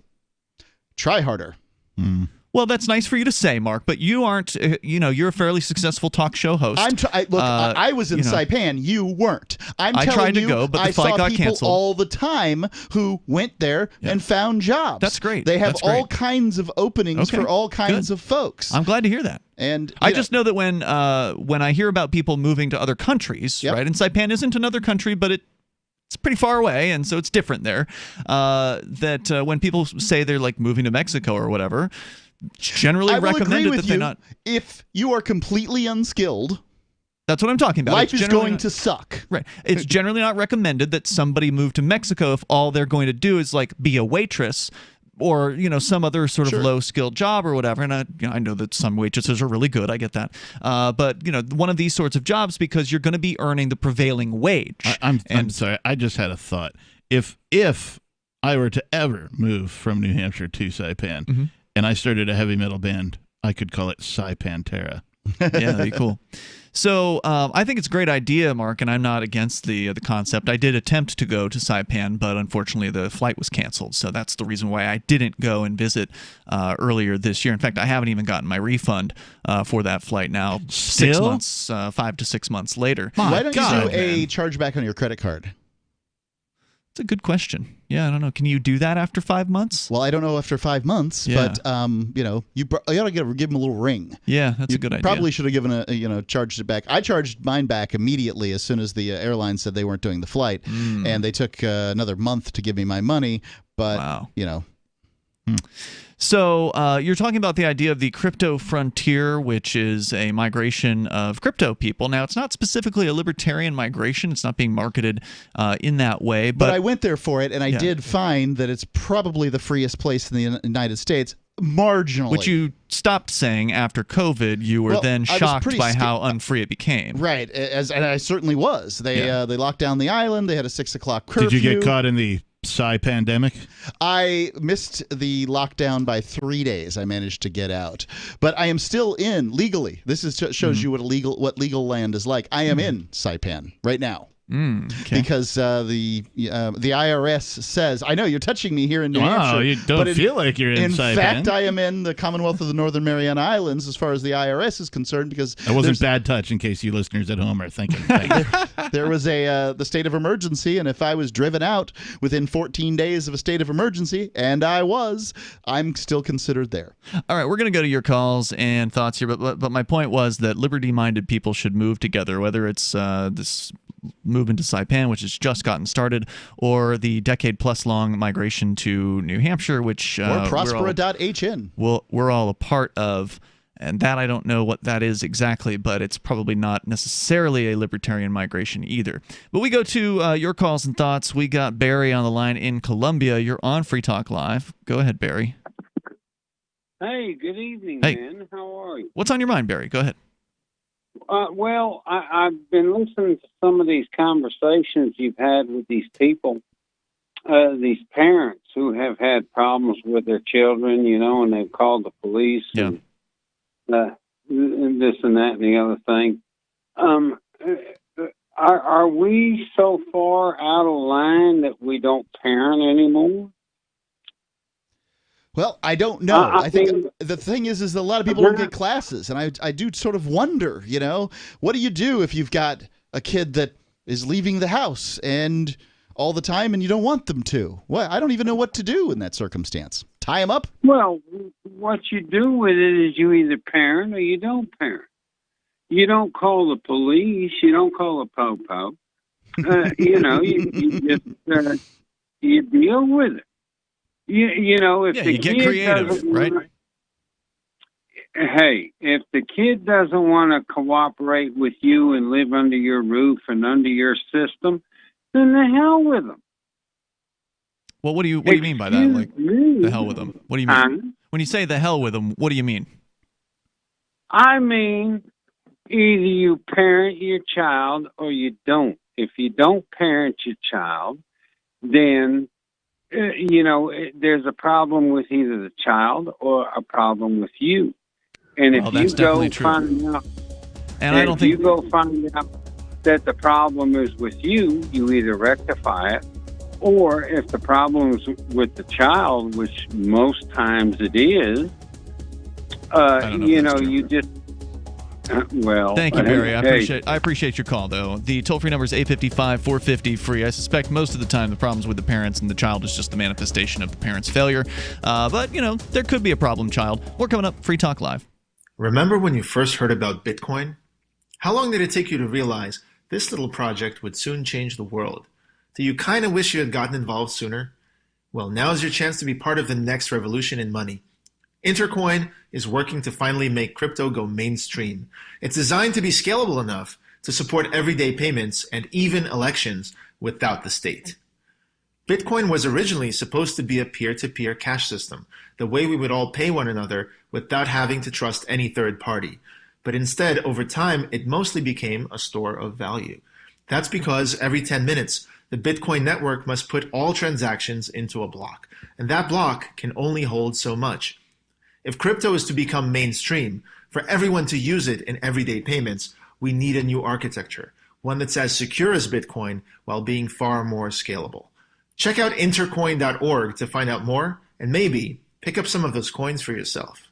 Try harder. Well, that's nice for you to say, Mark, but you aren't, you're a fairly successful talk show host. I was in Saipan. You weren't. I tried to go, but the flight got people canceled. all the time who went there and found jobs. That's great. They have That's great. all kinds of openings for all kinds of folks. I'm glad to hear that. And I just know that when I hear about people moving to other countries, right, and Saipan isn't another country, but it's pretty far away, and so it's different there, that when people say they're like moving to Mexico or whatever, it's generally recommended that they not. If you are completely unskilled, that's what I'm talking about. Life is going to suck. Right. It's generally not recommended that somebody move to Mexico if all they're going to do is like be a waitress or some other sort of low-skilled job or whatever. And I know that some waitresses are really good. I get that. But one of these sorts of jobs because you're going to be earning the prevailing wage. I'm sorry. I just had a thought. If I were to ever move from New Hampshire to Saipan and I started a heavy metal band, I could call it Saipantera. Yeah, that'd be cool. So I think it's a great idea, Mark, and I'm not against the concept. I did attempt to go to Saipan, but unfortunately the flight was canceled. So that's the reason why I didn't go and visit earlier this year. In fact, I haven't even gotten my refund for that flight now. 6 months, 5 to 6 months later. Why don't you do a chargeback on your credit card? That's a good question. Yeah, I don't know. Can you do that after 5 months? Well, I don't know after 5 months, but you ought to give them a little ring. Yeah, that's a good idea. Probably should have given charged it back. I charged mine back immediately as soon as the airline said they weren't doing the flight, and they took another month to give me my money. But So you're talking about the idea of the crypto frontier, which is a migration of crypto people. Now, it's not specifically a libertarian migration. It's not being marketed in that way. But I went there for it, and I did find that it's probably the freest place in the United States, marginally. Which you stopped saying after COVID. You were then shocked by how unfree it became. Right, and I certainly was. They locked down the island. They had a 6 o'clock curfew. Did you get caught in the Pandemic? I missed the lockdown by 3 days. I managed to get out, but I am still in legally. This shows you what legal land is like. I am in Saipan right now. Because the IRS says, I know you're touching me here in New Hampshire. You don't feel like you're in Saipan. In fact, I am in the Commonwealth of the Northern Mariana Islands as far as the IRS is concerned, because that wasn't bad touch. In case you listeners at home are thinking, there was the state of emergency, and if I was driven out within 14 days of a state of emergency, and I'm still considered there. All right, we're going to go to your calls and thoughts here, but my point was that liberty-minded people should move together, whether it's this move into Saipan, which has just gotten started, or the decade-plus-long migration to New Hampshire, which or Prospera.hn. We're all a part of, and that I don't know what that is exactly, but it's probably not necessarily a libertarian migration either. But we go to your calls and thoughts. We got Barry on the line in Columbia. You're on Free Talk Live. Go ahead, Barry. Hey, good evening, hey. man. How are you? What's on your mind, Barry? Go ahead. Well, I've been listening to some of these conversations you've had with these people, these parents who have had problems with their children, and they've called the police and this and that and the other thing. Are we so far out of line that we don't parent anymore? Well, I don't know. I think the thing is a lot of people don't get classes, and I do sort of wonder, what do you do if you've got a kid that is leaving the house and all the time and you don't want them to? Well, I don't even know what to do in that circumstance. Tie them up? Well, what you do with it is you either parent or you don't parent. You don't call the police. You don't call the po-po. You just you deal with it. If the you get kid creative, right? hey, if the kid doesn't want to cooperate with you and live under your roof and under your system, then the hell with them. Well, what do you mean by that? Like, the hell with them? What do you mean? When you say the hell with them, what do you mean? I mean, either you parent your child or you don't. If you don't parent your child, then, there's a problem with either the child or a problem with you. And if you go find out, you go find out that the problem is with you, you either rectify it, or if the problem is with the child, which most times it is, you just. Thank you, Barry. I appreciate your call, though. The toll-free number is 855-450-FREE. I suspect most of the time the problem's with the parents and the child is just the manifestation of the parent's failure. But, there could be a problem child. We're coming up. Free Talk Live. Remember when you first heard about Bitcoin? How long did it take you to realize this little project would soon change the world? Do you kind of wish you had gotten involved sooner? Well, now is your chance to be part of the next revolution in money. Intercoin is working to finally make crypto go mainstream. It's designed to be scalable enough to support everyday payments and even elections without the state. Bitcoin was originally supposed to be a peer-to-peer cash system, the way we would all pay one another without having to trust any third party. But instead, over time, it mostly became a store of value. That's because every 10 minutes, the Bitcoin network must put all transactions into a block, and that block can only hold so much. If crypto is to become mainstream, for everyone to use it in everyday payments, we need a new architecture, one that's as secure as Bitcoin while being far more scalable. Check out intercoin.org to find out more, and maybe pick up some of those coins for yourself.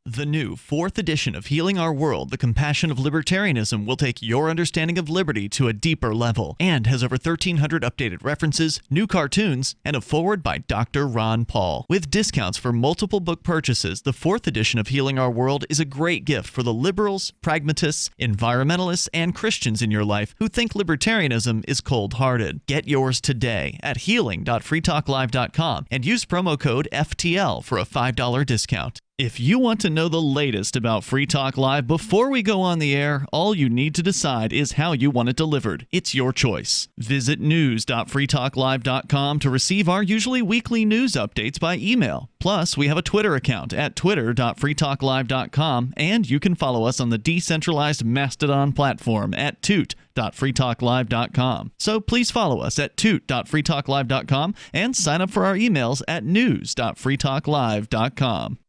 The new 4th edition of Healing Our World, The Compassion of Libertarianism, will take your understanding of liberty to a deeper level and has over 1,300 updated references, new cartoons, and a foreword by Dr. Ron Paul. With discounts for multiple book purchases, the 4th edition of Healing Our World is a great gift for the liberals, pragmatists, environmentalists, and Christians in your life who think libertarianism is cold-hearted. Get yours today at healing.freetalklive.com and use promo code FTL for a $5 discount. If you want to know the latest about Free Talk Live before we go on the air, all you need to decide is how you want it delivered. It's your choice. Visit news.freetalklive.com to receive our usually weekly news updates by email. Plus, we have a Twitter account at twitter.freetalklive.com, and you can follow us on the decentralized Mastodon platform at toot.freetalklive.com. So please follow us at toot.freetalklive.com and sign up for our emails at news.freetalklive.com.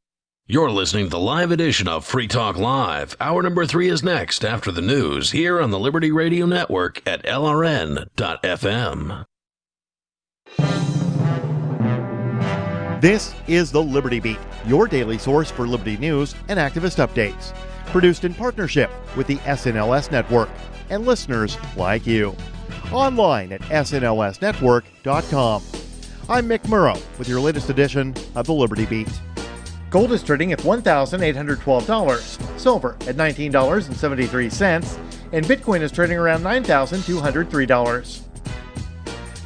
You're listening to the live edition of Free Talk Live. Hour number 3 is next after the news here on the Liberty Radio Network at LRN.FM. This is the Liberty Beat, your daily source for liberty news and activist updates. Produced in partnership with the SNLS Network and listeners like you. Online at snlsnetwork.com. I'm Mick Murrow with your latest edition of the Liberty Beat. Gold is trading at $1,812, silver at $19.73, and Bitcoin is trading around $9,203.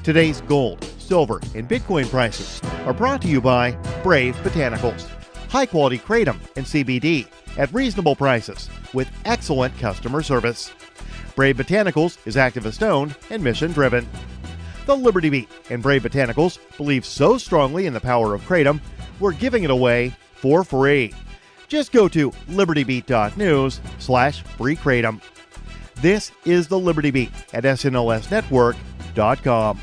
Today's gold, silver, and Bitcoin prices are brought to you by Brave Botanicals, high-quality kratom and CBD at reasonable prices with excellent customer service. Brave Botanicals is activist-owned and mission-driven. The Liberty Beat and Brave Botanicals believe so strongly in the power of kratom, we're giving it away for free. Just go to libertybeat.news/free kratom. This is the Liberty Beat at snlsnetwork.com.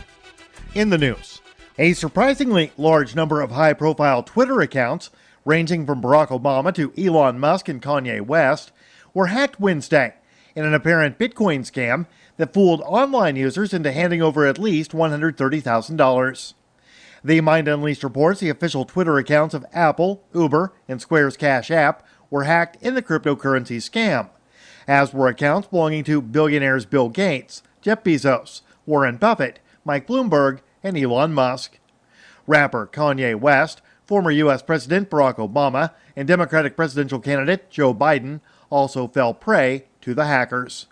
In the news, a surprisingly large number of high-profile Twitter accounts, ranging from Barack Obama to Elon Musk and Kanye West, were hacked Wednesday in an apparent Bitcoin scam that fooled online users into handing over at least $130,000. The Mind Unleashed reports the official Twitter accounts of Apple, Uber, and Square's Cash App were hacked in the cryptocurrency scam, as were accounts belonging to billionaires Bill Gates, Jeff Bezos, Warren Buffett, Mike Bloomberg, and Elon Musk. Rapper Kanye West, former U.S. President Barack Obama, and Democratic presidential candidate Joe Biden also fell prey to the hackers.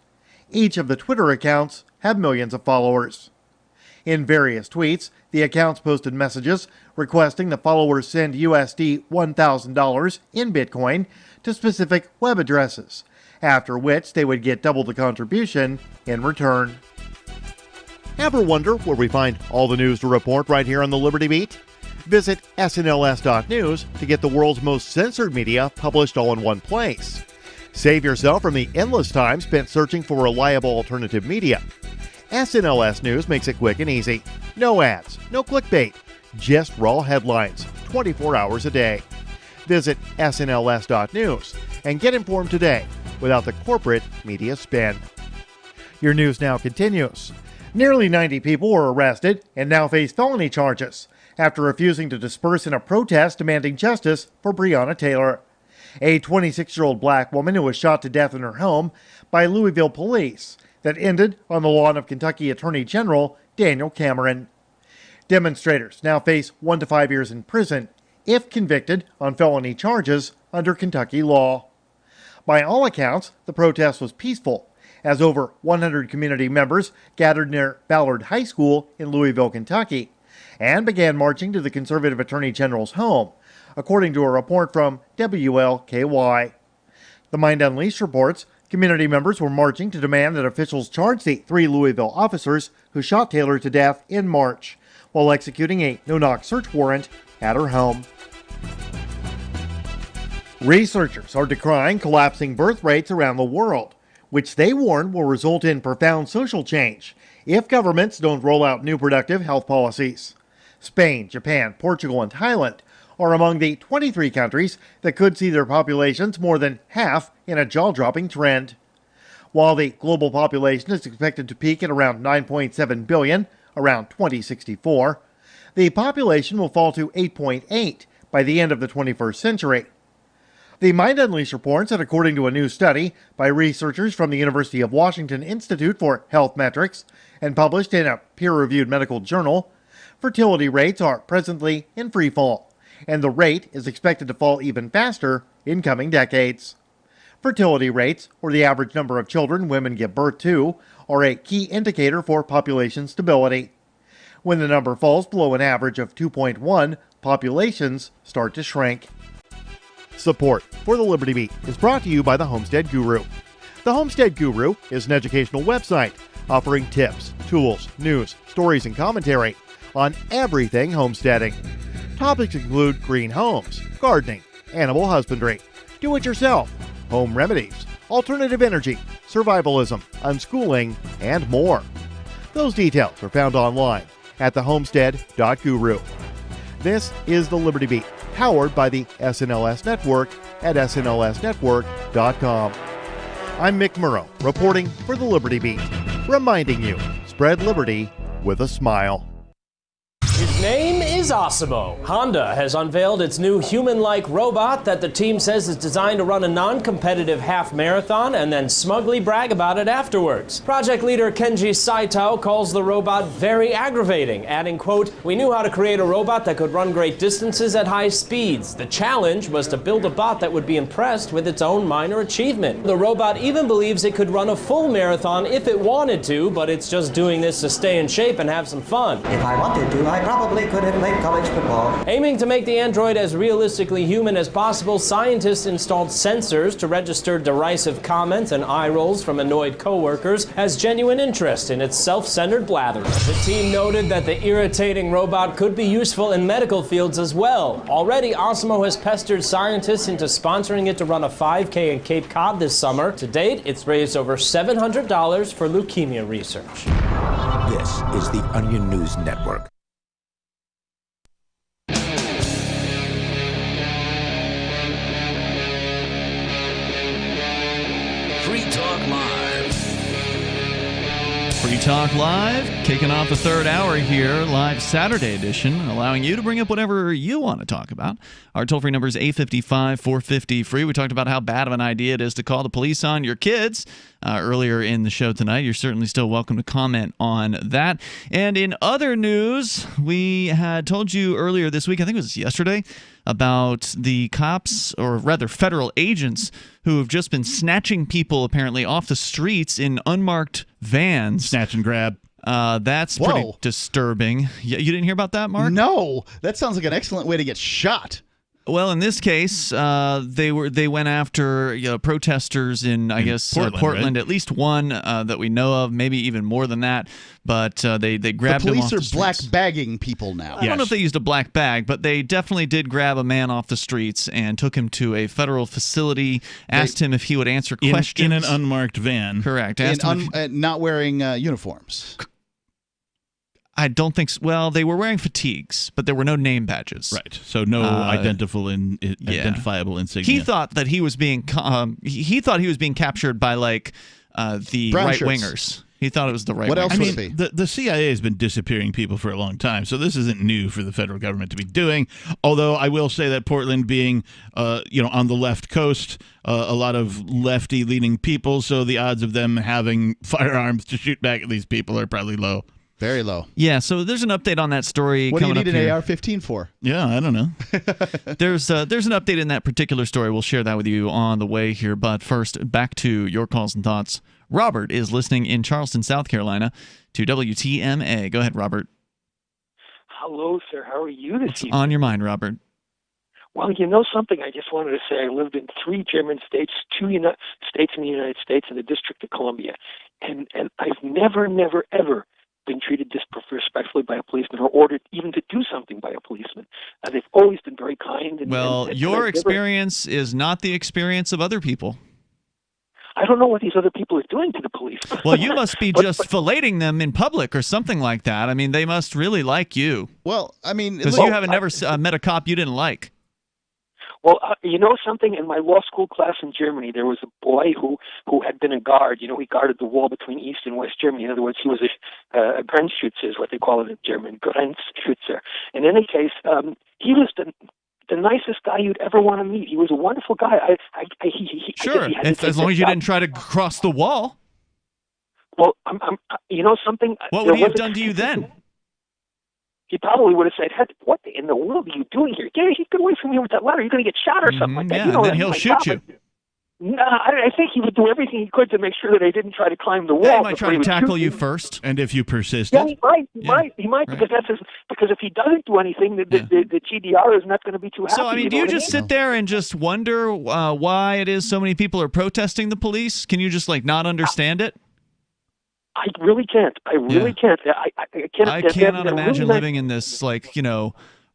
Each of the Twitter accounts have millions of followers. In various tweets, the accounts posted messages requesting the followers send USD $1,000 in Bitcoin to specific web addresses, after which they would get double the contribution in return. Ever wonder where we find all the news to report right here on the Liberty Beat? Visit snls.news to get the world's most censored media published all in one place. Save yourself from the endless time spent searching for reliable alternative media. SNLS News makes it quick and easy. No ads, no clickbait, just raw headlines, 24 hours a day. Visit snls.news and get informed today without the corporate media spin. Your news now continues. Nearly 90 people were arrested and now face felony charges after refusing to disperse in a protest demanding justice for Breonna Taylor, a 26-year-old black woman who was shot to death in her home by Louisville police that ended on the lawn of Kentucky Attorney General Daniel Cameron. Demonstrators now face 1 to 5 years in prison if convicted on felony charges under Kentucky law. By all accounts, the protest was peaceful, as over 100 community members gathered near Ballard High School in Louisville, Kentucky, and began marching to the conservative attorney general's home, according to a report from WLKY. The Mind Unleashed reports community members were marching to demand that officials charge the 3 Louisville officers who shot Taylor to death in March, while executing a no-knock search warrant at her home. Researchers are decrying collapsing birth rates around the world, which they warn will result in profound social change if governments don't roll out new productive health policies. Spain, Japan, Portugal, and Thailand are among the 23 countries that could see their populations more than half in a jaw-dropping trend. While the global population is expected to peak at around 9.7 billion around 2064, the population will fall to 8.8 by the end of the 21st century. The Mind Unleashed reports that according to a new study by researchers from the University of Washington Institute for Health Metrics and published in a peer-reviewed medical journal, fertility rates are presently in free fall, and the rate is expected to fall even faster in coming decades. Fertility rates, or the average number of children women give birth to, are a key indicator for population stability. When the number falls below an average of 2.1, populations start to shrink. Support for the Liberty Beat is brought to you by the Homestead Guru. The Homestead Guru is an educational website offering tips, tools, news, stories, and commentary on everything homesteading. Topics include green homes, gardening, animal husbandry, do-it-yourself, home remedies, alternative energy, survivalism, unschooling, and more. Those details are found online at thehomestead.guru. This is the Liberty Beat, powered by the SNLS Network at snlsnetwork.com. I'm Mick Murrow, reporting for the Liberty Beat, reminding you, spread liberty with a smile. His name is Osimo. Honda has unveiled its new human-like robot that the team says is designed to run a non-competitive half marathon and then smugly brag about it afterwards. Project leader Kenji Saito calls the robot very aggravating, adding, quote, "We knew how to create a robot that could run great distances at high speeds. The challenge was to build a bot that would be impressed with its own minor achievement. The robot even believes it could run a full marathon if it wanted to, but it's just doing this to stay in shape and have some fun. If I wanted to, I probably could have played college football." Aiming to make the android as realistically human as possible, scientists installed sensors to register derisive comments and eye rolls from annoyed coworkers as genuine interest in its self-centered blathering. The team noted that the irritating robot could be useful in medical fields as well. Already, Osimo has pestered scientists into sponsoring it to run a 5K in Cape Cod this summer. To date, it's raised over $700 for leukemia research. This is the Onion News Network. Free Talk Live, kicking off the third hour here, live Saturday edition, allowing you to bring up whatever you want to talk about. Our toll-free number is 855-450-FREE. We talked about how bad of an idea it is to call the police on your kids earlier in the show tonight. You're certainly still welcome to comment on that. And in other news, we had told you earlier this week, I think it was yesterday, about the cops, or rather federal agents, who have just been snatching people apparently off the streets in unmarked vans. Snatch and grab. That's pretty disturbing. You didn't hear about that, Mark? No, that sounds like an excellent way to get shot. Well, in this case, they went after protesters in guess Portland. Right? At least one that we know of, maybe even more than that. But they grabbed him off the streets. The police are black bagging people now. I don't know if they used a black bag, but they definitely did grab a man off the streets and took him to a federal facility. Asked him if he would answer questions in an unmarked van. Correct. And not wearing uniforms. I don't think so. Well, they were wearing fatigues, but there were no name badges. Right. So no identifiable insignia. He thought that he was being he thought he was being captured by the right wingers. He thought it was the right. What else I would mean, it be? The CIA has been disappearing people for a long time, so this isn't new for the federal government to be doing. Although I will say that Portland being, on the left coast, a lot of lefty-leaning people, so the odds of them having firearms to shoot back at these people are probably low. Very low. Yeah, so there's an update on that story. What do you need an here. AR-15 for? Yeah, I don't know. There's an update in that particular story. We'll share that with you on the way here. But first, back to your calls and thoughts. Robert is listening in Charleston, South Carolina, to WTMA. Go ahead, Robert. Hello, sir. How are you this evening? What's on your mind, Robert? Well, you know something I just wanted to say. I lived in 3 German states, 2 states in the United States, and the District of Columbia. And I've never, ever been treated disrespectfully by a policeman or ordered even to do something by a policeman. They've always been very kind. Your experience is not the experience of other people. I don't know what these other people are doing to the police. Well, you must be just filleting them in public or something like that. I mean, they must really like you. Well, I mean... Because you haven't never met a cop you didn't like. Well, you know something? In my law school class in Germany, there was a boy who had been a guard. He guarded the wall between East and West Germany. In other words, he was a Grenzschütze, is what they call it in German, Grenzschütze. In any case, he was the nicest guy you'd ever want to meet. He was a wonderful guy. Sure, as long as you didn't try to cross the wall. Well, you know something? What would he have done to you then? He probably would have said, "What in the world are you doing here? Get away from here with that ladder. You're going to get shot or something like that." Yeah, and then he'll shoot you. No, I think he would do everything he could to make sure that I didn't try to climb the wall. Yeah, he might try to tackle you first. And if you persisted? Yeah, he might, because because if he doesn't do anything, the GDR is not going to be too happy. So, I mean, do you just sit there and just wonder why it is so many people are protesting the police? Can you just not understand it? I really can't. I really can't. I cannot imagine living in this,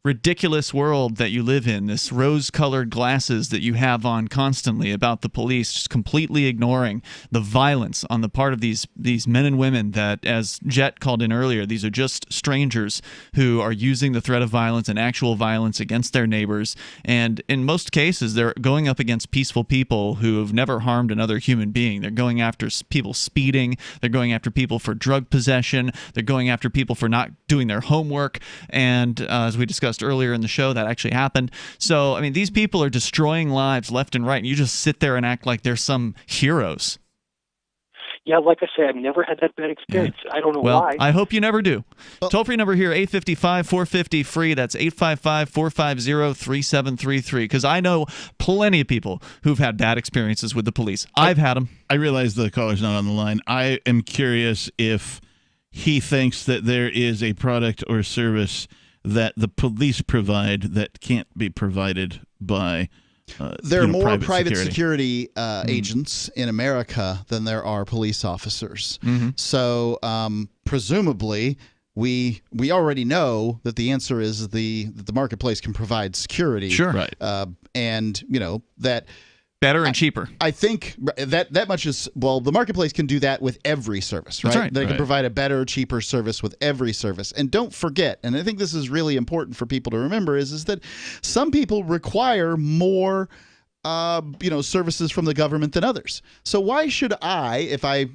ridiculous world that you live in, this rose-colored glasses that you have on constantly about the police, just completely ignoring the violence on the part of these men and women that, as Jet called in earlier, these are just strangers who are using the threat of violence and actual violence against their neighbors. And in most cases, they're going up against peaceful people who have never harmed another human being. They're going after people speeding. They're going after people for drug possession. They're going after people for not doing their homework. And as we discussed earlier in the show, that actually happened. So, I mean, these people are destroying lives left and right, and you just sit there and act like they're some heroes. Yeah, like I say, I've never had that bad experience. I don't know why. I hope you never do. Toll-free number here, 855-450-FREE. That's 855-450-3733. Because I know plenty of people who've had bad experiences with the police. I've had them. I realize the caller's not on the line. I am curious if he thinks that there is a product or service that the police provide that can't be provided by there are more private security agents in America than there are police officers. So presumably we already know that the answer is that the marketplace can provide security. Sure. Right. And that better and cheaper. I think that much is, well, the marketplace can do that with every service, right? That's right. They can provide a better, cheaper service with every service. And don't forget, and I think this is really important for people to remember, is that some people require more services from the government than others. So why should I, if I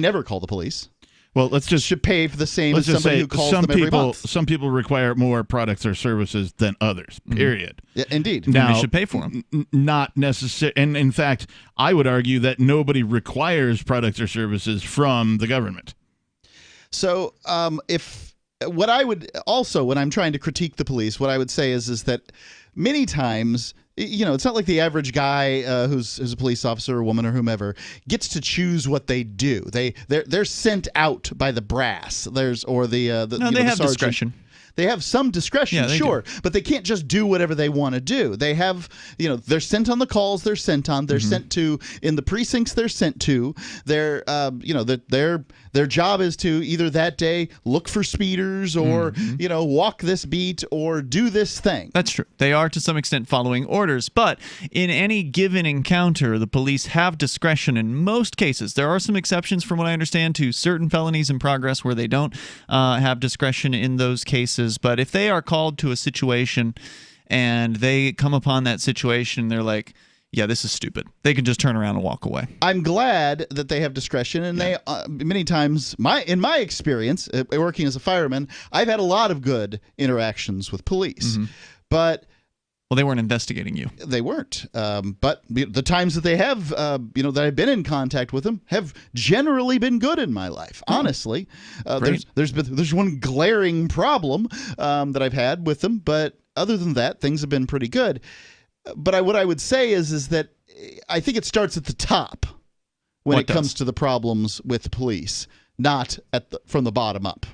never call the police, well, let's just should pay for the same as somebody who calls them every month? Some people require more products or services than others, period. Yeah, indeed. Now, they should pay for them. Not necessarily. And in fact, I would argue that nobody requires products or services from the government. So when I'm trying to critique the police, what I would say is that many times it's not like the average guy who's a police officer or woman or whomever gets to choose what they do. They're sent out by the brass. They have discretion. They have some discretion, sure, but they can't just do whatever they want to do. They have, they're sent on the calls they're sent on. They're sent to in the precincts they're sent to. Their job is to either that day look for speeders or walk this beat or do this thing. That's true. They are to some extent following orders, but in any given encounter, the police have discretion in most cases. There are some exceptions, from what I understand, to certain felonies in progress where they don't have discretion in those cases. But if they are called to a situation and they come upon that situation, they're like, yeah, this is stupid, they can just turn around and walk away. I'm glad that they have discretion, and they many times, in my experience, working as a fireman, I've had a lot of good interactions with police. But well, they weren't investigating you. They weren't. But the times that they have, that I've been in contact with them have generally been good in my life. Honestly, there's one glaring problem that I've had with them, but other than that, things have been pretty good. But what I would say is that I think it starts at the top when it comes to the problems with the police, not from the bottom up.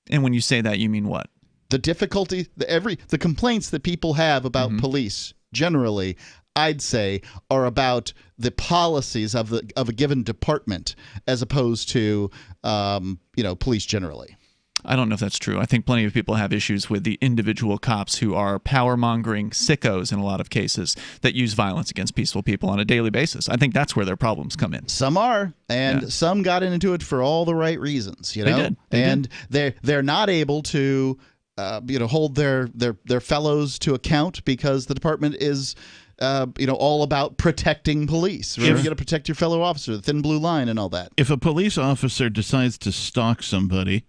And when you say that, you mean what? The difficulty, the complaints that people have about police generally, I'd say, are about the policies of a given department as opposed to police generally. I don't know if that's true. I think plenty of people have issues with the individual cops who are power-mongering sickos in a lot of cases that use violence against peaceful people on a daily basis. I think that's where their problems come in. Some are, and some got into it for all the right reasons. They did. And they're not able to hold their fellows to account because the department is all about protecting police. Right? You got to protect your fellow officer, the thin blue line and all that. If a police officer decides to stalk somebody,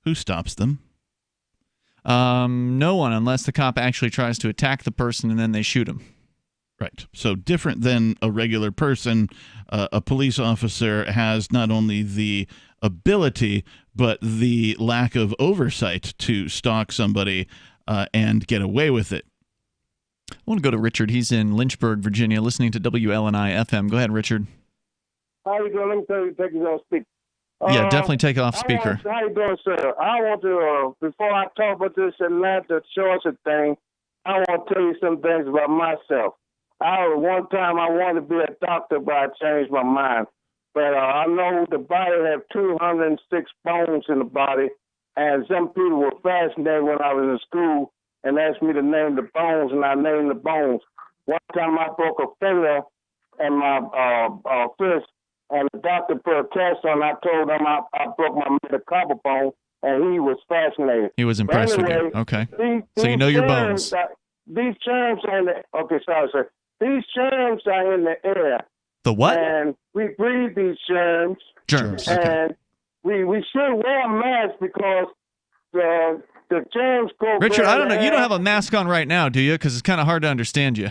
who stops them? No one, unless the cop actually tries to attack the person and then they shoot him. Right. So different than a regular person, a police officer has not only the ability but the lack of oversight to stalk somebody and get away with it. I want to go to Richard. He's in Lynchburg, Virginia, listening to WLNI FM. Go ahead, Richard. How you doing? Let me tell you, take you on speaker. Yeah, definitely take off speaker. How you doing, sir? I want to, before I talk about this Atlanta, Georgia thing, I want to tell you some things about myself. One time I wanted to be a doctor, but I changed my mind. But I know the body has 206 bones in the body, and some people were fascinated when I was in school and asked me to name the bones, and I named the bones. One time I broke a finger and my fist, and the doctor put a test on. I told him I broke my metacarpal bone, and he was fascinated. He was impressed with you. Okay. So you know your bones. These germs are in the sir. These germs are in the air. The what? And we breathe these germs. Germs. And we should wear a mask because the germs go. Richard, I don't know. You don't have a mask on right now, do you? Because it's kind of hard to understand you.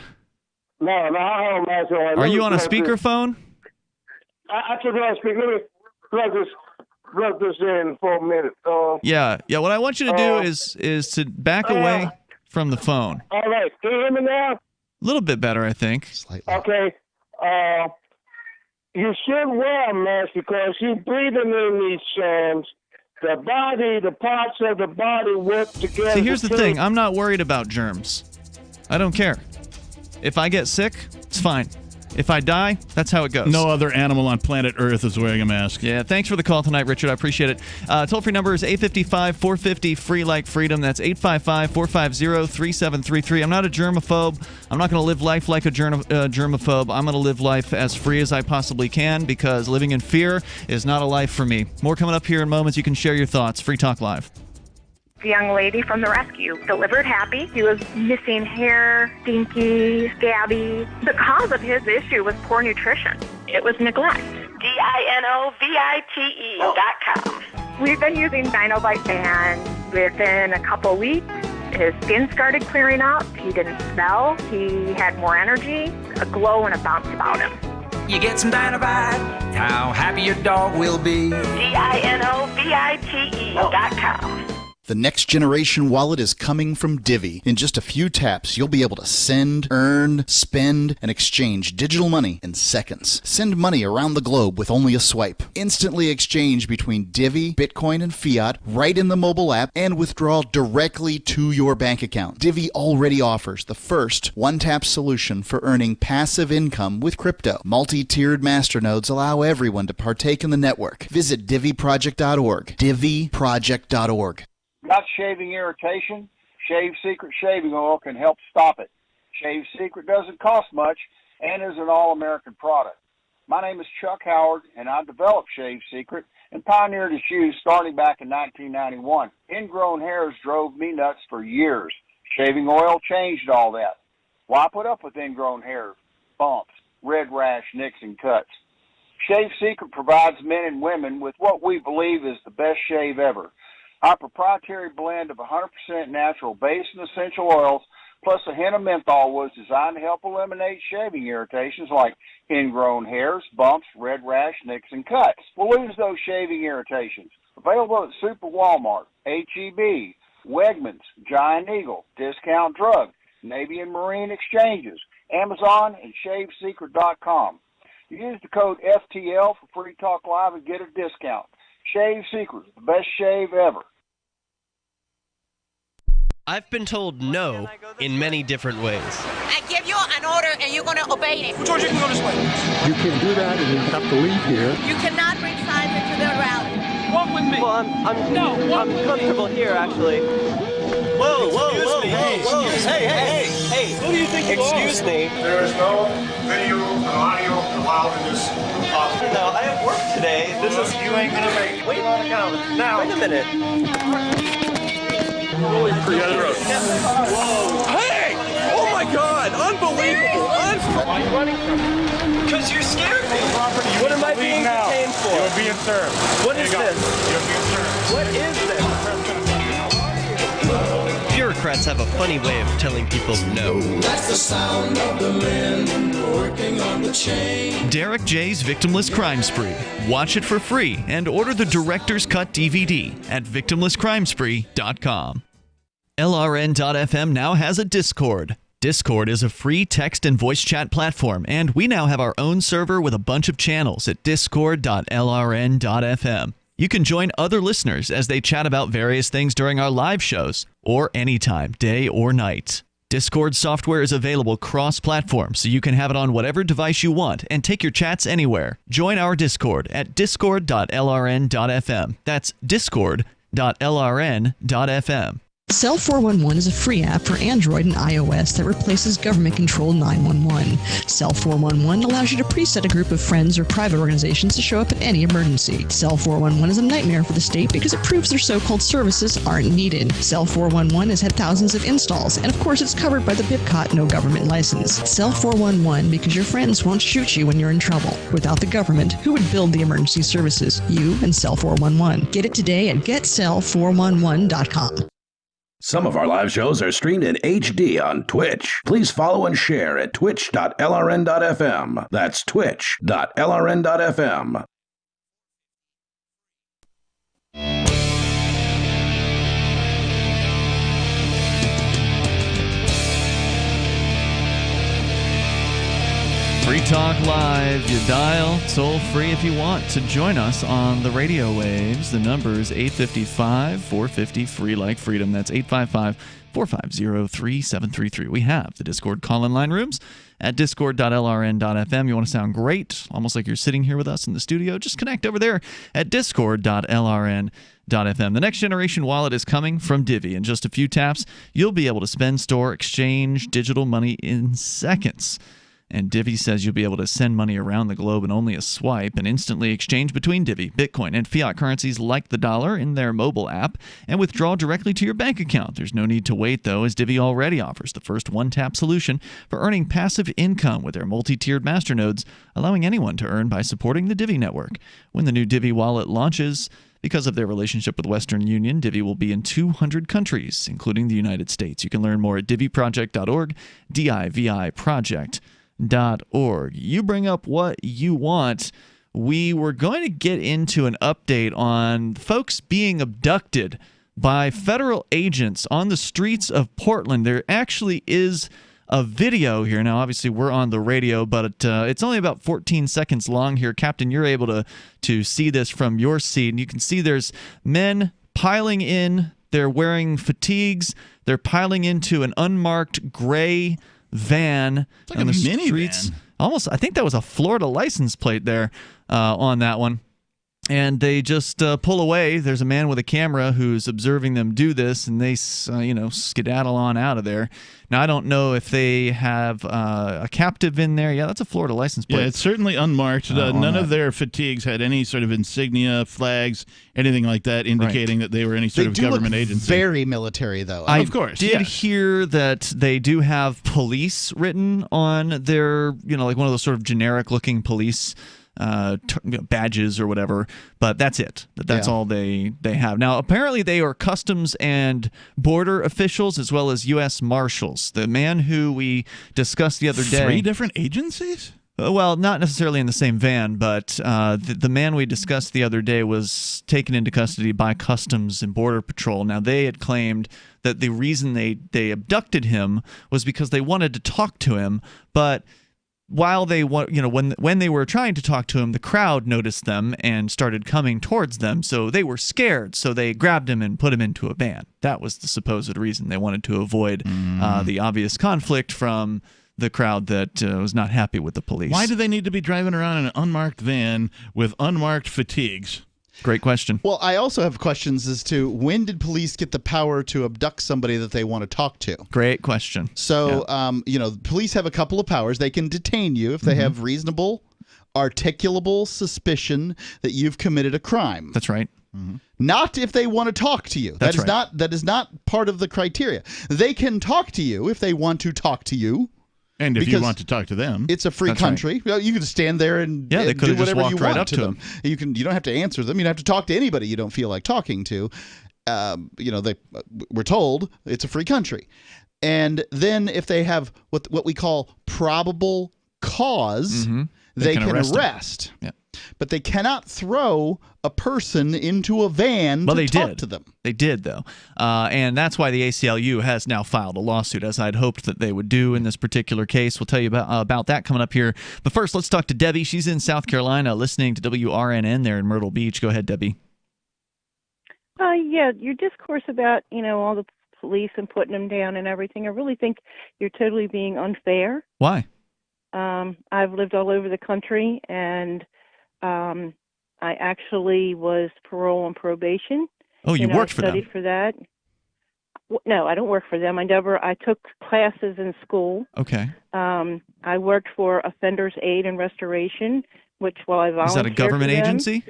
No, I have a mask on. Are you on a speakerphone? I should be on speaker. Let me plug this in for a minute. Yeah. What I want you to do is to back away from the phone. All right. Can you hear me now? A little bit better, I think. Slightly. Okay. You should wear a mask because you're breathing in these germs. The parts of the body work together. See, here's the thing. I'm not worried about germs. I don't care. If I get sick, it's fine. If I die, that's how it goes. No other animal on planet Earth is wearing a mask. Yeah, thanks for the call tonight, Richard. I appreciate it. Toll-free number is 855-450-FREE like freedom. That's 855-450-3733. I'm not a germaphobe. I'm not going to live life like a germaphobe. I'm going to live life as free as I possibly can because living in fear is not a life for me. More coming up here in moments. You can share your thoughts. Free Talk Live. The young lady from the rescue delivered happy. He was missing hair, stinky, scabby. The cause of his issue was poor nutrition. It was neglect. DINOVITE.com. We've been using Dinovite, and within a couple weeks, his skin started clearing up. He didn't smell. He had more energy, a glow, and a bounce about him. You get some Dinovite, how happy your dog will be. DINOVITE.com. The next generation wallet is coming from Divvy. In just a few taps, you'll be able to send, earn, spend, and exchange digital money in seconds. Send money around the globe with only a swipe. Instantly exchange between Divvy, Bitcoin, and fiat right in the mobile app and withdraw directly to your bank account. Divvy already offers the first one-tap solution for earning passive income with crypto. Multi-tiered masternodes allow everyone to partake in the network. Visit DivvyProject.org. DivvyProject.org. Got shaving irritation? Shave Secret shaving oil can help stop it. Shave Secret doesn't cost much and is an all-American product. My name is Chuck Howard, and I developed Shave Secret and pioneered its use starting back in 1991. Ingrown hairs drove me nuts for years. Shaving oil changed all that. Why put up with ingrown hair, bumps, red rash, nicks, and cuts? Shave Secret provides men and women with what we believe is the best shave ever. Our proprietary blend of 100% natural base and essential oils plus a hint of menthol was designed to help eliminate shaving irritations like ingrown hairs, bumps, red rash, nicks, and cuts. We'll lose those shaving irritations. Available at Super Walmart, H-E-B, Wegmans, Giant Eagle, Discount Drug, Navy and Marine Exchanges, Amazon, and ShaveSecret.com. Use the code FTL for Free Talk Live and get a discount. Shave Secret, the best shave ever. I've been told no in many different ways. I give you an order and you're going to obey it. George, you can go this way. You can't do that and you have to leave here. You cannot bring signs into the rally. Walk with me. Well, I'm comfortable here, actually. Whoa, hey, who do you think you are? Excuse me. There is no video and audio allowed in this office. No, I have work today. You ain't going to make it. Wait now. Wait a minute. Whoa. Hey! Oh my God! Unbelievable! Why are you running from me? Because you scared me. What am I being detained for? You're being served. What is this? You're being served. What is this? Bureaucrats have a funny way of telling people no. That's the sound of the men working on the chain. Derek J's Victimless Crime Spree. Watch it for free and order the Director's Cut DVD at victimlesscrimespree.com. LRN.FM now has a Discord. Discord is a free text and voice chat platform, and we now have our own server with a bunch of channels at discord.lrn.fm. You can join other listeners as they chat about various things during our live shows, or anytime, day or night. Discord software is available cross-platform, so you can have it on whatever device you want and take your chats anywhere. Join our Discord at discord.lrn.fm. That's discord.lrn.fm. Cell 411 is a free app for Android and iOS that replaces government-controlled 911. Cell 411 allows you to preset a group of friends or private organizations to show up at any emergency. Cell 411 is a nightmare for the state because it proves their so-called services aren't needed. Cell 411 has had thousands of installs, and of course it's covered by the BIPCOT no government license. Cell 411 because your friends won't shoot you when you're in trouble. Without the government, who would build the emergency services? You and Cell 411. Get it today at getcell411.com. Some of our live shows are streamed in HD on Twitch. Please follow and share at twitch.lrn.fm. That's twitch.lrn.fm. Free Talk Live. You dial toll free if you want to join us on the radio waves. The number is 855-450-FREE like freedom. That's 855-450-3733. We have the Discord call-in line rooms at discord.lrn.fm. You want to sound great, almost like you're sitting here with us in the studio, just connect over there at discord.lrn.fm. The next generation wallet is coming from Divvy. In just a few taps, you'll be able to spend, store, exchange digital money in seconds. And Divvy says you'll be able to send money around the globe in only a swipe and instantly exchange between Divvy, Bitcoin, and fiat currencies like the dollar in their mobile app and withdraw directly to your bank account. There's no need to wait, though, as Divvy already offers the first one-tap solution for earning passive income with their multi-tiered masternodes, allowing anyone to earn by supporting the Divvy network. When the new Divvy wallet launches, because of their relationship with Western Union, Divvy will be in 200 countries, including the United States. You can learn more at DivvyProject.org, DIVIProject.org. You bring up what you want. We were going to get into an update on folks being abducted by federal agents on the streets of Portland. There actually is a video here. Now, obviously, we're on the radio, but it's only about 14 seconds long here. Captain, you're able to see this from your seat, and you can see there's men piling in. They're wearing fatigues. They're piling into an unmarked gray van on the streets. Almost, I think that was a Florida license plate there on that one. And they just pull away. There's a man with a camera who's observing them do this, and they, skedaddle on out of there. Now, I don't know if they have a captive in there. Yeah, that's a Florida license plate. Yeah, it's certainly unmarked. None of their fatigues had any sort of insignia, flags, anything like that, indicating that they were any sort of government agency. Very military, though. Of course. I did hear that they do have police written on their, like one of those sort of generic-looking police badges or whatever, but that's it. That's all they have. Now, apparently they are customs and border officials as well as U.S. Marshals. The man who we discussed the other day. 3 different agencies? Well, not necessarily in the same van, but the man we discussed the other day was taken into custody by Customs and Border Patrol. Now, they had claimed that the reason they abducted him was because they wanted to talk to him, but while they when they were trying to talk to him, the crowd noticed them and started coming towards them, so they were scared, so they grabbed him and put him into a van. That was the supposed reason. They wanted to avoid the obvious conflict from the crowd that was not happy with the police. Why do they need to be driving around in an unmarked van with unmarked fatigues? Great question. Well, I also have questions as to when did police get the power to abduct somebody that they want to talk to? Great question. So, police have a couple of powers. They can detain you if they have reasonable, articulable suspicion that you've committed a crime. That's right. Not if they want to talk to you. That's right. That is not part of the criteria. They can talk to you if they want to talk to you. And if you want to talk to them, it's a free country. Right. You can stand there and they could do have just whatever walked you right want up to them. You don't have to answer them. You don't have to talk to anybody you don't feel like talking to. We're told it's a free country. And then if they have what we call probable cause, they can arrest. Yeah. But they cannot throw a person into a van to talk to them. They did, though. And that's why the ACLU has now filed a lawsuit, as I'd hoped that they would do in this particular case. We'll tell you about that coming up here. But first, let's talk to Debbie. She's in South Carolina listening to WRNN there in Myrtle Beach. Go ahead, Debbie. Your discourse about, all the police and putting them down and everything, I really think you're totally being unfair. Why? I've lived all over the country, and I actually was parole and probation. Oh, you worked for them? I studied for that. No, I don't work for them. I took classes in school. Okay. I worked for Offenders Aid and Restoration, which while I volunteered. Is that a government agency?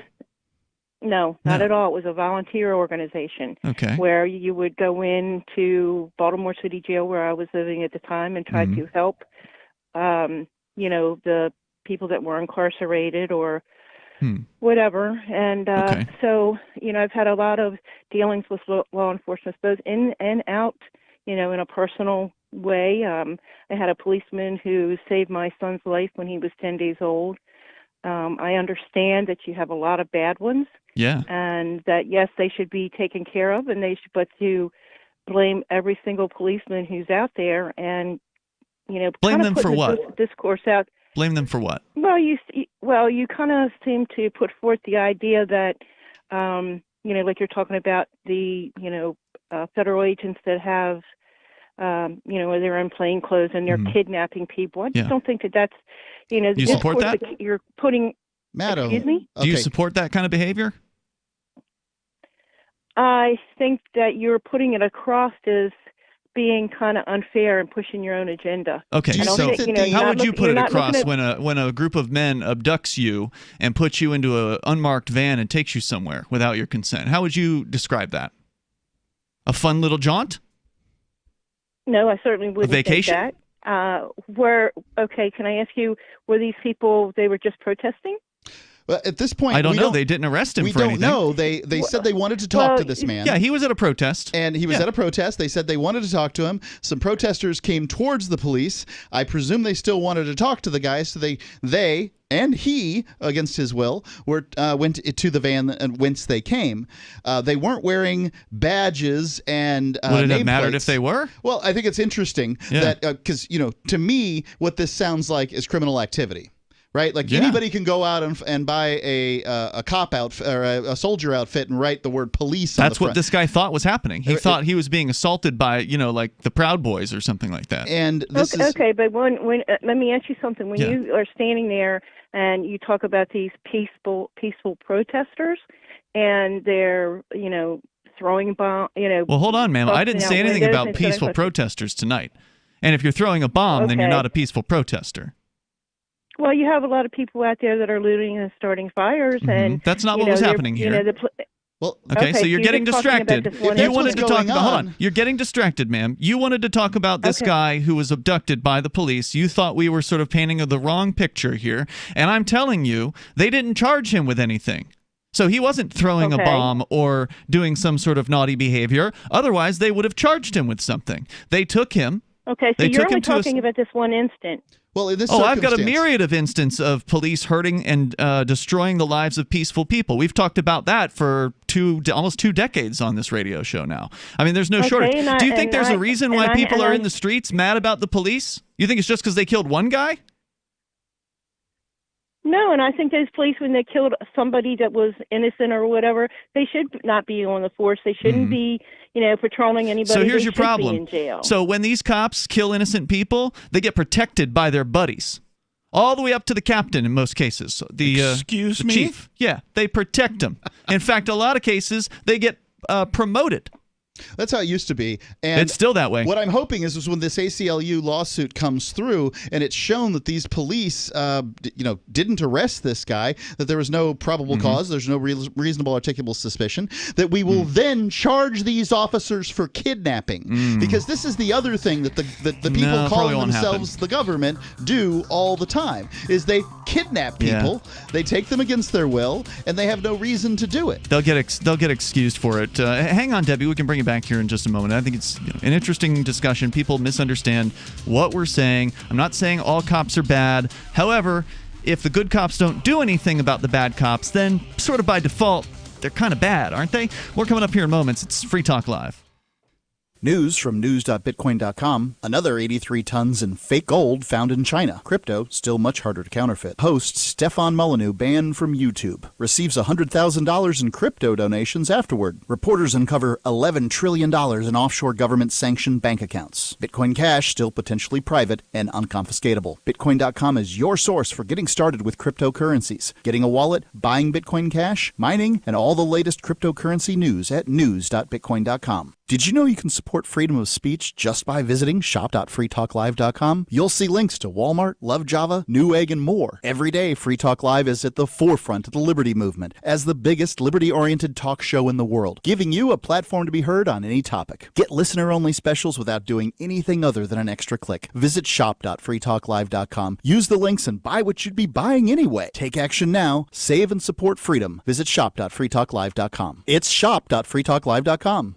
No, not at all. It was a volunteer organization. Okay. Where you would go into Baltimore City Jail, where I was living at the time, and try to help, the people that were incarcerated or whatever. And so, I've had a lot of dealings with law enforcement, both in and out, in a personal way. I had a policeman who saved my son's life when he was 10 days old. I understand that you have a lot of bad ones. Yeah. And that, yes, they should be taken care of, but to blame every single policeman who's out there and, blame them for what? Discourse out. Blame them for what? Well, you kind of seem to put forth the idea that, like you're talking about the, federal agents that have, they're in plain clothes and they're kidnapping people. I just don't think that's, you support that? You're putting. Madam, excuse me? Do you support that kind of behavior? I think that you're putting it across as being kind of unfair and pushing your own agenda. Okay, so how would you put it across when a group of men abducts you and puts you into an unmarked van and takes you somewhere without your consent? How would you describe that? A fun little jaunt? No, I certainly wouldn't. A vacation? Think that. Can I ask you, were these people, they were just protesting? But at this point, I don't know. They didn't arrest him for anything. We don't know. They said they wanted to talk to this man. Yeah, he was at a protest. And he was at a protest. They said they wanted to talk to him. Some protesters came towards the police. I presume they still wanted to talk to the guy, so they and he, against his will, went to the van whence they came. They weren't wearing badges and would it have name mattered plates. if they were? Well, I think it's interesting that because to me, what this sounds like is criminal activity. Right, like anybody can go out and buy a cop outfit or a soldier outfit and write the word police. That's on the what this guy thought was happening. He thought he was being assaulted by like the Proud Boys or something like that. And this okay, but when let me ask you something. When you are standing there and you talk about these peaceful protesters, and they're throwing bomb, Well, hold on, ma'am. I didn't say anything about peaceful protesters tonight. And if you're throwing a bomb, then you're not a peaceful protester. Well, you have a lot of people out there that are looting and starting fires, and that's not what was happening here. Well, okay, so you're getting distracted. You wanted to talk about. Hold on, you're getting distracted, ma'am. You wanted to talk about this guy who was abducted by the police. You thought we were sort of painting the wrong picture here, and I'm telling you, they didn't charge him with anything. So he wasn't throwing a bomb or doing some sort of naughty behavior. Otherwise, they would have charged him with something. They took him. Okay, so you're only talking about this one instant. Well, in this I've got a myriad of instances of police hurting and destroying the lives of peaceful people. We've talked about that for almost 2 decades on this radio show now. I mean, there's no shortage. Do you think there's a reason why people are in the streets mad about the police? You think it's just because they killed one guy? No, and I think those police, when they killed somebody that was innocent or whatever, they should not be on the force. They shouldn't be, patrolling anybody. So here's they your problem. Be in jail. So when these cops kill innocent people, they get protected by their buddies, all the way up to the captain in most cases. The chief. Yeah, they protect them. In fact, a lot of cases they get promoted. That's how it used to be. And it's still that way. What I'm hoping is when this ACLU lawsuit comes through and it's shown that these police, didn't arrest this guy, that there was no probable cause, there's no reasonable articulable suspicion, that we will then charge these officers for kidnapping. Because this is the other thing that the people calling themselves the government do all the time, is they kidnap people, they take them against their will, and they have no reason to do it. They'll get excused for it. Hang on, Debbie. We can bring you back here in just a moment. I think it's an interesting discussion. People misunderstand what we're saying. I'm not saying all cops are bad. However, if the good cops don't do anything about the bad cops, then sort of by default, they're kind of bad, aren't they? We're coming up here in moments. It's Free Talk Live. News from news.bitcoin.com. Another 83 tons in fake gold found in China. Crypto still much harder to counterfeit. Host Stefan Molyneux banned from YouTube. Receives $100,000 in crypto donations afterward. Reporters uncover $11 trillion in offshore government-sanctioned bank accounts. Bitcoin Cash still potentially private and unconfiscatable. Bitcoin.com is your source for getting started with cryptocurrencies. Getting a wallet, buying Bitcoin Cash, mining, and all the latest cryptocurrency news at news.bitcoin.com. Did you know you can support freedom of speech just by visiting shop.freetalklive.com? You'll see links to Walmart, Love Java, Newegg, and more. Every day, Free Talk Live is at the forefront of the liberty movement as the biggest liberty-oriented talk show in the world, giving you a platform to be heard on any topic. Get listener-only specials without doing anything other than an extra click. Visit shop.freetalklive.com. Use the links and buy what you'd be buying anyway. Take action now. Save and support freedom. Visit shop.freetalklive.com. It's shop.freetalklive.com.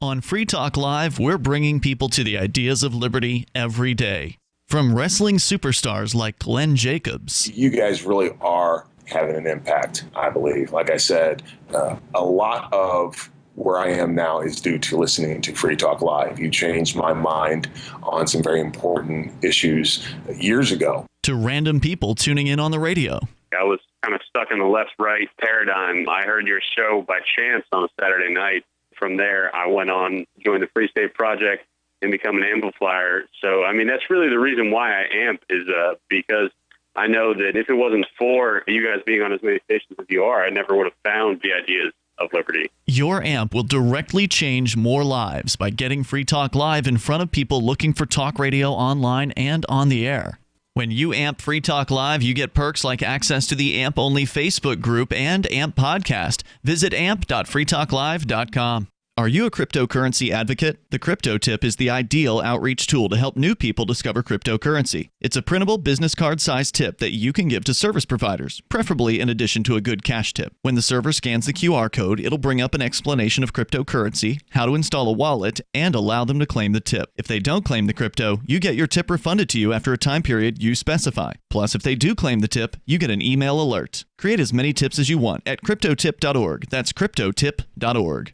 On Free Talk Live, we're bringing people to the ideas of liberty every day. From wrestling superstars like Glenn Jacobs. You guys really are having an impact, I believe. Like I said, a lot of where I am now is due to listening to Free Talk Live. You changed my mind on some very important issues years ago. To random people tuning in on the radio. I was kind of stuck in the left-right paradigm. I heard your show by chance on a Saturday night. From there, I went on, joined the Free State Project, and become an amplifier. So, I mean, that's really the reason why I amp is because I know that if it wasn't for you guys being on as many stations as you are, I never would have found the ideas of liberty. Your amp will directly change more lives by getting Free Talk Live in front of people looking for talk radio online and on the air. When you amp Free Talk Live, you get perks like access to the AMP-only Facebook group and AMP podcast. Visit amp.freetalklive.com. Are you a cryptocurrency advocate? The Crypto Tip is the ideal outreach tool to help new people discover cryptocurrency. It's a printable business card-sized tip that you can give to service providers, preferably in addition to a good cash tip. When the server scans the QR code, it'll bring up an explanation of cryptocurrency, how to install a wallet, and allow them to claim the tip. If they don't claim the crypto, you get your tip refunded to you after a time period you specify. Plus, if they do claim the tip, you get an email alert. Create as many tips as you want at cryptotip.org. That's cryptotip.org.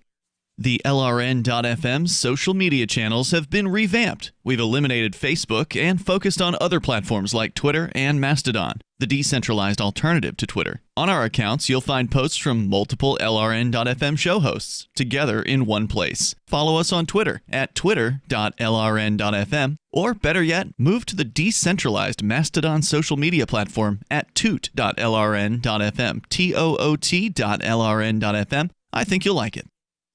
The LRN.FM social media channels have been revamped. We've eliminated Facebook and focused on other platforms like Twitter and Mastodon, the decentralized alternative to Twitter. On our accounts, you'll find posts from multiple LRN.FM show hosts together in one place. Follow us on Twitter at twitter.lrn.fm, or better yet, move to the decentralized Mastodon social media platform at toot.lrn.fm, toot.lrn.fm. I think you'll like it.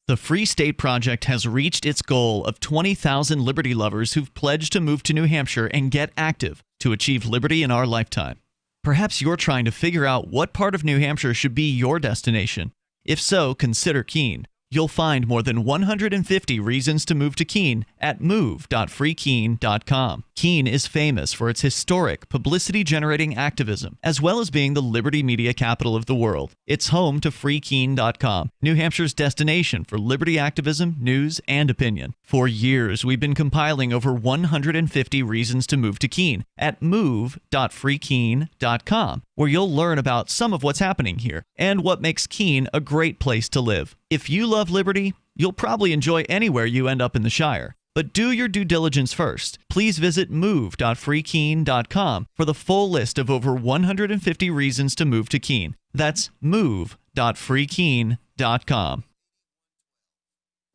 The Free State Project has reached its goal of 20,000 liberty lovers who've pledged to move to New Hampshire and get active to achieve liberty in our lifetime. Perhaps you're trying to figure out what part of New Hampshire should be your destination. If so, consider Keene. You'll find more than 150 reasons to move to Keene at move.freekeene.com. Keene is famous for its historic, publicity-generating activism, as well as being the liberty media capital of the world. It's home to freekeene.com, New Hampshire's destination for liberty activism, news, and opinion. For years, we've been compiling over 150 reasons to move to Keene at move.freekeene.com, where you'll learn about some of what's happening here and what makes Keene a great place to live. If you love liberty, you'll probably enjoy anywhere you end up in the Shire. But do your due diligence first. Please visit move.freekeene.com for the full list of over 150 reasons to move to Keene. That's move.freekeene.com.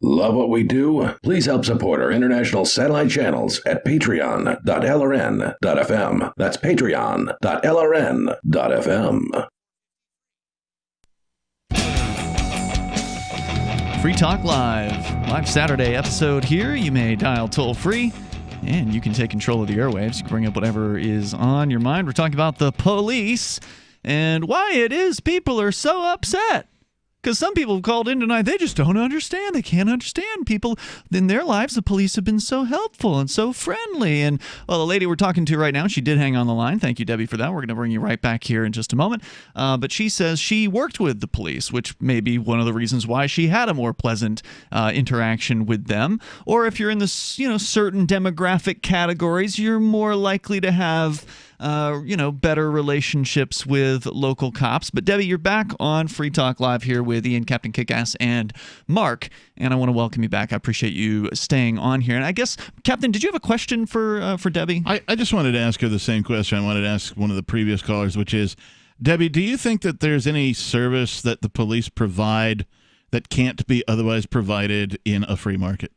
Love what we do? Please help support our international satellite channels at patreon.lrn.fm. That's patreon.lrn.fm. Free Talk Live Saturday episode here. You may dial toll-free, and you can take control of the airwaves. You can bring up whatever is on your mind. We're talking about the police and why it is people are so upset. Because some people have called in tonight, they just don't understand. They can't understand people in their lives. The police have been so helpful and so friendly. And, well, the lady we're talking to right now, she did hang on the line. Thank you, Debbie, for that. We're going to bring you right back here in just a moment. But she says she worked with the police, which may be one of the reasons why she had a more pleasant interaction with them. Or if you're in this, certain demographic categories, you're more likely to have better relationships with local cops. But Debbie, you're back on Free Talk Live here with Ian, Captain Kickass, and Mark, and I want to welcome you back. I appreciate you staying on here. And I guess, Captain, did you have a question for Debbie? I just wanted to ask her the same question I wanted to ask one of the previous callers, which is, Debbie, do you think that there's any service that the police provide that can't be otherwise provided in a free market?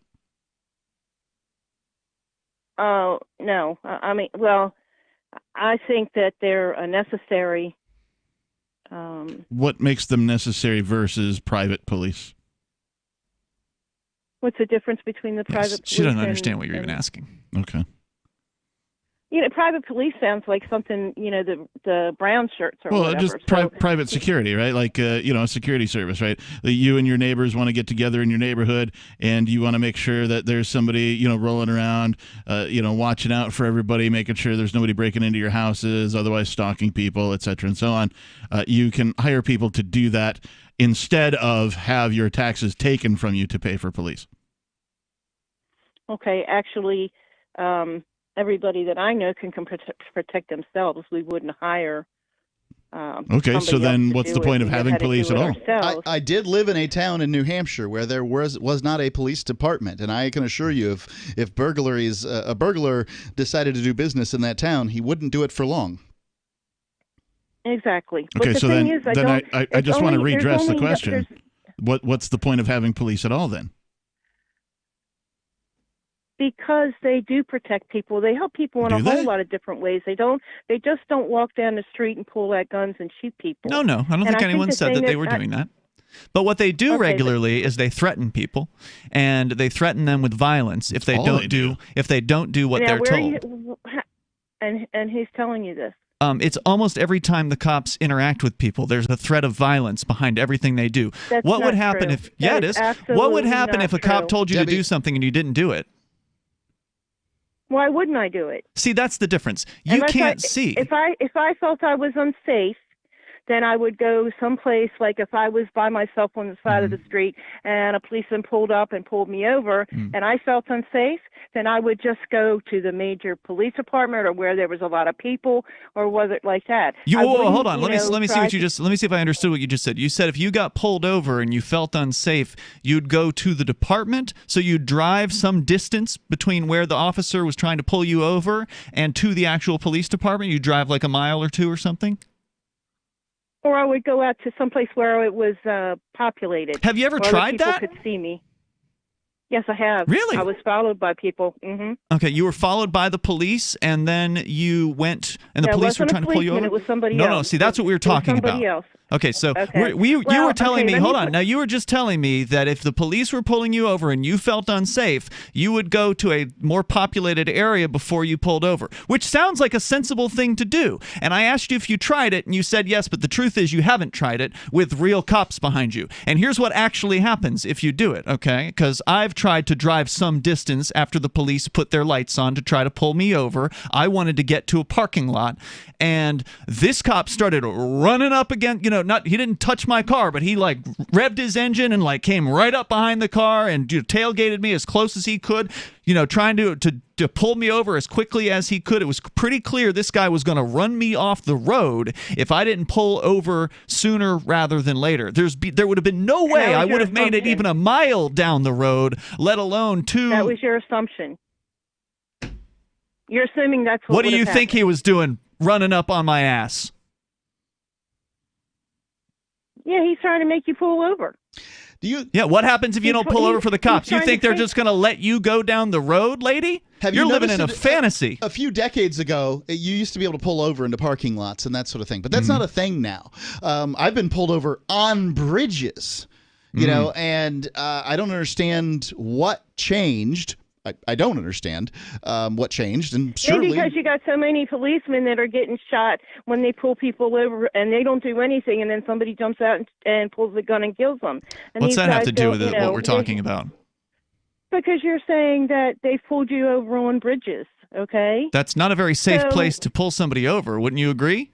Oh, no. I think that they're a necessary. What makes them necessary versus private police? What's the difference between the private police? She doesn't understand what you're even asking. Okay. Private police sounds like something, the brown shirts or whatever. Just private security, right? Like, a security service, right? You and your neighbors want to get together in your neighborhood, and you want to make sure that there's somebody, rolling around, watching out for everybody, making sure there's nobody breaking into your houses, otherwise stalking people, et cetera, and so on. You can hire people to do that instead of have your taxes taken from you to pay for police. Okay, actually, everybody that I know can protect themselves. We wouldn't hire. Okay, so then what's the point of having police at all? I did live in a town in New Hampshire where there was not a police department, and I can assure you, if a burglar decided to do business in that town, he wouldn't do it for long. Exactly. Okay, but so then I just want to redress the question. What's the point of having police at all then? Because they do protect people. They help people in a whole lot of different ways. They just don't walk down the street and pull out guns and shoot people. No. I don't think anyone said that they were doing that. But what they do regularly is they threaten people, and they threaten them with violence if they don't do what they're told. And who's telling you this? it's almost every time the cops interact with people, there's a threat of violence behind everything they do. That's what would not happen true. if? That Yeah, it is is. What would absolutely happen not if a cop true. told you Debbie, to do something and you didn't do it? Why wouldn't I do it? See, that's the difference. You Unless can't see. If I felt I was unsafe, then I would go someplace, like if I was by myself on the side of the street and a policeman pulled up and pulled me over and I felt unsafe, then I would just go to the major police department or where there was a lot of people or was it like that. Hold on. Let me see what you just. Let me see if I understood what you just said. You said if you got pulled over and you felt unsafe, you'd go to the department. So you'd drive some distance between where the officer was trying to pull you over and to the actual police department. You drive like a mile or two or something. Or I would go out to someplace where it was populated. Have you ever tried that? People could see me. Yes, I have. Really? I was followed by people. Mm-hmm. Okay, you were followed by the police, and then you went, and the police were trying to pull you over? It was somebody else. No, see, that's what we were talking about. Somebody else. Okay, so Okay. you were telling me, hold on, put- now you were just telling me that if the police were pulling you over and you felt unsafe, you would go to a more populated area before you pulled over, which sounds like a sensible thing to do. And I asked you if you tried it, and you said yes, but the truth is you haven't tried it with real cops behind you. And here's what actually happens if you do it, okay? Because I've tried to drive some distance after the police put their lights on to try to pull me over. I wanted to get to a parking lot, and this cop started running up against, he didn't touch my car, but he like revved his engine and like came right up behind the car and tailgated me as close as he could, trying to pull me over as quickly as he could. It was pretty clear this guy was going to run me off the road if I didn't pull over sooner rather than later. There would have been no way I would have made it even a mile down the road, let alone 2. That was your assumption. You're assuming that's what do you think he was doing, running up on my ass? Yeah, he's trying to make you pull over. Yeah, what happens if you don't pull over for the cops? You think they're just going to let you go down the road, lady? You're living in a fantasy. A few decades ago, you used to be able to pull over into parking lots and that sort of thing, but that's not a thing now. I've been pulled over on bridges, and I don't understand what changed. I don't understand what changed, and surely Maybe because you got so many policemen that are getting shot when they pull people over, and they don't do anything, and then somebody jumps out and pulls the gun and kills them. And what's that have to do with it, what we're talking about? Because you're saying that they pulled you over on bridges, okay? That's not a very safe place to pull somebody over. Wouldn't you agree?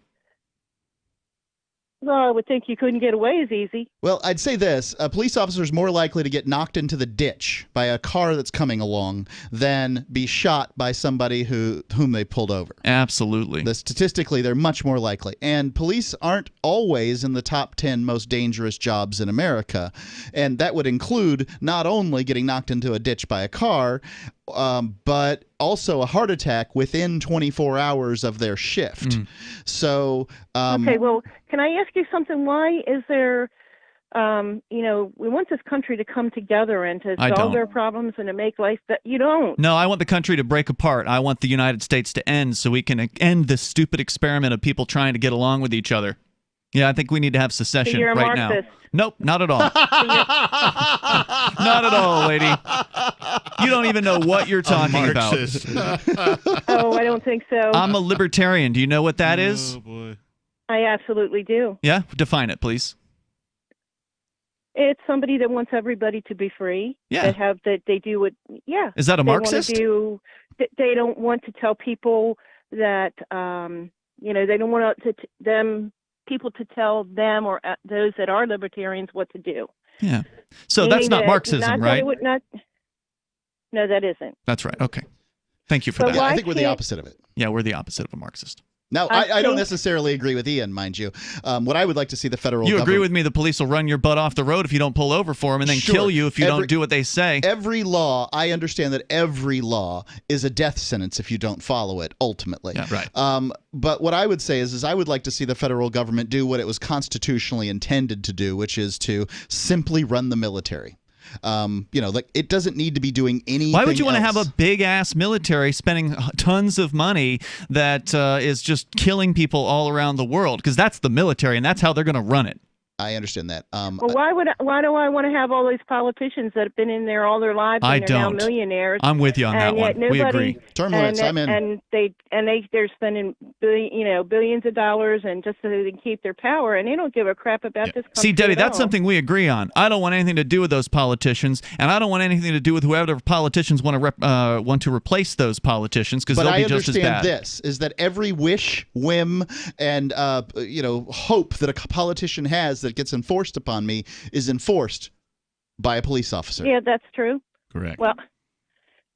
Well, I would think you couldn't get away as easy. Well, I'd say this. A police officer is more likely to get knocked into the ditch by a car that's coming along than be shot by somebody whom they pulled over. Absolutely. Statistically, they're much more likely. And police aren't always in the top 10 most dangerous jobs in America. And that would include not only getting knocked into a ditch by a car, but also a heart attack within 24 hours of their shift. So, okay, well, can I ask you something? Why is there, we want this country to come together and to solve their problems and to make life that you don't. No, I want the country to break apart. I want the United States to end so we can end this stupid experiment of people trying to get along with each other. Yeah, I think we need to have secession you're a right Marxist. now. Nope, not at all. Not at all, lady. You don't even know what you're talking about. Oh, I don't think so. I'm a libertarian. Do you know what that is? Oh, boy. I absolutely do. Yeah? Define it, please. It's somebody that wants everybody to be free. Yeah. That they do what. Yeah. Is that a Marxist? They don't want to tell people that they don't want people to tell them or those that are libertarians what to do. Yeah. So that's not Marxism, right? No, that isn't. That's right. Okay. Thank you for that. Yeah, I think we're the opposite of it. Yeah, we're the opposite of a Marxist. Now, I don't necessarily agree with Ian, mind you. What I would like to see the federal government... You agree with me the police will run your butt off the road if you don't pull over for them and then kill you if you don't do what they say. Every law, I understand that every law is a death sentence if you don't follow it, ultimately. Yeah, right. But what I would say is I would like to see the federal government do what it was constitutionally intended to do, which is to simply run the military. It doesn't need to be doing anything. Why would you want to have a big ass military spending tons of money that is just killing people all around the world? Because that's the military, and that's how they're going to run it. I understand that. Well, why do I want to have all these politicians that have been in there all their lives and they're now millionaires? I'm with you on that one. We agree. Term limits. I'm in. And they're spending billions of dollars and just so they can keep their power, and they don't give a crap about this country. See, Debbie, that's all. something we agree on. I don't want anything to do with those politicians, and I don't want anything to do with whoever politicians want to replace those politicians, because they'll be just as bad. But I understand this is that every wish, whim, and hope that a politician has that gets enforced upon me is enforced by a police officer. Yeah, that's true. Correct. Well,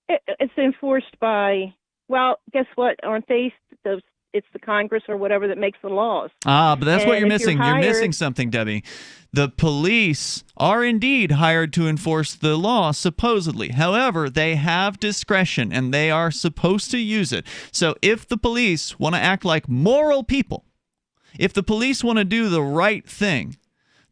it's enforced by, well, guess what? Aren't they those? It's the Congress or whatever that makes the laws. But that's what you're missing. You're missing something, Debbie. The police are indeed hired to enforce the law, supposedly. However, they have discretion, and they are supposed to use it. So if the police want to act like moral people, if the police want to do the right thing,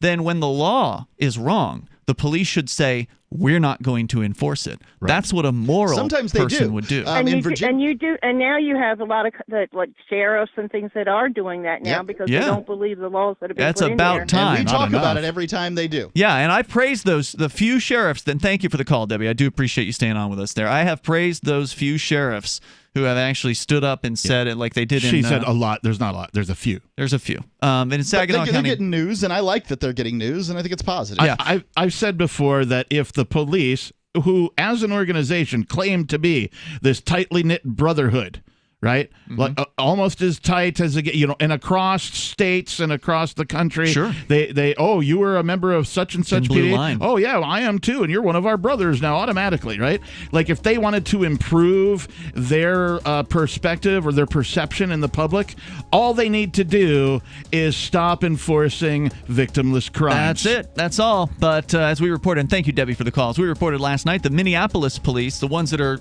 then when the law is wrong, the police should say, we're not going to enforce it. Right. That's what a moral person would do. And now you have a lot of like sheriffs and things that are doing that now because they don't believe the laws that have been put in there. That's about time. And we talk about it every time they do. Yeah, and I praise the few sheriffs. Then thank you for the call, Debbie. I do appreciate you staying on with us there. I have praised those few sheriffs who have actually stood up and said it like they did in... She said a lot. There's not a lot. There's a few. There's a few. And in Saginaw County... They're getting news, and I like that they're getting news, and I think it's positive. Yeah. I've said before that if the police, who as an organization claim to be this tightly knit brotherhood, right? Mm-hmm. Like almost as tight as and across states and across the country. Sure. They you were a member of such and such blue line. Oh yeah, I am too, and you're one of our brothers now automatically, right? Like if they wanted to improve their perspective or their perception in the public, all they need to do is stop enforcing victimless crimes. That's it. That's all. But as we reported, and thank you, Debbie, for the call. As we reported last night, the Minneapolis police, the ones that are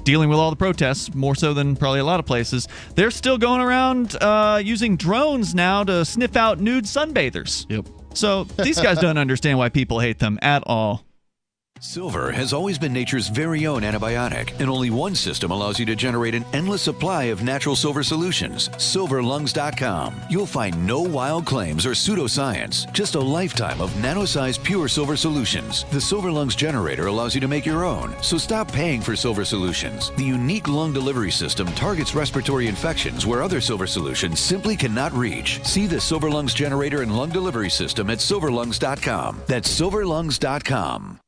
dealing with all the protests, more so than probably a lot of places, they're still going around using drones now to sniff out nude sunbathers. Yep. So these guys don't understand why people hate them at all. Silver has always been nature's very own antibiotic, and only one system allows you to generate an endless supply of natural silver solutions. SilverLungs.com. You'll find no wild claims or pseudoscience, just a lifetime of nano-sized pure silver solutions. The Silver Lungs generator allows you to make your own, so stop paying for silver solutions. The unique lung delivery system targets respiratory infections where other silver solutions simply cannot reach. See the Silver Lungs generator and lung delivery system at SilverLungs.com. That's SilverLungs.com.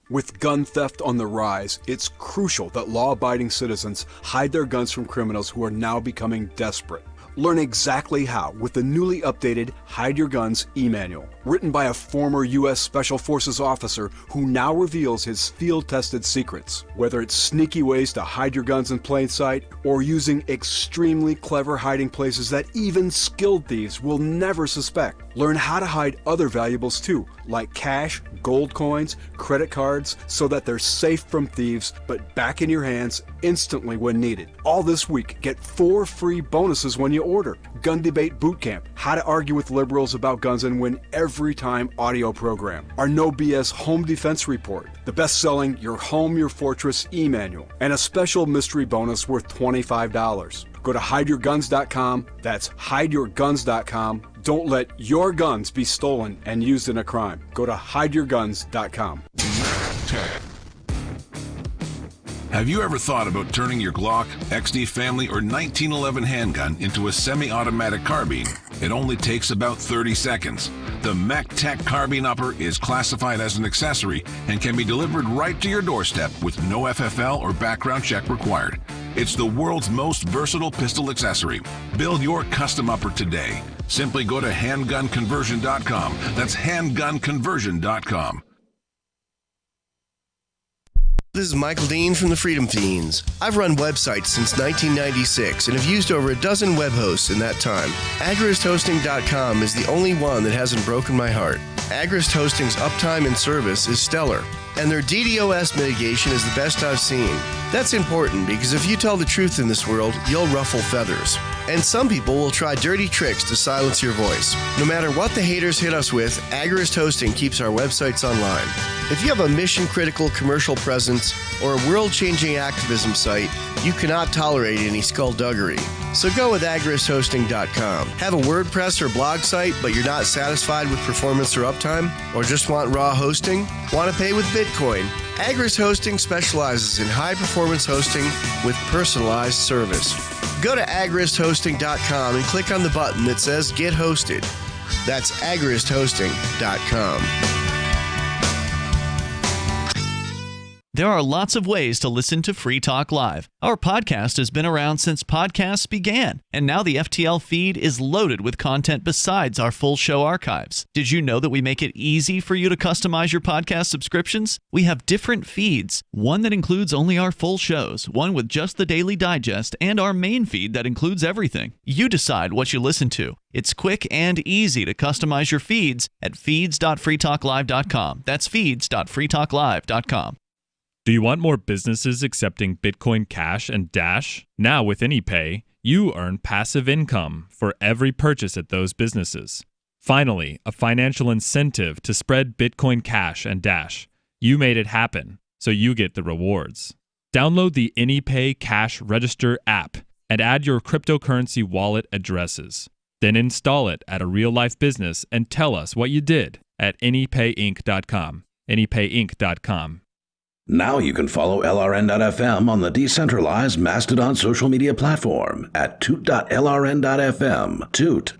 With gun theft on the rise, it's crucial that law-abiding citizens hide their guns from criminals who are now becoming desperate. Learn exactly how with the newly updated Hide Your Guns e-manual, written by a former U.S. Special Forces officer who now reveals his field-tested secrets. Whether it's sneaky ways to hide your guns in plain sight or using extremely clever hiding places that even skilled thieves will never suspect. Learn how to hide other valuables too, like cash, gold coins, credit cards, so that they're safe from thieves but back in your hands instantly when needed. All this week, get 4 free bonuses when you order. Gun Debate Bootcamp, how to argue with liberals about guns and win every time audio program. Our No BS Home Defense Report, the best-selling Your Home, Your Fortress e-manual, and a special mystery bonus worth $25. Go to hideyourguns.com. That's hideyourguns.com. Don't let your guns be stolen and used in a crime. Go to hideyourguns.com. Have you ever thought about turning your Glock, XD Family, or 1911 handgun into a semi-automatic carbine? It only takes about 30 seconds. The MacTech Carbine Upper is classified as an accessory and can be delivered right to your doorstep with no FFL or background check required. It's the world's most versatile pistol accessory. Build your custom upper today. Simply go to handgunconversion.com. That's handgunconversion.com. This is Michael Dean from the Freedom Fiends. I've run websites since 1996 and have used over a dozen web hosts in that time. AgristHosting.com is the only one that hasn't broken my heart. Agrist Hosting's uptime and service is stellar, and their DDoS mitigation is the best I've seen. That's important because if you tell the truth in this world, you'll ruffle feathers. And some people will try dirty tricks to silence your voice. No matter what the haters hit us with, Agrist Hosting keeps our websites online. If you have a mission-critical commercial presence or a world-changing activism site, you cannot tolerate any skullduggery. So go with agristhosting.com. Have a WordPress or blog site, but you're not satisfied with performance or uptime? Or just want raw hosting? Want to pay with Bitcoin? Agris Hosting specializes in high-performance hosting with personalized service. Go to agristhosting.com and click on the button that says Get Hosted. That's agristhosting.com. There are lots of ways to listen to Free Talk Live. Our podcast has been around since podcasts began, and now the FTL feed is loaded with content besides our full show archives. Did you know that we make it easy for you to customize your podcast subscriptions? We have different feeds, one that includes only our full shows, one with just the Daily Digest, and our main feed that includes everything. You decide what you listen to. It's quick and easy to customize your feeds at feeds.freetalklive.com. That's feeds.freetalklive.com. Do you want more businesses accepting Bitcoin Cash and Dash? Now with AnyPay, you earn passive income for every purchase at those businesses. Finally, a financial incentive to spread Bitcoin Cash and Dash. You made it happen, so you get the rewards. Download the AnyPay Cash Register app and add your cryptocurrency wallet addresses. Then install it at a real-life business and tell us what you did at anypayinc.com. anypayinc.com. Now you can follow LRN.FM on the decentralized Mastodon social media platform at toot.lrn.fm, toot.lrn.fm.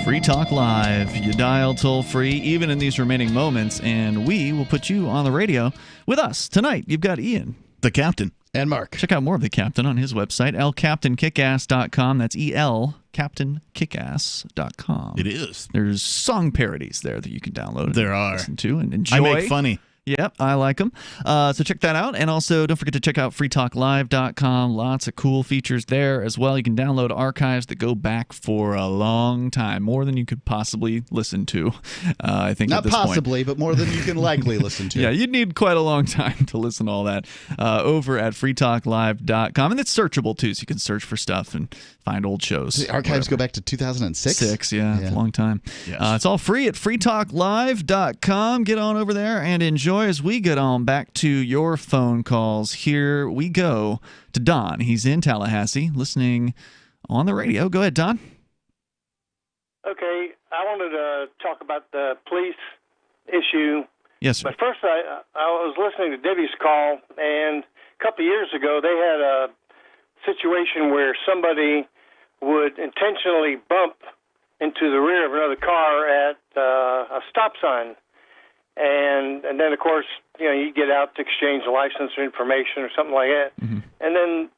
Free Talk Live. You dial toll free even in these remaining moments, and we will put you on the radio with us. Tonight, you've got Ian, the captain, and Mark. Check out more of the captain on his website, lcaptainkickass.com. That's elcaptainkickass.com. It is. There's song parodies there that you can download. There are. Listen to and enjoy. I make funny. Yep, I like them. So check that out. And also, don't forget to check out freetalklive.com. Lots of cool features there as well. You can download archives that go back for a long time, more than you could possibly listen to, I think, Not at this possibly, point. but more than you can likely listen to. Yeah, you'd need quite a long time to listen to all that over at freetalklive.com. And it's searchable, too, so you can search for stuff and find old shows. The archives go back to 2006? Yeah, it's a long time. Yes. It's all free at freetalklive.com. Get on over there and enjoy as we get on back to your phone calls. Here we go to Don. He's in Tallahassee listening on the radio. Go ahead, Don. Okay, I wanted to talk about the police issue. Yes, sir. But first, I was listening to Debbie's call, and a couple of years ago, they had a situation where somebody would intentionally bump into the rear of another car at a stop sign. And then, of course, you get out to exchange a license or information or something like that. Mm-hmm. And then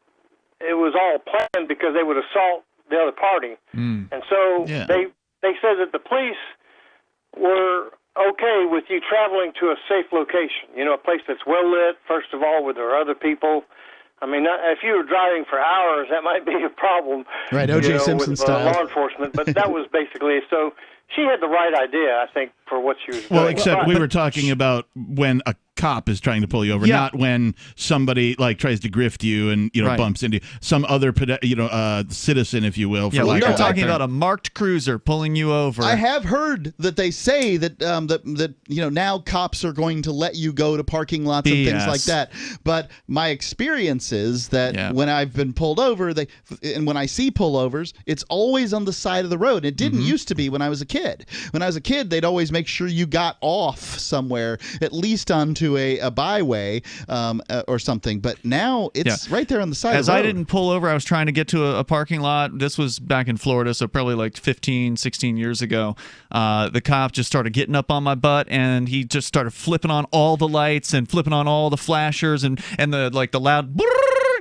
it was all planned because they would assault the other party. Mm. And so they said that the police were okay with you traveling to a safe location, a place that's well lit, first of all, where there are other people. I mean, if you were driving for hours, that might be a problem. Right, O.J. Simpson with, style. Law enforcement, but that was basically so. She had the right idea, I think, for what she was doing. Well, except we were talking about when a cop is trying to pull you over, not when somebody tries to grift you and bumps into you. Some other citizen, if you will. Yeah, we're not talking about a marked cruiser pulling you over. I have heard that they say that now cops are going to let you go to parking lots and things like that. But my experience is that when I've been pulled over, and when I see pullovers, it's always on the side of the road. It didn't used to be when I was a kid. When I was a kid, they'd always make sure you got off somewhere, at least onto a byway or something. But now it's right there on the side of the road. As I didn't pull over, I was trying to get to a parking lot. This was back in Florida, so probably like 15, 16 years ago. The cop just started getting up on my butt, and he just started flipping on all the lights and flipping on all the flashers and the loud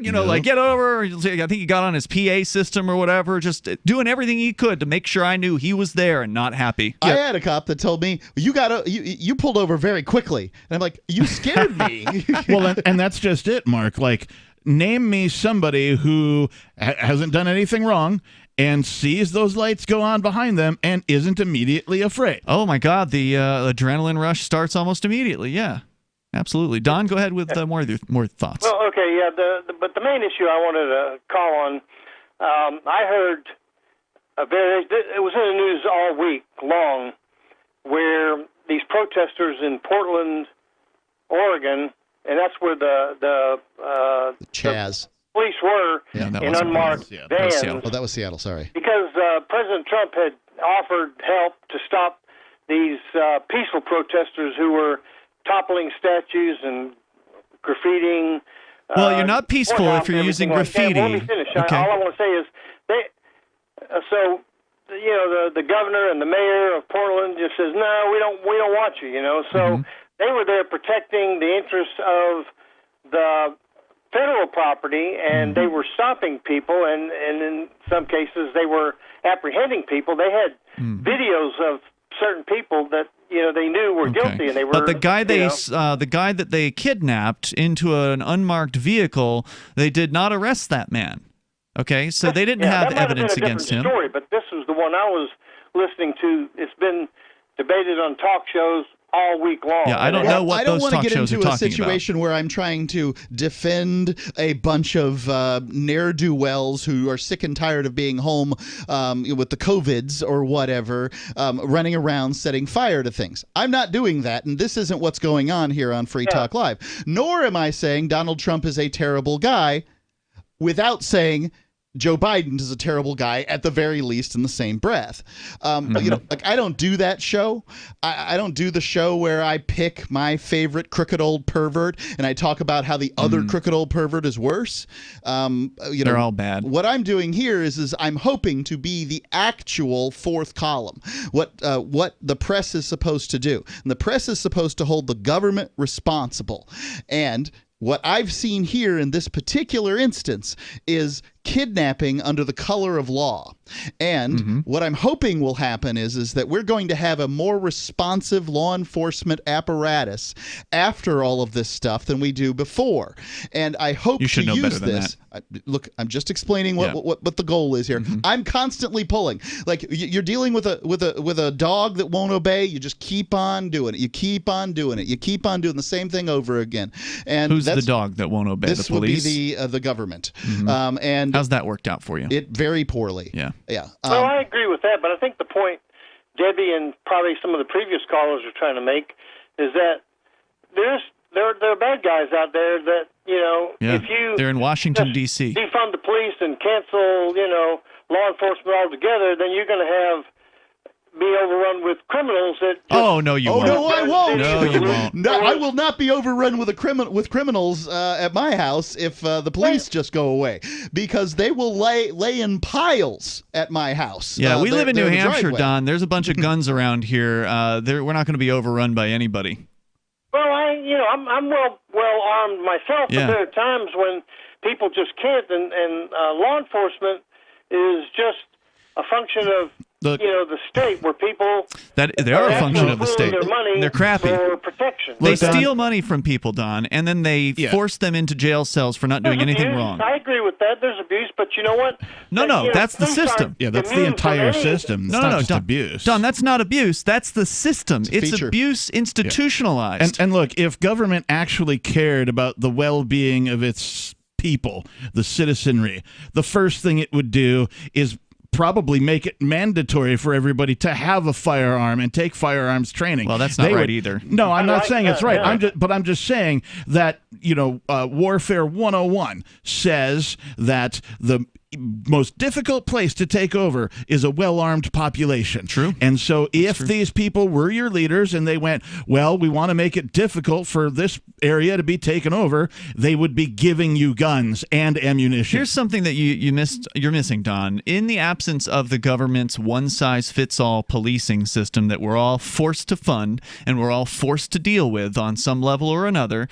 get over. I think he got on his PA system or whatever, just doing everything he could to make sure I knew he was there and not happy. I had a cop that told me, you pulled over very quickly. And I'm like, you scared me. Well, and that's just it, Mark. Name me somebody who hasn't done anything wrong and sees those lights go on behind them and isn't immediately afraid. Oh, my God. The adrenaline rush starts almost immediately. Yeah. Absolutely. Don, go ahead with more thoughts. Well, okay, yeah. But the main issue I wanted to call on, I heard it was in the news all week long, where these protesters in Portland, Oregon, and that's where the Chaz. police were in unmarked vans. Oh, that was Seattle. Sorry. Because President Trump had offered help to stop these peaceful protesters who were toppling statues and graffitiing. Well, you're not peaceful if you're using graffiti. Well, let me finish. Okay. All I want to say is so the governor and the mayor of Portland just says, no, we don't want you. So they were there protecting the interests of the federal property, and they were stopping people, and in some cases they were apprehending people. They had videos of certain people that they knew were guilty, and they were. But the guy the guy that they kidnapped into an unmarked vehicle, they did not arrest that man. Okay, so they didn't have evidence against him. Story, but this was the one I was listening to. It's been debated on talk shows all week long. Yeah, I don't know what those talk shows are talking about. I don't want to get into a situation where I'm trying to defend a bunch of ne'er-do-wells who are sick and tired of being home with the COVIDs or whatever, running around setting fire to things. I'm not doing that, and this isn't what's going on here on Free Talk Live. Nor am I saying Donald Trump is a terrible guy without saying Joe Biden is a terrible guy at the very least in the same breath. I don't do that show. I don't do the show where I pick my favorite crooked old pervert and I talk about how the other crooked old pervert is worse. They're all bad. What I'm doing here is I'm hoping to be the actual fourth column, what the press is supposed to do. And the press is supposed to hold the government responsible. And what I've seen here in this particular instance is kidnapping under the color of law. And what I'm hoping will happen is that we're going to have a more responsive law enforcement apparatus after all of this stuff than we do before. And I hope to use this. Look, I'm just explaining what the goal is here. I'm constantly pulling. Like you're dealing with a dog that won't obey. You just keep on doing it. You keep on doing it. You keep on doing the same thing over again. And who's the dog that won't obey? This the police? would be the government. And how's that worked out for you? It very poorly. Yeah. Well, I agree with that, but I think the point Debbie and probably some of the previous callers are trying to make is that there are bad guys out there that if you they're in Washington D.C. defund the police and cancel law enforcement altogether, then you're going to be overrun with criminals that no, you won't. No, I won't. No, you won't. No, I will not be overrun with criminals at my house if the police just go away, because they will lay in piles at my house. Yeah, we live in New Hampshire, Don. There's a bunch of guns around here. We're not going to be overrun by anybody. Well, I'm well armed myself, but there are times when people just can't, and law enforcement is just a function of the state, where people they are a function of the state. Their money they're crappy. For protection. They steal money from people, Don, and then they force them into jail cells for not doing anything wrong. I agree with that. There's abuse, but you know what? No, that's the system. Yeah, that's the entire system. It's not just abuse. Don, that's not abuse. That's the system. It's abuse institutionalized. And look, if government actually cared about the well-being of its people, the citizenry, the first thing it would do is probably make it mandatory for everybody to have a firearm and take firearms training. Well, that's not right either. No, I'm not saying it's right. I'm just saying that Warfare 101 says that the most difficult place to take over is a well-armed population. True. And so if these people were your leaders and they went, well, we want to make it difficult for this area to be taken over, they would be giving you guns and ammunition. Here's something that you're missing, Don. In the absence of the government's one-size-fits-all policing system that we're all forced to fund and we're all forced to deal with on some level or another,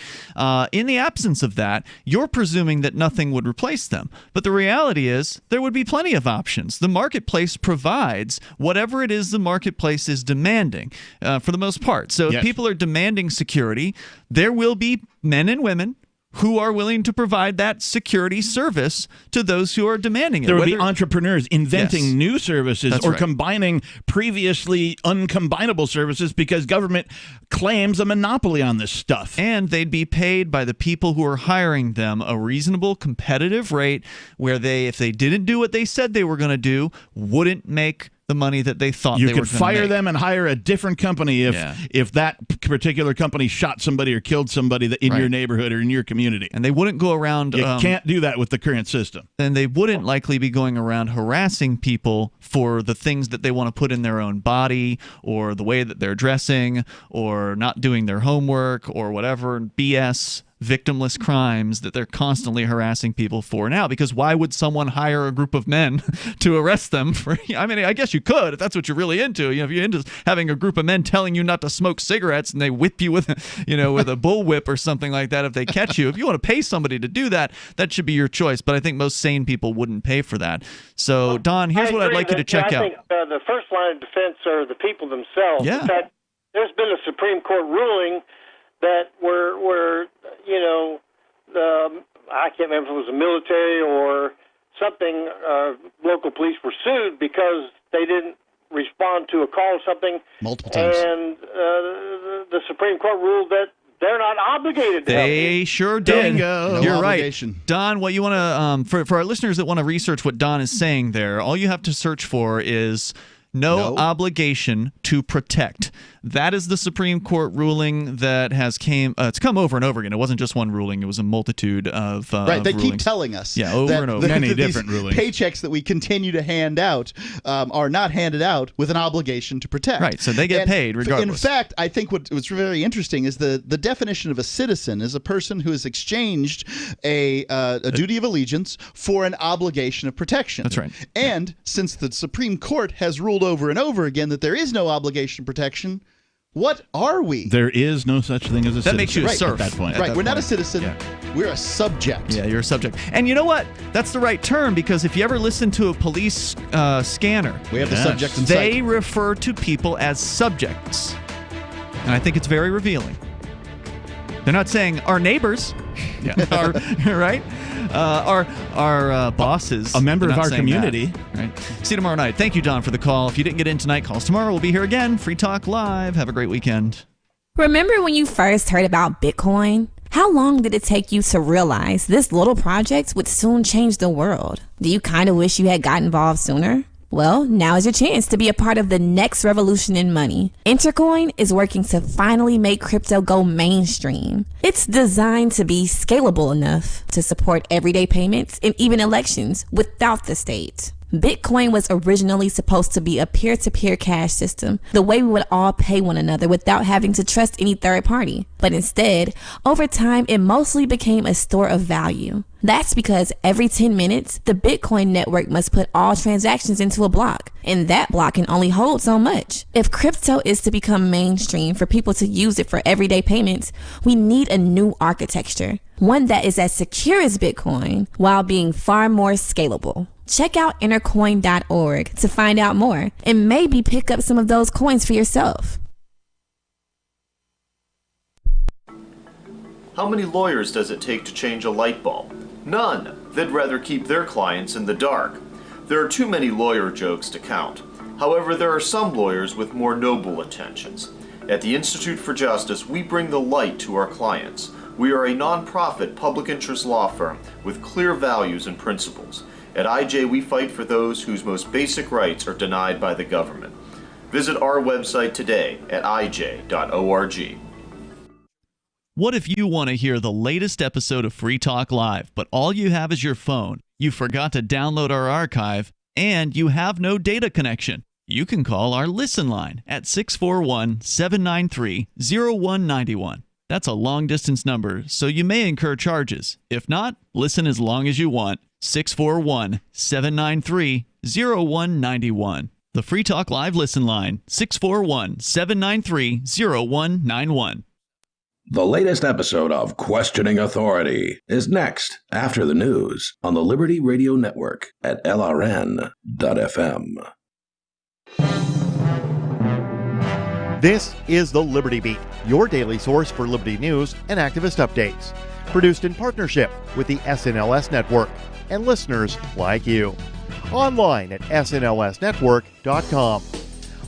in the absence of that, you're presuming that nothing would replace them. But the reality is there would be plenty of options. The marketplace provides whatever it is the marketplace is demanding for the most part. So if people are demanding security, there will be men and women who are willing to provide that security service to those who are demanding it. There will be entrepreneurs inventing new services or combining previously uncombinable services because government claims a monopoly on this stuff. And they'd be paid by the people who are hiring them a reasonable competitive rate where they, if they didn't do what they said they were going to do, wouldn't make the money that they thought you they were could going to fire make. them and hire a different company if that particular company shot somebody or killed somebody in your neighborhood or in your community. And they wouldn't go around. You can't do that with the current system. And they wouldn't likely be going around harassing people for the things that they want to put in their own body, or the way that they're dressing, or not doing their homework, or whatever BS victimless crimes that they're constantly harassing people for now. Because why would someone hire a group of men to arrest them for? I mean, I guess you could if that's what you're really into. If you're into having a group of men telling you not to smoke cigarettes and they whip you with, with a bullwhip or something like that if they catch you. If you want to pay somebody to do that, that should be your choice. But I think most sane people wouldn't pay for that. So, Don, here's what I'd like you to check out. I think the first line of defense are the people themselves. Yeah. In fact, there's been a Supreme Court ruling that where I can't remember if it was the military or something, local police were sued because they didn't respond to a call or something. Multiple times. And the Supreme Court ruled that they're not obligated to help you. They sure did. No You're obligation. right. Don, what you want to, for our listeners that want to research what Don is saying there, all you have to search for is no obligation to protect. That is the Supreme Court ruling that has it's come over and over again. It wasn't just one ruling. It was a multitude of right. They rulings. keep telling us over and over. Many different rulings. Paychecks that we continue to hand out are not handed out with an obligation to protect. Right, so they get paid regardless. In fact, I think what's very interesting is the definition of a citizen is a person who has exchanged a duty of allegiance for an obligation of protection. That's right. And since the Supreme Court has ruled over and over again that there is no obligation of protection, what are we? There is no such thing as a citizen. That makes you a serf. At that point. Right, we're not a citizen. We're a subject. Yeah, you're a subject. And you know what? That's the right term, because if you ever listen to a police scanner, we have the subject in they sight. refer to people as subjects. And I think it's very revealing. They're not saying our neighbors, right? Our bosses. A member of our community. That, right? See you tomorrow night. Thank you, Don, for the call. If you didn't get in tonight, call us tomorrow. We'll be here again. Free Talk Live. Have a great weekend. Remember when you first heard about Bitcoin? How long did it take you to realize this little project would soon change the world? Do you kind of wish you had got involved sooner? Well, now is your chance to be a part of the next revolution in money. Intercoin is working to finally make crypto go mainstream. It's designed to be scalable enough to support everyday payments and even elections without the state. Bitcoin was originally supposed to be a peer-to-peer cash system, the way we would all pay one another without having to trust any third party. But instead, over time, it mostly became a store of value. That's because every 10 minutes, the Bitcoin network must put all transactions into a block, and that block can only hold so much. If crypto is to become mainstream for people to use it for everyday payments, we need a new architecture, one that is as secure as Bitcoin while being far more scalable. Check out intercoin.org to find out more and maybe pick up some of those coins for yourself. How many lawyers does it take to change a light bulb? None. They'd rather keep their clients in the dark. There are too many lawyer jokes to count. However, there are some lawyers with more noble intentions. At the Institute for Justice, we bring the light to our clients. We are a non-profit public interest law firm with clear values and principles. At IJ, we fight for those whose most basic rights are denied by the government. Visit our website today at ij.org. What if you want to hear the latest episode of Free Talk Live, but all you have is your phone, you forgot to download our archive, and you have no data connection? You can call our Listen line at 641-793-0191. That's a long-distance number, so you may incur charges. If not, listen as long as you want. 641-793-0191. The Free Talk Live Listen line, 641-793-0191. The latest episode of Questioning Authority is next after the news on the Liberty Radio Network at LRN.FM. This is the Liberty Beat, your daily source for Liberty news and activist updates. Produced in partnership with the SNLS Network and listeners like you. Online at snlsnetwork.com.